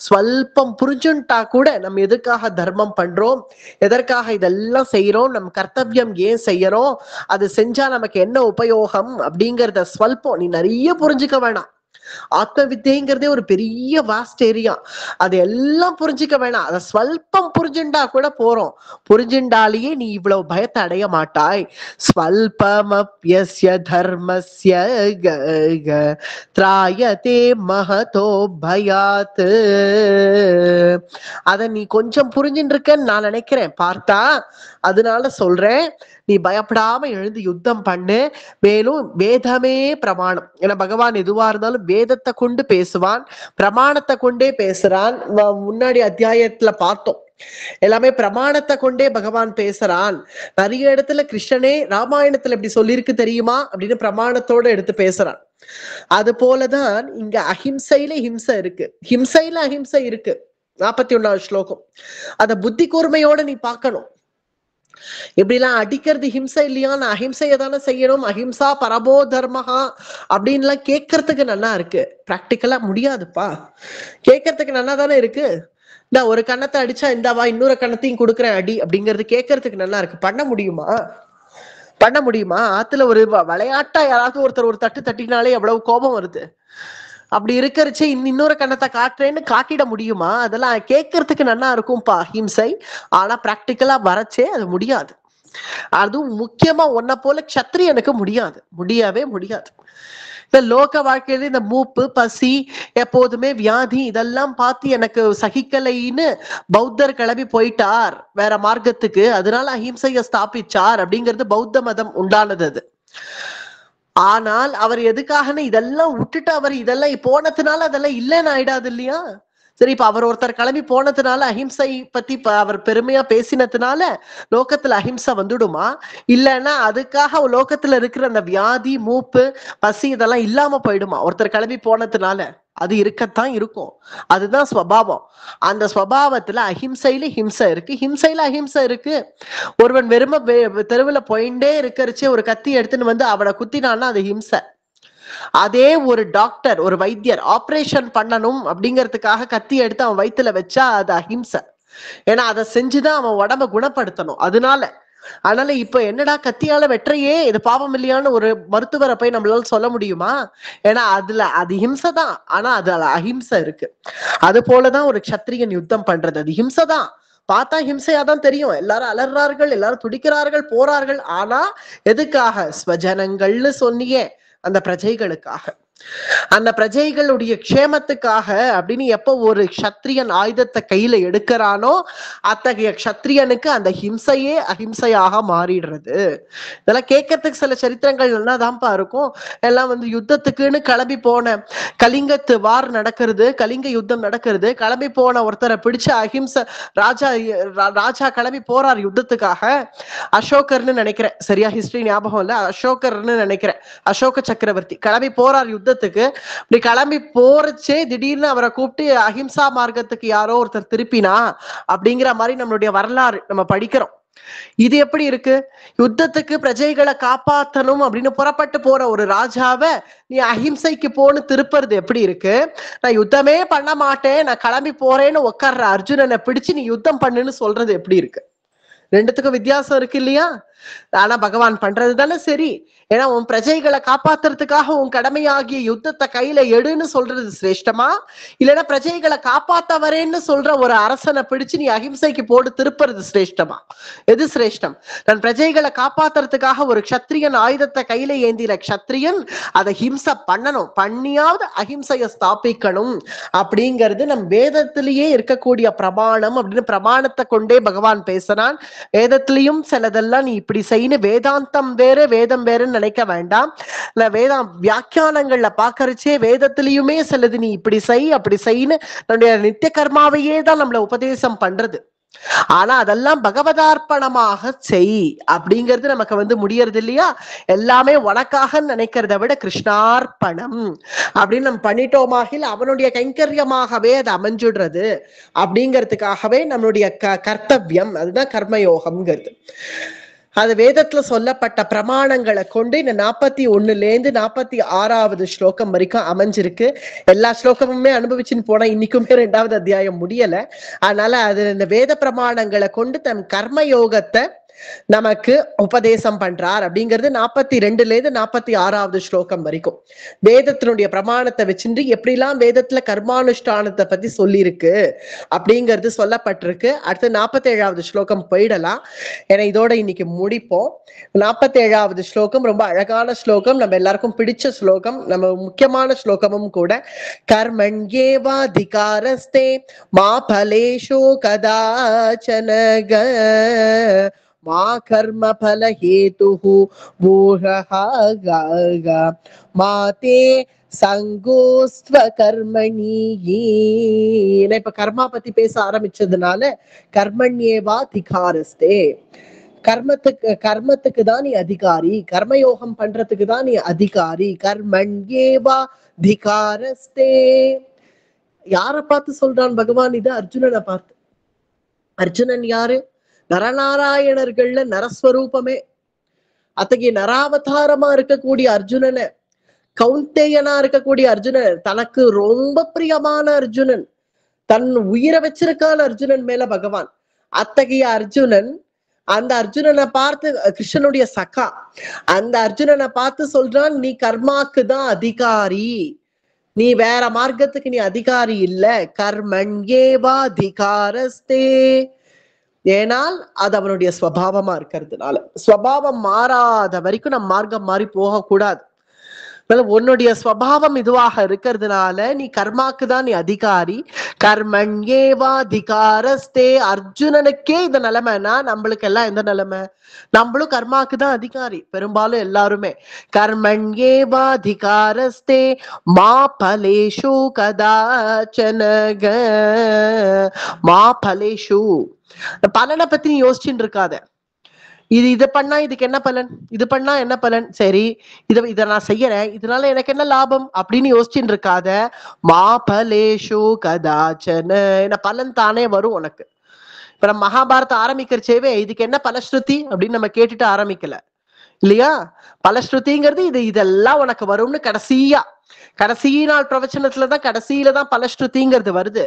ஸ்வல்பம் புரிஞ்சுட்டா கூட நம்ம எதுக்காக தர்மம் பண்றோம், எதற்காக இதெல்லாம் செய்யறோம், நம் கர்த்தவியம் ஏன் செய்யறோம், அது செஞ்சா நமக்கு என்ன உபயோகம் அப்படிங்கறத ஸ்வல்பம் நீ நிறைய புரிஞ்சுக்க வேணாம். ஆத்ம வித்தைங்கிறதே ஒரு பெரிய வாஸ்ட் ஏரியா. அது எல்லாம் புரிஞ்சுக்க வேணாம். அதை ஸ்வல்பம் புரிஞ்சுண்டா கூட போறோம். புரிஞ்சுண்டாலேயே நீ இவ்வளவு பயத்தை அடைய மாட்டாய். ஸ்வல்பமப்யஸ்ய தர்மஸ்ய த்ராயதே மஹதோ பயாத். அத நீ கொஞ்சம் புரிஞ்சுட்டு இருக்கன்னு நான் நினைக்கிறேன் பார்த்தா. அதனால சொல்றேன், நீ பயப்படாம எழுந்து யுத்தம் பண்ணு. மேலும் வேதமே பிரமாணம். ஏன்னா பகவான் எதுவா இருந்தாலும் வேதத்தை கொண்டு பேசுவான், பிரமாணத்தை கொண்டே பேசுறான். முன்னாடி அத்தியாயத்துல பார்த்தோம், எல்லாமே பிரமாணத்தை கொண்டே பகவான் பேசுறான். நிறைய இடத்துல கிருஷ்ணனே ராமாயணத்துல எப்படி சொல்லியிருக்கு தெரியுமா அப்படின்னு பிரமாணத்தோட எடுத்து பேசுறான். அது போலதான் இங்க அஹிம்சையில ஹிம்சை இருக்கு, ஹிம்சையில அஹிம்சை இருக்கு. 41வது ஸ்லோகம். அத புத்தி கூர்மையோட நீ பார்க்கணும். இப்படிலாம் அடிக்கிறது ஹிம்சை இல்லையா? நான் அஹிம்சையை தானே செய்யணும், அஹிம்சா பரபோ தர்மஹா அப்படின்லாம் கேட்கறதுக்கு நல்லா இருக்கு. பிராக்டிக்கலா முடியாதுப்பா. கேட்கறதுக்கு நல்லா தானே இருக்கு. இந்த ஒரு கண்ணத்தை அடிச்சா இந்தாவா இன்னொரு கண்ணத்தையும் கொடுக்குறேன் அடி அப்படிங்கிறது கேட்கறதுக்கு நல்லா இருக்கு. பண்ண முடியுமா? பண்ண முடியுமா? ஆத்துல ஒரு விளையாட்டா யாராவது ஒருத்தர் ஒரு தட்டு தட்டினாலே எவ்வளவு கோபம் வருது. அப்படி இருக்கிறச்சு இன்னொரு கண்ணத்தை காட்டுறேன்னு காட்டிட முடியுமா? அதெல்லாம் கேட்கறதுக்கு நல்லா இருக்கும்பா ஹிம்சை. ஆனா பிராக்டிக்கலா வரச்சே அது முடியாது. அதுவும் முக்கியமா ஒன்ன போல க்ஷத்ரியனுக்கு முடியாது, முடியவே முடியாது. இந்த லோக வாழ்க்கையில இந்த மூப்பு பசி எப்போதுமே வியாதி இதெல்லாம் பார்த்து எனக்கு சகிக்கலைன்னு பௌத்தர் கிளம்பி போயிட்டார் வேற மார்க்கத்துக்கு. அதனால அஹிம்சைய ஸ்தாபிச்சார் அப்படிங்கிறது பௌத்த மதம் உண்டானது. அது ஆனால் அவர் எதுக்காகன்னு இதெல்லாம் விட்டுட்டு அவர் இதெல்லாம் போனதுனால அதெல்லாம் இல்லைன்னு ஆயிடாது இல்லையா? சரி, இப்ப அவர் ஒருத்தர் கிளம்பி போனதுனால அஹிம்சை பத்தி அவர் பெருமையா பேசினதுனால லோகத்துல அஹிம்சை வந்துடுமா? இல்லைன்னா அதுக்காக லோகத்துல இருக்கிற அந்த வியாதி, மூப்பு, பசி இதெல்லாம் இல்லாம போயிடுமா ஒருத்தர் கிளம்பி போனதுனால? அது இருக்கத்தான் இருக்கும். அதுதான் ஸ்வபாவம். அந்த ஸ்வபாவத்துல அஹிம்சையில ஹிம்சை இருக்கு, ஹிம்சையில அஹிம்சை இருக்கு. ஒருவன் வெறும தெருவுல போயிட்டே இருக்கிறச்சே ஒரு கத்தி எடுத்துன்னு வந்து அவனை குத்தினான்னா அது ஹிம்சை. அதே ஒரு டாக்டர், ஒரு வைத்தியர் ஆபரேஷன் பண்ணணும் அப்படிங்கிறதுக்காக கத்தி எடுத்து அவன் வயிற்றுல வச்சா அது அஹிம்சை. ஏன்னா அதை செஞ்சுதான் அவன் உடம்ப குணப்படுத்தணும். அதனால இப்ப என்னடா கத்தியால வெற்றையே இது பாவம் இல்லையான்னு ஒரு மருத்துவரை போய் நம்மளால சொல்ல முடியுமா? ஏன்னா அது ஹிம்சை தான். ஆனா அதுல அஹிம்சை இருக்கு. அது போலதான் ஒரு க்ஷத்ரியன் யுத்தம் பண்றது, அது ஹிம்சை தான். பார்த்தா ஹிம்சையாதான் தெரியும். எல்லாரும் அலறார்கள், எல்லாரும் துடிக்கிறார்கள், போறார்கள். ஆனா எதுக்காக? ஸ்வஜனங்கள்னு சொன்னியே, அந்த பிரஜைகளுக்காக, அந்த பிரஜைகளுடைய க்ஷேமத்துக்காக அப்படின்னு எப்போ ஒரு க்ஷத்ரியன் ஆயுதத்தை கையில எடுக்கிறானோ அத்தகைய க்ஷத்ரியனுக்கு அந்த ஹிம்சையே அஹிம்சையாக மாறிடுறது. இதெல்லாம் கேட்கறதுக்கு சில சரித்திரங்கள் நல்லாதான்ப்பா இருக்கும். எல்லாம் வந்து யுத்தத்துக்குன்னு கிளம்பி போன கலிங்கத்து வார் நடக்கிறது, கலிங்க யுத்தம் நடக்கிறது. கிளம்பி போன ஒருத்தரை பிடிச்ச அஹிம்சை ராஜா கிளம்பி போறார் யுத்தத்துக்காக. அசோகர்னு நினைக்கிறேன், சரியா ஹிஸ்டரி ஞாபகம் இல்ல, அசோகர்னு நினைக்கிறேன், அசோக சக்கரவர்த்தி கிளம்பி போறார் யுத்தத்துக்கு. இப்படி கிளம்பி போறச்சே திடீர்னு அவரை கூப்பிட்டு அஹிம்சா மார்க்கத்துக்கு யாரோ ஒருத்தர் திருப்பினா அப்படிங்கிற மாதிரி நம்மளுடைய வரலாறு நம்ம படிக்கிறோம். இது எப்படி இருக்கு? யுத்தத்துக்கு பிரஜைகளை காப்பாற்றணும் அப்படின்னு புறப்பட்டு போற ஒரு ராஜாவை நீ அஹிம்சைக்கு போன்னு திருப்புறது எப்படி இருக்கு? நான் யுத்தமே பண்ண மாட்டேன், நான் கிளம்பி போறேன்னு உட்கார்ற அர்ஜுனனை பிடிச்சு நீ யுத்தம் பண்ணுன்னு சொல்றது எப்படி இருக்கு? ரெண்டுத்துக்கும் வித்தியாசம் இருக்கு இல்லையா? ஆனா பகவான் பண்றது தானே சரி. ஏன்னா உன் பிரஜைகளை காப்பாத்துறதுக்காக உன் கடமையாகிய யுத்தத்தை கையில எடுன்னு சொல்றது சிரேஷ்டமா, இல்லைன்னா பிரஜைகளை காப்பாத்த வரேன்னு சொல்ற ஒரு அரசனை பிடிச்சு நீ அஹிம்சைக்கு போட்டு திருப்புறது சிரேஷ்டமா? எது சிரேஷ்டம்? நான் பிரஜைகளை காப்பாத்துறதுக்காக ஒரு க்ஷத்ரியன் ஆயுதத்தை கையில ஏந்திர க்ஷத்ரியன் அதை ஹிம்சை பண்ணணும், பண்ணியாவது அஹிம்சையை ஸ்தாபிக்கணும் அப்படிங்கிறது நம் வேதத்திலேயே இருக்கக்கூடிய பிரமாணம் அப்படின்னு பிரமாணத்தை கொண்டே பகவான் பேசுறான். வேதத்திலையும் சிலதெல்லாம் நீ இப்படி செய்யணும், வேதாந்தம் வேற வேதம் வேறுன்னு நினைக்க வேண்டாம். வியாக்கியானங்கள்ல பாக்கறச்சே வேதத்திலயுமே சிலது நீ இப்படி செய் அப்படி செய்யு நம்முடைய நித்திய கர்மாவையே தான் நம்மள உபதேசம் பண்றது. ஆனா அதெல்லாம் பகவதார்ப்பணமாக செய் அப்படிங்கிறது நமக்கு வந்து முடியறது இல்லையா? எல்லாமே உனக்காக நினைக்கிறத விட கிருஷ்ணார்ப்பணம் அப்படின்னு நம்ம பண்ணிட்டோமாகில் அவனுடைய கைங்கரியமாகவே அது அமைஞ்சுடுறது. அப்படிங்கிறதுக்காகவே நம்மளுடைய கர்த்தவியம், அதுதான் கர்மயோகம்ங்கிறது. அது வேதத்துல சொல்லப்பட்ட பிரமாணங்களை கொண்டு இந்த 41லேருந்து 46வது ஸ்லோகம் வரைக்கும் அமைஞ்சிருக்கு. எல்லா ஸ்லோகமுமே அனுபவிச்சுன்னு போனா இன்னைக்குமே 2வது அத்தியாயம் முடியல. அதனால அது இந்த வேத பிரமாணங்களை கொண்டு தன் கர்மயோகத்தை நமக்கு உபதேசம் பண்றார் அப்படிங்கிறது 42லேருந்து 46வது ஸ்லோகம் வரைக்கும் வேதத்தினுடைய பிரமாணத்தை வச்சுட்டு எப்படிலாம் வேதத்துல கர்மானுஷ்டானத்தை பத்தி சொல்லியிருக்கு அப்படிங்கிறது சொல்லப்பட்டிருக்கு. அடுத்து 47வது ஸ்லோகம் போயிடலாம். ஏன்னா இதோட இன்னைக்கு முடிப்போம். 47வது ஸ்லோகம் ரொம்ப அழகான ஸ்லோகம், நம்ம எல்லாருக்கும் பிடிச்ச ஸ்லோகம், நம்ம முக்கியமான ஸ்லோகமும் கூட. கர்மண்யேவாதிகாரஸ்தே மா பலேஷு கதாச்சனக மா கர்ம பல ஹேதுஹு பூஹஹா மாதே சங்கோஸ்த்வ கர்மணி. இப்ப கர்மா பத்தி பேச ஆரம்பிச்சதுனால கர்மண்யேவா திகாரஸ்தே, கர்மத்துக்கு தான் நீ அதிகாரி, கர்மயோகம் பண்றதுக்கு தான் நீ அதிகாரி. கர்மண்யேவா திகாரஸ்தே யாரை பார்த்து சொல்றான் பகவான்? இது அர்ஜுனனை பார்த்து. அர்ஜுனன் யாரு? நரநாராயணர்கள்ல நரஸ்வரூபமே. அத்தகைய நராவதாரமா இருக்கக்கூடிய அர்ஜுனனை, கௌந்தேயனா இருக்கக்கூடிய அர்ஜுனன், தனக்கு ரொம்ப பிரியமான அர்ஜுனன், தன் உயிரை வச்சிருக்கான அர்ஜுனன் மேல பகவான். அத்தகைய அர்ஜுனன், அந்த அர்ஜுனனை பார்த்து, கிருஷ்ணனுடைய சகா, அந்த அர்ஜுனனை பார்த்து சொல்றான், நீ கர்மாக்கு தான் அதிகாரி, நீ வேற மார்க்கத்துக்கு நீ அதிகாரி இல்ல. கர்மண்யேவா அதிகாரஸ்தே, ஏனால் அது அவனுடைய ஸ்வபாவமா இருக்கிறதுனால. ஸ்வபாவம் மாறாத வரைக்கும் நம் மார்க்கம் மாறி போகக்கூடாது. உன்னுடைய ஸ்வபாவம் இதுவாக இருக்கிறதுனால நீ கர்மாக்கு தான் நீ அதிகாரி. கர்மண்யேவாதிகாரஸ்தே. அர்ஜுனனுக்கே இந்த நிலைமைனா நம்மளுக்கு எல்லாம் எந்த நிலைமை? நம்மளும் கர்மாக்கு தான் அதிகாரி பெரும்பாலும் எல்லாருமே. கர்மண்யேவாதிகாரஸ்தே மா பலேஷு கதாச்சனக. மா பலேஷு, பலனை பத்தி நீ யோசிச்சுட்டு இருக்காத. இது பண்ணா இதுக்கு என்ன பலன், இது பண்ணா என்ன பலன், சரி இத நான் செய்யறேன், இதனால எனக்கு என்ன லாபம் அப்படின்னு யோசிச்சுட்டு இருக்காத. மா பலேஷு கதாச்சன. என்ன பலன் தானே வரும் உனக்கு. இப்ப நம்ம மகாபாரதம் ஆரம்பிக்கிறச்சேவே இதுக்கு என்ன பலஸ்ருதி அப்படின்னு நம்ம கேட்டுட்டு ஆரம்பிக்கல இல்லையா? பலஸ்ருதிங்கிறது இதெல்லாம் உனக்கு வரும்னு கடைசி நாள் பிரவச்சனத்துலதான் கடைசியிலதான் பலஸ்ருதிங்கிறது வருது.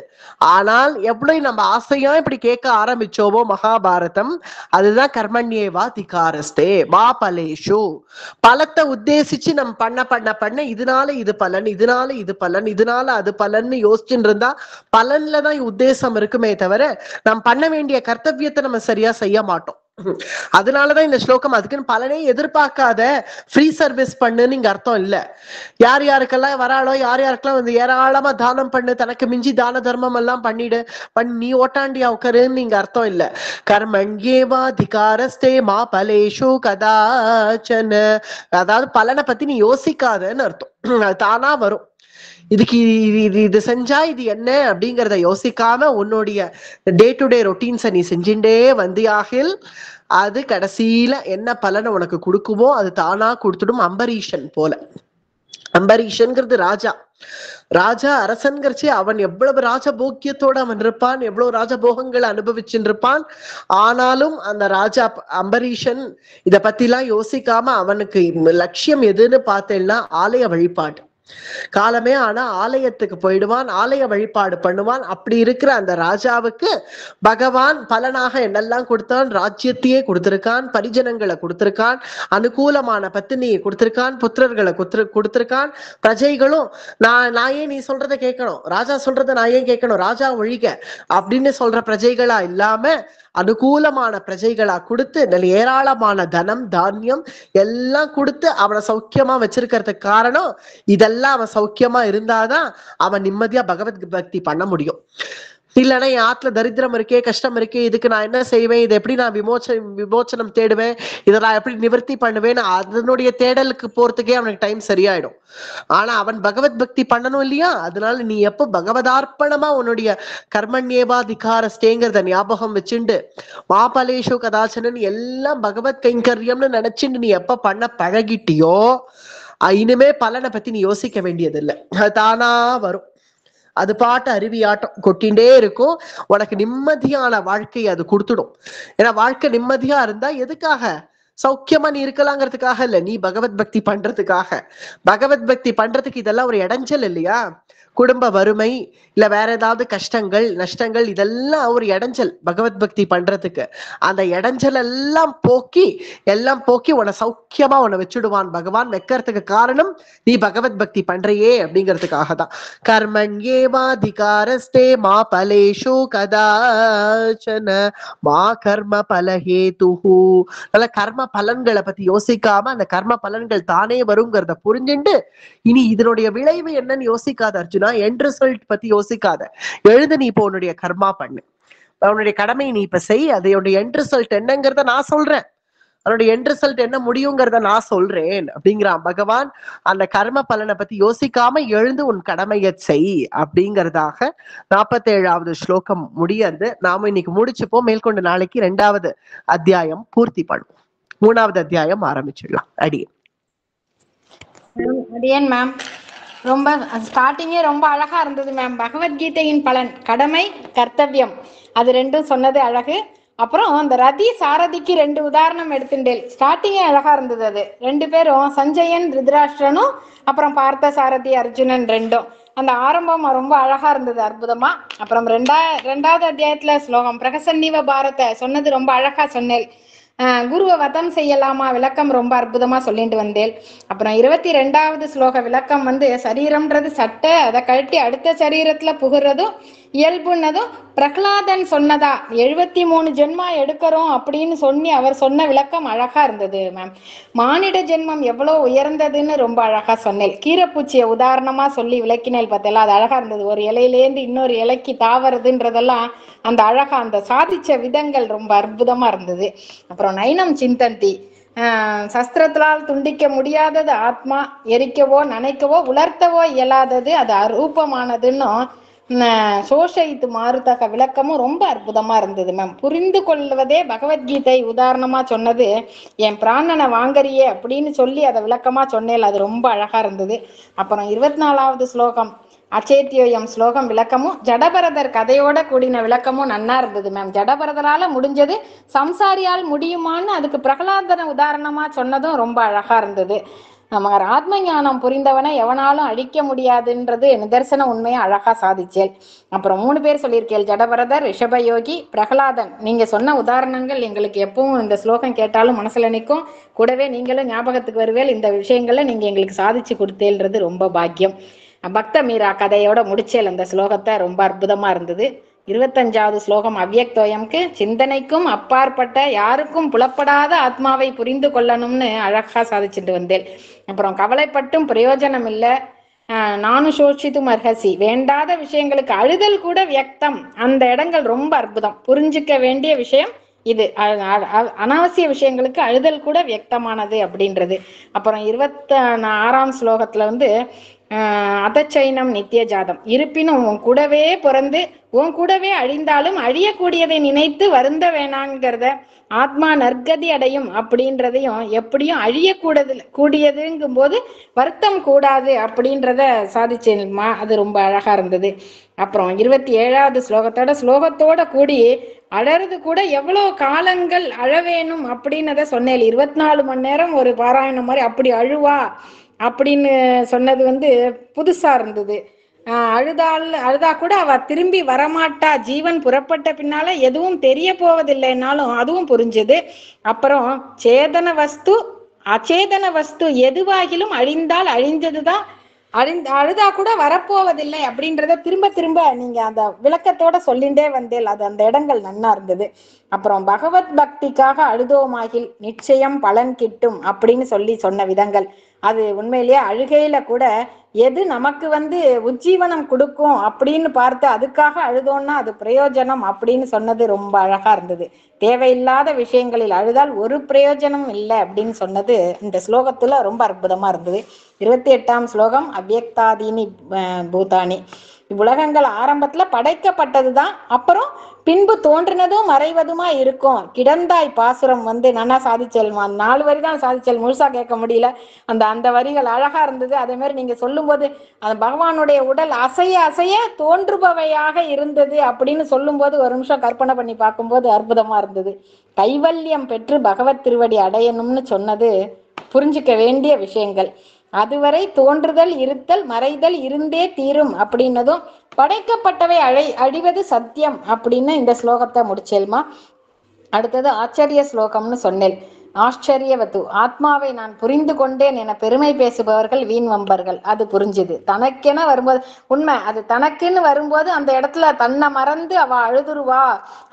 ஆனால் எவ்வளவு நம்ம ஆசையா இப்படி கேட்க ஆரம்பிச்சோமோ மகாபாரதம், அதுதான் கர்மண்யேவாதிகாரஸ்தே மா பலேஷு. பலத்தை உத்தேசிச்சு நம்ம பண்ண இதனால இது பலன், இதனால இது பலன், இதனால அது பலன்னு யோசிச்சுட்டு இருந்தா பலன்லதான் உத்தேசம் இருக்குமே தவிர நம்ம பண்ண வேண்டிய கர்த்தவியத்தை நம்ம சரியா செய்ய மாட்டோம். அதனாலதான் இந்த ஸ்லோகம். அதுக்குன்னு பலனே எதிர்பார்க்காத ஃப்ரீ சர்வீஸ் பண்ணுன்னு இங்க அர்த்தம் இல்ல. யார் யாருக்கெல்லாம் வராளோ யார் யாருக்கெல்லாம் வந்து ஏராளமா தானம் பண்ணு, தனக்கு மிஞ்சி தான தர்மம் எல்லாம் பண்ணிடு, நீ ஓட்டாண்டியா உட்காருன்னு இங்க அர்த்தம் இல்ல. கர்மண்யேவாதிகாரஸ்தே மா பலேஷு கதாச்சன. அதாவது பலனை பத்தி நீ யோசிக்காதன்னு அர்த்தம். அது தானா வரும். இதுக்கு இது செஞ்சா இது என்ன அப்படிங்கிறத யோசிக்காம உன்னுடைய டே டு டே ரொட்டீன்ஸை நீ செஞ்சுட்டே வந்தியாகில் அது கடைசியில என்ன பலனை உனக்கு கொடுக்குமோ அது தானா கொடுத்துடும். அம்பரீஷன் போல. அம்பரீஷன்கிறது ராஜா அரசன்கிறச்சு அவன் எவ்வளவு ராஜபோக்கியத்தோட அவன் இருப்பான், எவ்வளவு ராஜபோகங்களை அனுபவிச்சுட்டு இருப்பான். ஆனாலும் அந்த ராஜா அம்பரீஷன் இத பத்தி எல்லாம் யோசிக்காம அவனுக்கு லட்சியம் எதுன்னு பார்த்தேன்னா ஆலய வழிபாடு. காலமே ஆனா ஆலயத்துக்கு போயிடுவான், ஆலய வழிபாடு பண்ணுவான். அப்படி இருக்கிற அந்த ராஜாவுக்கு பகவான் பலனாக என்னெல்லாம் கொடுத்தான்? ராஜ்யத்தையே கொடுத்திருக்கான், பரிஜனங்களை கொடுத்திருக்கான், அனுகூலமான பத்தினியை கொடுத்திருக்கான், புத்திரர்களை கொடுத்திருக்கான். பிரஜைகளும் நான் ஏன் நீ சொல்றதை கேட்கணும், ராஜா சொல்றதை நான் ஏன் கேட்கணும், ராஜா ஒழிக அப்படின்னு சொல்ற பிரஜைகளா இல்லாம அனுகூலமான பிரஜைகளா கொடுத்து நல்ல ஏராளமான தனம் தானியம் எல்லாம் கொடுத்து அவனை சௌக்கியமா வச்சிருக்கிறதுக்கு காரணம் இதெல்லாம் அவன் சௌக்கியமா இருந்தாதான் அவன் நிம்மதியா பகவத் பக்தி பண்ண முடியும். இல்லைன்னா என் ஆத்துல தரித்திரம் இருக்கே, கஷ்டம் இருக்கே, இதுக்கு நான் என்ன செய்வேன், இதை எப்படி நான் விமோச்சனம் தேடுவேன், இதை நான் எப்படி நிவர்த்தி பண்ணுவேன், அதனுடைய தேடலுக்கு போறதுக்கே அவனுக்கு டைம் சரியாயிடும். ஆனா அவன் பகவத் பக்தி பண்ணணும் இல்லையா? அதனால நீ எப்ப பகவதார்ப்பணமா உன்னுடைய கர்மண்யேவாதிகாரஸ்தேங்கிறத ஞாபகம் வச்சுண்டு மாபலேஷு கதாச்சனன் எல்லாம் பகவத் கைங்கரியம்னு நினைச்சுட்டு நீ எப்ப பண்ண பழகிட்டியோ இனிமே பலனை பத்தி நீ யோசிக்க வேண்டியது இல்லை. தானா வரும். அது பாட்டு அருவியாட்டம் கொட்டின்றே இருக்கும். உனக்கு நிம்மதியான வாழ்க்கையை அது கொடுத்துடும். ஏன்னா வாழ்க்கை நிம்மதியா இருந்தா எதுக்காக? சௌக்கியமா நீ இருக்கலாங்கிறதுக்காக இல்ல, நீ பகவத் பக்தி பண்றதுக்காக. பகவத் பக்தி பண்றதுக்கு இதெல்லாம் ஒரு இடைஞ்சல் இல்லையா? குடும்ப வறுமை இல்ல வேற ஏதாவது கஷ்டங்கள் நஷ்டங்கள் இதெல்லாம் ஒரு இடைஞ்சல் பகவத் பக்தி பண்றதுக்கு. அந்த இடைஞ்சல் எல்லாம் போக்கி உன்னை சௌக்கியமா உன்னை வச்சுடுவான் பகவான். வைக்கிறதுக்கு காரணம் நீ பகவத் பக்தி பண்றையே அப்படிங்கிறதுக்காக தான். கர்மண்யேவாதிகாரஸ்தே மா பலேஷு கதாச்சன மா கர்ம பலஹேதுஹு. நல்ல கர்ம பலன்களை பத்தி யோசிக்காம அந்த கர்ம பலன்கள் தானே வருங்கிறத புரிஞ்சுண்டு இனி இதனுடைய விளைவு என்னன்னு யோசிக்காத அர்ஜுனா. எண்ட் ரிசல்ட் பத்தி யோசிக்காத. எழுந்து நீ இப்போ உன்னுடைய கர்மா பண்ணு, உன்னுடைய கடமை நீ இப்ப செய். அதோடைய எண்ட் ரிசல்ட் என்னங்கிறத நான் சொல்றேன், அதனுடைய எண்ட் ரிசல்ட் என்ன முடியுங்கிறத நான் சொல்றேன் அப்படிங்கிறான் பகவான். அந்த கர்ம பலனை பத்தி யோசிக்காம எழுந்து உன் கடமையை செய் அப்படிங்கிறதாக 47வது ஸ்லோகம் முடியாது. நாம இன்னைக்கு முடிச்சுப்போம். மேற்கொண்டு நாளைக்கு 2வது அத்தியாயம் பூர்த்தி பண்ணுவோம். 3வது அத்தியாயம் ஆரம்பிச்சிடலாம். அடியேன் மேம். ரொம்ப ஸ்டார்டிங்கே ரொம்ப அழகா இருந்தது மேம். பகவத்கீதையின் பலன், கடமை கர்த்தவியம், அது ரெண்டும் சொன்னது அழகு. அப்புறம் அந்த ரதி சாரதிக்கு 2 உதாரணம் எடுத்துட்டேன். ஸ்டார்டிங்கே அழகா இருந்தது. அது 2 பேரும் சஞ்சயன் திருதராஷ்டிரனும் அப்புறம் பார்த்த சாரதி அர்ஜுனன் 2ம். அந்த ஆரம்பம் ரொம்ப அழகா இருந்தது, அற்புதமா. அப்புறம் 2வது அத்தியாயத்துல ஸ்லோகம் பிரகசன்னிவ பாரத சொன்னது ரொம்ப அழகா சொன்னேன். குருவை வதம் செய்யலாமா விளக்கம் ரொம்ப அற்புதமா சொல்லிட்டு வந்தேன். அப்புறம் 22வது ஸ்லோக விளக்கம் வந்து சரீரம்ன்றது சட்டை, அதை கழட்டி அடுத்த சரீரத்துல புகுறதும் இயல்புன்னதும் பிரகலாதன் சொன்னதா 73 ஜென்மா எடுக்கிறோம் அப்படின்னு சொல்லி அவர் சொன்ன விளக்கம் அழகா இருந்தது மேம். மானிட ஜென்மம் எவ்வளவு உயர்ந்ததுன்னு ரொம்ப அழகா சொன்னேன். கீரைப்பூச்சியை உதாரணமா சொல்லி விளக்கினேன் பார்த்தல, அது அழகா இருந்தது. ஒரு இலையிலேருந்து இன்னொரு இலைக்கு தாவறதுன்றதெல்லாம் அந்த அழகா அந்த சாதிச்ச விதங்கள் ரொம்ப அற்புதமா இருந்தது. அப்புறம் நைனம் சிந்தந்தி, சஸ்திரத்தினால் துண்டிக்க முடியாதது ஆத்மா, எரிக்கவோ நனைக்கவோ உலர்த்தவோ இயலாதது, அது அரூபமானதுன்னு சோஷயித்து மாறுதக விளக்கமும் ரொம்ப அற்புதமா இருந்தது மேம். புரிந்து கொள்வதே பகவத்கீதை உதாரணமா சொன்னது, என் பிராணனை வாங்கறியே அப்படின்னு சொல்லி அதை விளக்கமா சொன்னேன். அது ரொம்ப அழகா இருந்தது. அப்புறம் 24வது ஸ்லோகம் அச்சேத்தியோயம் ஸ்லோகம் விளக்கமும் ஜடபரதர் கதையோட கூடின விளக்கமும் நன்னா இருந்தது மேம். ஜடபரதரால முடிஞ்சது சம்சாரியால் முடியுமான்னு அதுக்கு பிரகலாதன உதாரணமா சொன்னதும் ரொம்ப அழகா இருந்தது. நம்ம ஆத்ம ஞானம் புரிந்தவனை எவனாலும் அழிக்க முடியாதுன்றது நிதர்சன உண்மையை அழகா சாதிச்சேன். அப்புறம் 3 பேர் சொல்லியிருக்கேன், ஜடபரதர், ரிஷபயோகி, பிரகலாதன். நீங்க சொன்ன உதாரணங்கள் எங்களுக்கு எப்பவும் இந்த ஸ்லோகம் கேட்டாலும் மனசுல நிற்கும். கூடவே நீங்களும் ஞாபகத்துக்கு வருவேல். இந்த விஷயங்களை நீங்க எங்களுக்கு சாதிச்சு கொடுத்தேன்றது ரொம்ப பாக்கியம். பக்த மீரா கதையோட முடிச்சேல் அந்த ஸ்லோகத்தை, ரொம்ப அற்புதமா இருந்தது. 25வது ஸ்லோகம் அவ்யக்தோயம்க்கு சிந்தனைக்கும் அப்பாற்பட்ட யாருக்கும் புலப்படாத ஆத்மாவை புரிந்து கொள்ளணும்னு அழகா சாதிச்சுட்டு வந்தேன். அப்புறம் கவலைப்பட்டும் பிரயோஜனம் இல்லை, நானும் சோஷித்தும் அர்ஹசி, வேண்டாத விஷயங்களுக்கு அழுதல் கூட வியக்தம். அந்த இடங்கள் ரொம்ப அற்புதம். புரிஞ்சுக்க வேண்டிய விஷயம் இது, அனாவசிய விஷயங்களுக்கு அழுதல் கூட வியக்தமானது அப்படின்றது. அப்புறம் 26ஆம் ஸ்லோகத்துல வந்து அதச்சைனம் நித்திய ஜாதம், இருப்பினும் உன் கூடவே பிறந்து உன் கூடவே அழிந்தாலும் அழியக்கூடியதை நினைத்து வருந்த வேணாங்கிறத, ஆத்மா நற்கதி அடையும் அப்படின்றதையும் எப்படியும் கூடியதுங்கும் போது வருத்தம் கூடாது அப்படின்றத சாதிச்சேன்மா. அது ரொம்ப அழகா இருந்தது. அப்புறம் 27வது ஸ்லோகத்தோட கூடி அழறது கூட எவ்வளவு காலங்கள் அழவேணும் அப்படின்னத சொன்னேன். 24 மணி நேரம் ஒரு பாராயணம் மாதிரி அப்படி அழுவா அப்படின்னு சொன்னது வந்து புதுசா இருந்தது. அழுதா கூட அவ திரும்பி வரமாட்டா, ஜீவன் புறப்பட்ட பின்னால எதுவும் தெரிய போவதில்லைன்னாலும் அதுவும் புரிஞ்சது. அப்புறம் சேதன வஸ்து அச்சேதன வஸ்து எதுவாகிலும் அழிந்தால் அழிந்ததுதான், அழுதா கூட வரப்போவதில்லை அப்படின்றத திரும்ப திரும்ப நீங்க அந்த விளக்கத்தோட சொல்லிண்டே வந்தேன். அது அந்த இடங்கள் நன்னா இருந்தது. அப்புறம் பகவத் பக்திக்காக அழுதோமாகில் நிச்சயம் பலன் கிட்டும் அப்படின்னு சொன்ன விதங்கள், அது உண்மையிலேயே அழுகையில கூட எது நமக்கு வந்து உஜ்ஜீவனம் கொடுக்கும் அப்படின்னு பார்த்து அதுக்காக அழுதோன்னா அது பிரயோஜனம் அப்படின்னு சொன்னது ரொம்ப அழகா இருந்தது. தேவையில்லாத விஷயங்களில் அழுதால் ஒரு பிரயோஜனம் இல்லை அப்படின்னு சொன்னது இந்த ஸ்லோகத்துல ரொம்ப அற்புதமா இருந்தது. 28ஆம் ஸ்லோகம் அவ்யக்தாதீனி பூதானி, இவ்வுலகங்கள் ஆரம்பத்துல படைக்கப்பட்டதுதான், அப்புறம் பின்பு தோன்றினதும் மறைவதுமா இருக்கும். கிடந்தாய் பாசுரம் வந்து நானா சாதிச்செல்மா, 4 வரி தான் சாதிச்சல், முழுசா கேட்க முடியல. அந்த வரிகள் அழகா இருந்தது. அதே மாதிரி நீங்க சொல்லும் போது அந்த பகவானுடைய உடல் அசைய அசைய தோன்றுபவையாக இருந்தது அப்படின்னு சொல்லும் போது ஒரு நிமிஷம் கற்பனை பண்ணி பார்க்கும்போது அற்புதமா இருந்தது. கைவல்யம் பெற்று பகவத் திருவடி அடையணும்னு சொன்னது புரிஞ்சுக்க வேண்டிய விஷயங்கள். அதுவரை தோன்றுதல் இருத்தல் மறைதல் இருந்தே தீரும் அப்படின்னதும் படைக்கப்பட்டவை அழிவது சத்தியம் அப்படின்னு இந்த ஸ்லோகத்தை முடிச்சேல்மா. அடுத்தது ஆச்சரிய ஸ்லோகம்னு சொன்னேன். ஆச்சரியவத்து, ஆத்மாவை நான் புரிந்து கொண்டேன் என பெருமை பேசுபவர்கள் வீண் வம்பர்கள். அது புரிஞ்சுது. தனக்கென வரும்போது உண்மை, அது தனக்குன்னு வரும்போது அந்த இடத்துல தன்னை மறந்து அவ அழுதுருவா.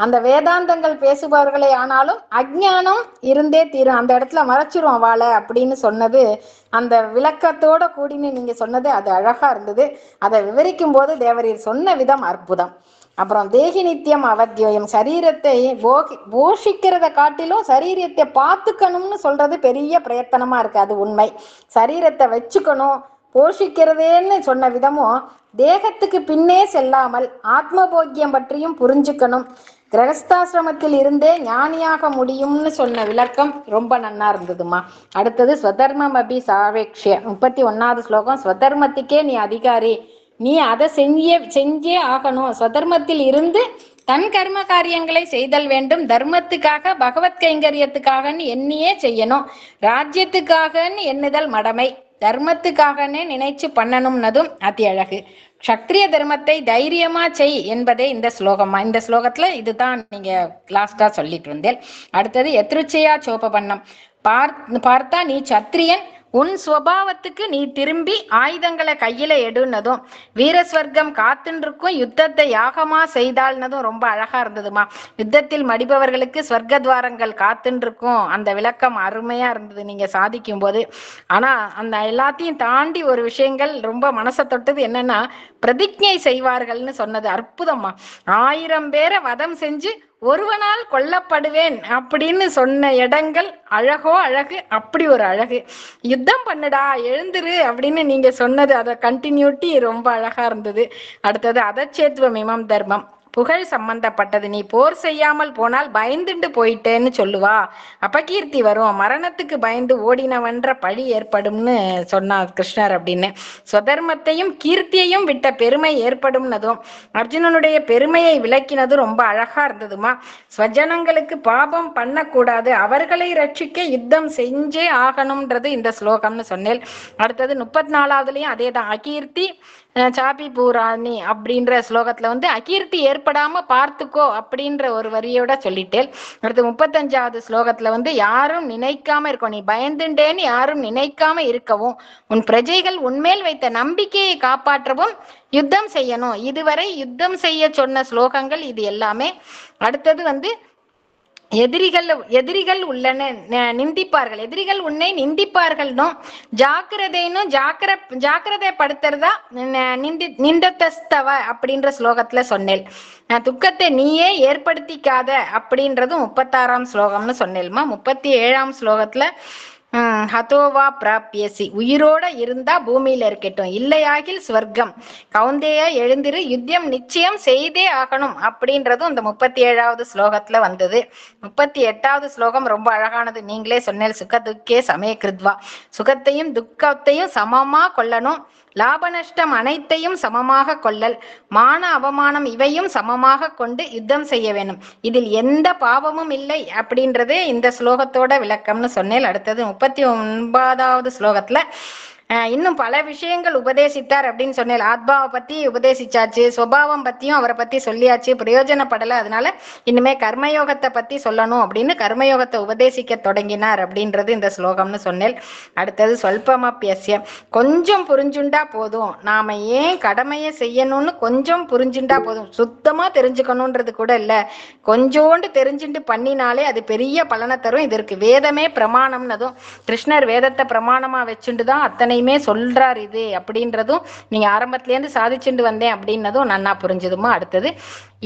அந்த வேதாந்தங்கள் பேசுபவர்களே ஆனாலும் அஜ்ஞானம் இருந்தே தீரும், அந்த இடத்துல மறைச்சிரும் அவளை அப்படின்னு சொன்னது அந்த விளக்கத்தோட கூடின்னு நீங்க சொன்னது அது அழகா இருந்தது. அதை விவரிக்கும் போது தேவரீர் சொன்ன விதம் அற்புதம். அப்புறம் தேகி நித்தியம் அவத்தியோயம், சரீரத்தை போஷிக்கிறத காட்டிலும் சரீரத்தை பார்த்துக்கணும்னு சொல்றது பெரிய பிரயத்தனமா இருக்கு. அது உண்மை. சரீரத்தை வச்சுக்கணும், போஷிக்கிறதேன்னு சொன்ன விதமும் தேகத்துக்கு பின்னே செல்லாமல் ஆத்ம போக்கியம் பற்றியும் புரிஞ்சுக்கணும், கிரகஸ்தாசிரமத்தில் இருந்தே ஞானியாக முடியும்னு சொன்ன விளக்கம் ரொம்ப நன்னா இருந்ததுமா. அடுத்தது ஸ்வதர்மம் அபி சாவேக்ஷிய, 31வது ஸ்லோகம். ஸ்வதர்மத்துக்கே நீ அதிகாரி, நீ அதை செஞ்சே ஆகணும். ஸ்வதர்மத்தில் இருந்து தன் கர்ம காரியங்களை செய்தல் வேண்டும். தர்மத்துக்காக பகவத் கைங்கரியத்துக்காகன்னு எண்ணியே செய்யணும். ராஜ்யத்துக்காகன்னு எண்ணுதல் மடமை, தர்மத்துக்காகனே நினைச்சு பண்ணணும்னதும் அதி அழகு. க்ஷத்ரிய தர்மத்தை தைரியமா செய் என்பதே இந்த ஸ்லோகமா. இந்த ஸ்லோகத்துல இதுதான் நீங்க லாஸ்டா சொல்லிட்டு இருந்தேன். அடுத்தது எத்ருச்சையா சோபபன்னம். பார்த்தா நீ சத்திரியன், உன் சுவாவத்துக்கு நீ திரும்பி ஆயுதங்களை கையில எடுனதும், வீரஸ்வர்க்கம் காத்துருக்கும் யுத்தத்தை யாகமா செய்தாள்னதும் ரொம்ப அழகா இருந்ததுமா. யுத்தத்தில் மடிபவர்களுக்கு ஸ்வர்க்கத்வாரங்கள் காத்துருக்கும், அந்த விளக்கம் அருமையா இருந்தது நீங்க சாதிக்கும் போது. ஆனா அந்த எல்லாத்தையும் தாண்டி ஒரு விஷயங்கள் ரொம்ப மனசை தொட்டது. என்னன்னா, பிரதிஜை செய்வார்கள்னு சொன்னது அற்புதமா. 1000 பேரை வதம் செஞ்சு ஒருவனால் கொல்லப்படுவேன் அப்படின்னு சொன்ன இடங்கள் அழகோ அழகு, அப்படி ஒரு அழகு. யுத்தம் பண்ணுடா, எழுந்துரு அப்படின்னு நீங்க சொன்னது, அத கண்டினியூட்டி ரொம்ப அழகா இருந்தது. அடுத்தது அதச்சேத்வம் இமம் தர்மம், புகழ் சம்பந்தப்பட்டது. நீ போர் செய்யாமல் போனால் பயந்துண்டு போயிட்டேன்னு சொல்லுவா, அபகீர்த்தி வரும், மரணத்துக்கு பயந்து ஓடினவன்ற பழி ஏற்படும்னு சொன்னார் கிருஷ்ணர் அப்படின்னு. ஸ்வதர்மத்தையும் கீர்த்தியையும் விட்ட பெருமை ஏற்படும்னதும் அர்ஜுனனுடைய பெருமையை விளக்கினது ரொம்ப அழகா இருந்ததுமா. ஸ்வஜனங்களுக்கு பாபம் பண்ணக்கூடாது, அவர்களை ரட்சிக்க யுத்தம் செஞ்சே ஆகணும்ன்றது இந்த ஸ்லோகம்னு சொன்னேன். அடுத்தது 34வதுலயும் அதே தான், அகீர்த்தி சாபி பூராணி அப்படின்ற ஸ்லோகத்துல அகீர்த்தி ஏற்படாம பார்த்துக்கோ அப்படின்ற ஒரு வரியோட சொல்லிட்டேன். அடுத்து 35வது ஸ்லோகத்துல யாரும் நினைக்காம இருக்கும், நீ பயந்துட்டேன்னு யாரும் நினைக்காம இருக்கவும், உன் பிரஜைகள் உன்மேல் வைத்த நம்பிக்கையை காப்பாற்றவும் யுத்தம் செய்யணும். இதுவரை யுத்தம் செய்ய சொன்ன ஸ்லோகங்கள் இது எல்லாமே. அடுத்தது எதிரிகள் உள்ளன நிந்திப்பார்கள், எதிரிகள் உன்னை நிந்திப்பார்கள்னும் ஜாக்கிரதைன்னு ஜாக்கிரதைப்படுத்துறதா நிந்தத்தஸ்தவ அப்படின்ற ஸ்லோகத்துல சொன்னேன். துக்கத்தை நீயே ஏற்படுத்திக்காத அப்படின்றதும் 36ஆம் ஸ்லோகம்னு சொன்னேல்மா. 37ஆம் ஸ்லோகத்துல ஹதோவா பிராபியசி, உயிரோட இருந்தா பூமியில இருக்கட்டும், இல்லையாகில் ஸ்வர்க்கம், கவுந்தேயா எழுந்திரு, யுத்தம் நிச்சயம் செய்தே ஆகணும் அப்படின்றதும் இந்த 37வது ஸ்லோகத்துல வந்தது. 38வது ஸ்லோகம் ரொம்ப அழகானது, நீங்களே சொன்னேன், சுக துக்கே சமய கிருத்வா, சுகத்தையும் துக்கத்தையும் சமமா கொள்ளணும், லாப நஷ்டம் அனைத்தையும் சமமாக கொள்ளல், மான அவமானம் இவையும் சமமாக கொண்டு யுத்தம் செய்ய வேணும், இதில் எந்த பாவமும் இல்லை அப்படின்றதே இந்த ஸ்லோகத்தோட விளக்கம்னு சொன்னேன். அடுத்தது 39வது ஸ்லோகத்துல இன்னும் பல விஷயங்கள் உபதேசித்தார் அப்படின்னு சொன்னேன். ஆத்மாவை பத்தி உபதேசிச்சாச்சு, சுபாவம் பத்தியும் அவரை பத்தி சொல்லியாச்சு, பிரயோஜனப்படலை, அதனால இனிமே கர்மயோகத்தை பத்தி சொல்லணும் அப்படின்னு கர்மயோகத்தை உபதேசிக்க தொடங்கினார் அப்படின்றது இந்த ஸ்லோகம்னு சொன்னேன். அடுத்தது சொல்பமப்பியஸ்ய, கொஞ்சம் புரிஞ்சுண்டா போதும், நாம ஏன் கடமையை செய்யணும்னு கொஞ்சம் புரிஞ்சுண்டா போதும், சுத்தமா தெரிஞ்சுக்கணும்ன்றது கூட இல்ல, கொஞ்சோண்டு தெரிஞ்சுட்டு பண்ணினாலே அது பெரிய பலனை தரும், இதற்கு வேதமே பிரமாணம்னதும், கிருஷ்ணர் வேதத்தை பிரமாணமா வச்சுட்டு தான் அத்தனையுமே சொல்றார் இது அப்படின்றதும் நீங்க ஆரம்பத்துல இருந்து சாதிச்சுட்டு வந்தேன் அப்படின்னதும் நன்னா புரிஞ்சுதுமா. அடுத்தது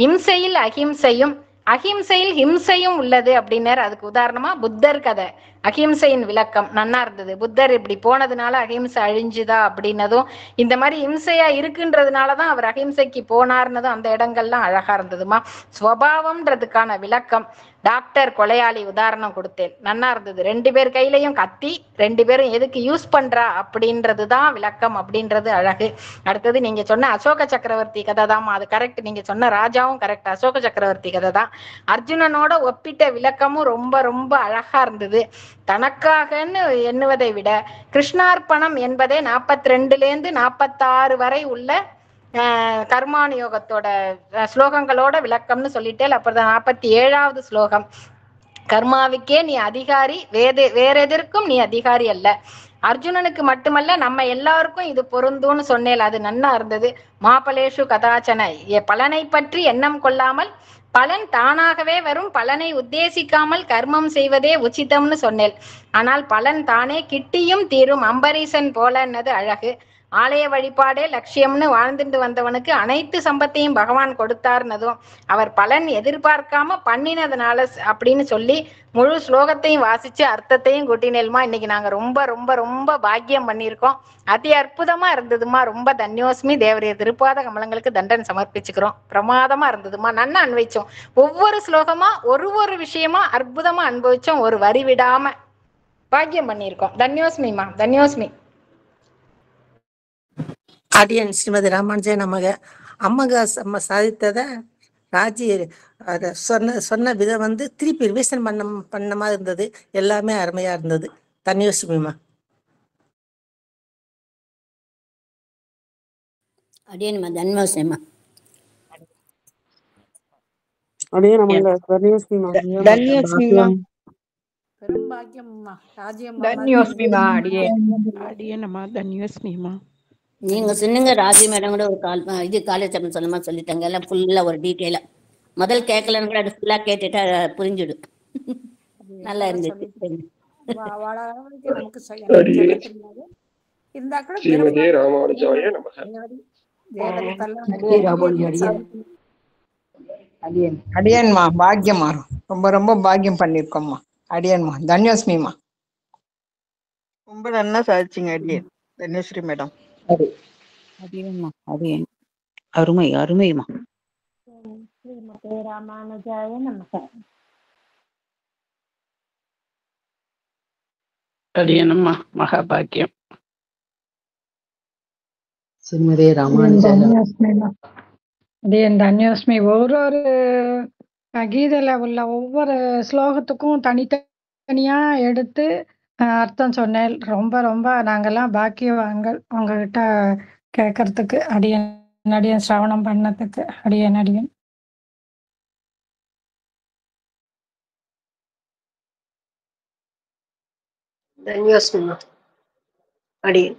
இம்சையில் அஹிம்சையும் அஹிம்சையில் ஹிம்சையும் உள்ளது அப்படின்னாரு. அதுக்கு உதாரணமா புத்தர் கதை, அஹிம்சையின் விளக்கம் நன்னா இருந்தது. புத்தர் இப்படி போனதுனால அஹிம்சை அழிஞ்சுதா அப்படின்னதும், இந்த மாதிரி இம்சையா இருக்குன்றதுனாலதான் அவர் அஹிம்சைக்கு போனார்னதும் அந்த இடங்கள்லாம் அழகா இருந்ததுமா. ஸ்வபாவம்ன்றதுக்கான விளக்கம், டாக்டர் கொலையாளி உதாரணம் கொடுத்தேன், நன்னா இருந்தது. 2 பேர் கையிலையும் கத்தி, 2 பேரும் எதுக்கு யூஸ் பண்றா அப்படின்றதுதான் விளக்கம் அப்படின்றது அழகு. அடுத்தது நீங்க சொன்ன அசோக சக்கரவர்த்தி கதை தான், அது கரெக்ட், நீங்க சொன்ன ராஜாவும் கரெக்ட், அசோக சக்கரவர்த்தி கதை தான். அர்ஜுனனோட ஒப்பிட்ட விளக்கமும் ரொம்ப ரொம்ப அழகா இருந்தது. தனக்காகன்னு எண்ணுவதை விட கிருஷ்ணார்ப்பணம் என்பதே 42லேருந்து 46 வரை உள்ள கர்மானுயோகத்தோட ஸ்லோகங்களோட விளக்கம்னு சொல்லிட்டேன். அப்புறம் 47வது ஸ்லோகம், கர்மாவுக்கே நீ அதிகாரி, வேற எதற்கும் நீ அதிகாரி அல்ல. அர்ஜுனனுக்கு மட்டுமல்ல நம்ம எல்லாருக்கும் இது பொருந்தும்னு சொன்னேன், அது நன்னா இருந்தது. மாபலேஷு கதாச்சன, பலனை பற்றி எண்ணம் கொள்ளாமல் பலன் தானாகவே வரும், பலனை உத்தேசிக்காமல் கர்மம் செய்வதே உச்சிதம்னு சொன்னேன். ஆனால் பலன் தானே கிட்டியும் தீரும், அம்பரீசன் போலன்னது அழகு. ஆலய வழிபாடே லட்சியம்னு வாழ்ந்துட்டு வந்தவனுக்கு அனைத்து சம்பத்தையும் பகவான் கொடுத்தார்னதும், அவர் பலன் எதிர்பார்க்காம பண்ணினதுனால அப்படின்னு சொல்லி முழு ஸ்லோகத்தையும் வாசிச்சு அர்த்தத்தையும் கூட்டினேல்மா. இன்னைக்கு நாங்க ரொம்ப ரொம்ப ரொம்ப பாக்கியம் பண்ணியிருக்கோம். அதி அற்புதமா இருந்ததுமா. ரொம்ப தன்யோஸ்மி. தேவரிய திருப்பாத கமலங்களுக்கு தண்டன் சமர்ப்பிச்சுக்கிறோம். பிரமாதமா இருந்ததுமா, நன்னா அனுபவிச்சோம். ஒவ்வொரு ஸ்லோகமா ஒரு விஷயமா அற்புதமா அனுபவிச்சோம், ஒரு வரி விடாம பாக்கியம் பண்ணியிருக்கோம். தன்யோஸ்மிமா, தன்யோஸ்மி. ஆடியன் ஸ்ரீமதி ராமானுஜன் நமக. அம்மக சாதித்ததை ராஜி அதை சொன்ன விதம் திருப்பி ரிவிஷன் பண்ண மாதிரி இருந்தது. எல்லாமே அருமையா இருந்தது. தன்யோஸ்மிமா. அடியேன்மா தன்மோசனம்மா. அடியே நமங்க தன்யோஸ்மிமா தன்யோஸ்மிமா பெரும் பாக்கியம்மா. ராஜ்யம்மா மாதிரி தன்யோஸ்மிமா அடியே அடியேனம்மா தன்யோஸ்மிமா. நீங்க சொன்னீங்க ராஜி மேடம் கூட ஒரு இது காலேஜ் அப்படின்னு சொன்ன மாதிரி சொல்லிட்டாங்க. எல்லாம் ஃபுல்லா ஒரு டீட்டெயிலா முதல் கேட்கலன்னு கூட அது ஃபுல்லா கேட்டுட்டா புரிஞ்சுடும். நல்லா இருந்துச்சு. அவள அளவுக்கு நமக்கு எனக்கு சொல்ல தெரியாது. இருந்தா கூட ஸ்ரீமதே ராமானுஜாய நமக. அடியன்மா பாக்கியமா ரொம்ப ரொம்ப பாக்கியம் பண்ணிருக்கோம்மா. அடியன்மா தன்யோஸ்மிமா ரொம்ப நல்லா சாதிச்சிங்க அடியன் தன்யஸ்ரீ மேடம். அடியேன்மா அடியேன் அருமை அருமைமா. ஸ்ரீமதே ராமானுஜாய நமக. அடியேனம்மா மகாபாக்கியம். ஸ்ரீமதே ராமானுஜாய தன்யோஸ்மி ஒரு கீதையில உள்ள ஒவ்வொரு ஸ்லோகத்துக்கும் தனித்தனியா எடுத்து அர்த்தம் சொன்னேன். ரொம்ப ரொம்ப நாங்கெல்லாம் பாக்கியவான்கள் உங்ககிட்ட கேட்கறதுக்கு, அடியன் சிரவணம் பண்ணதுக்கு. அடியன் தன்யோஸ்மிமா அடியேன்.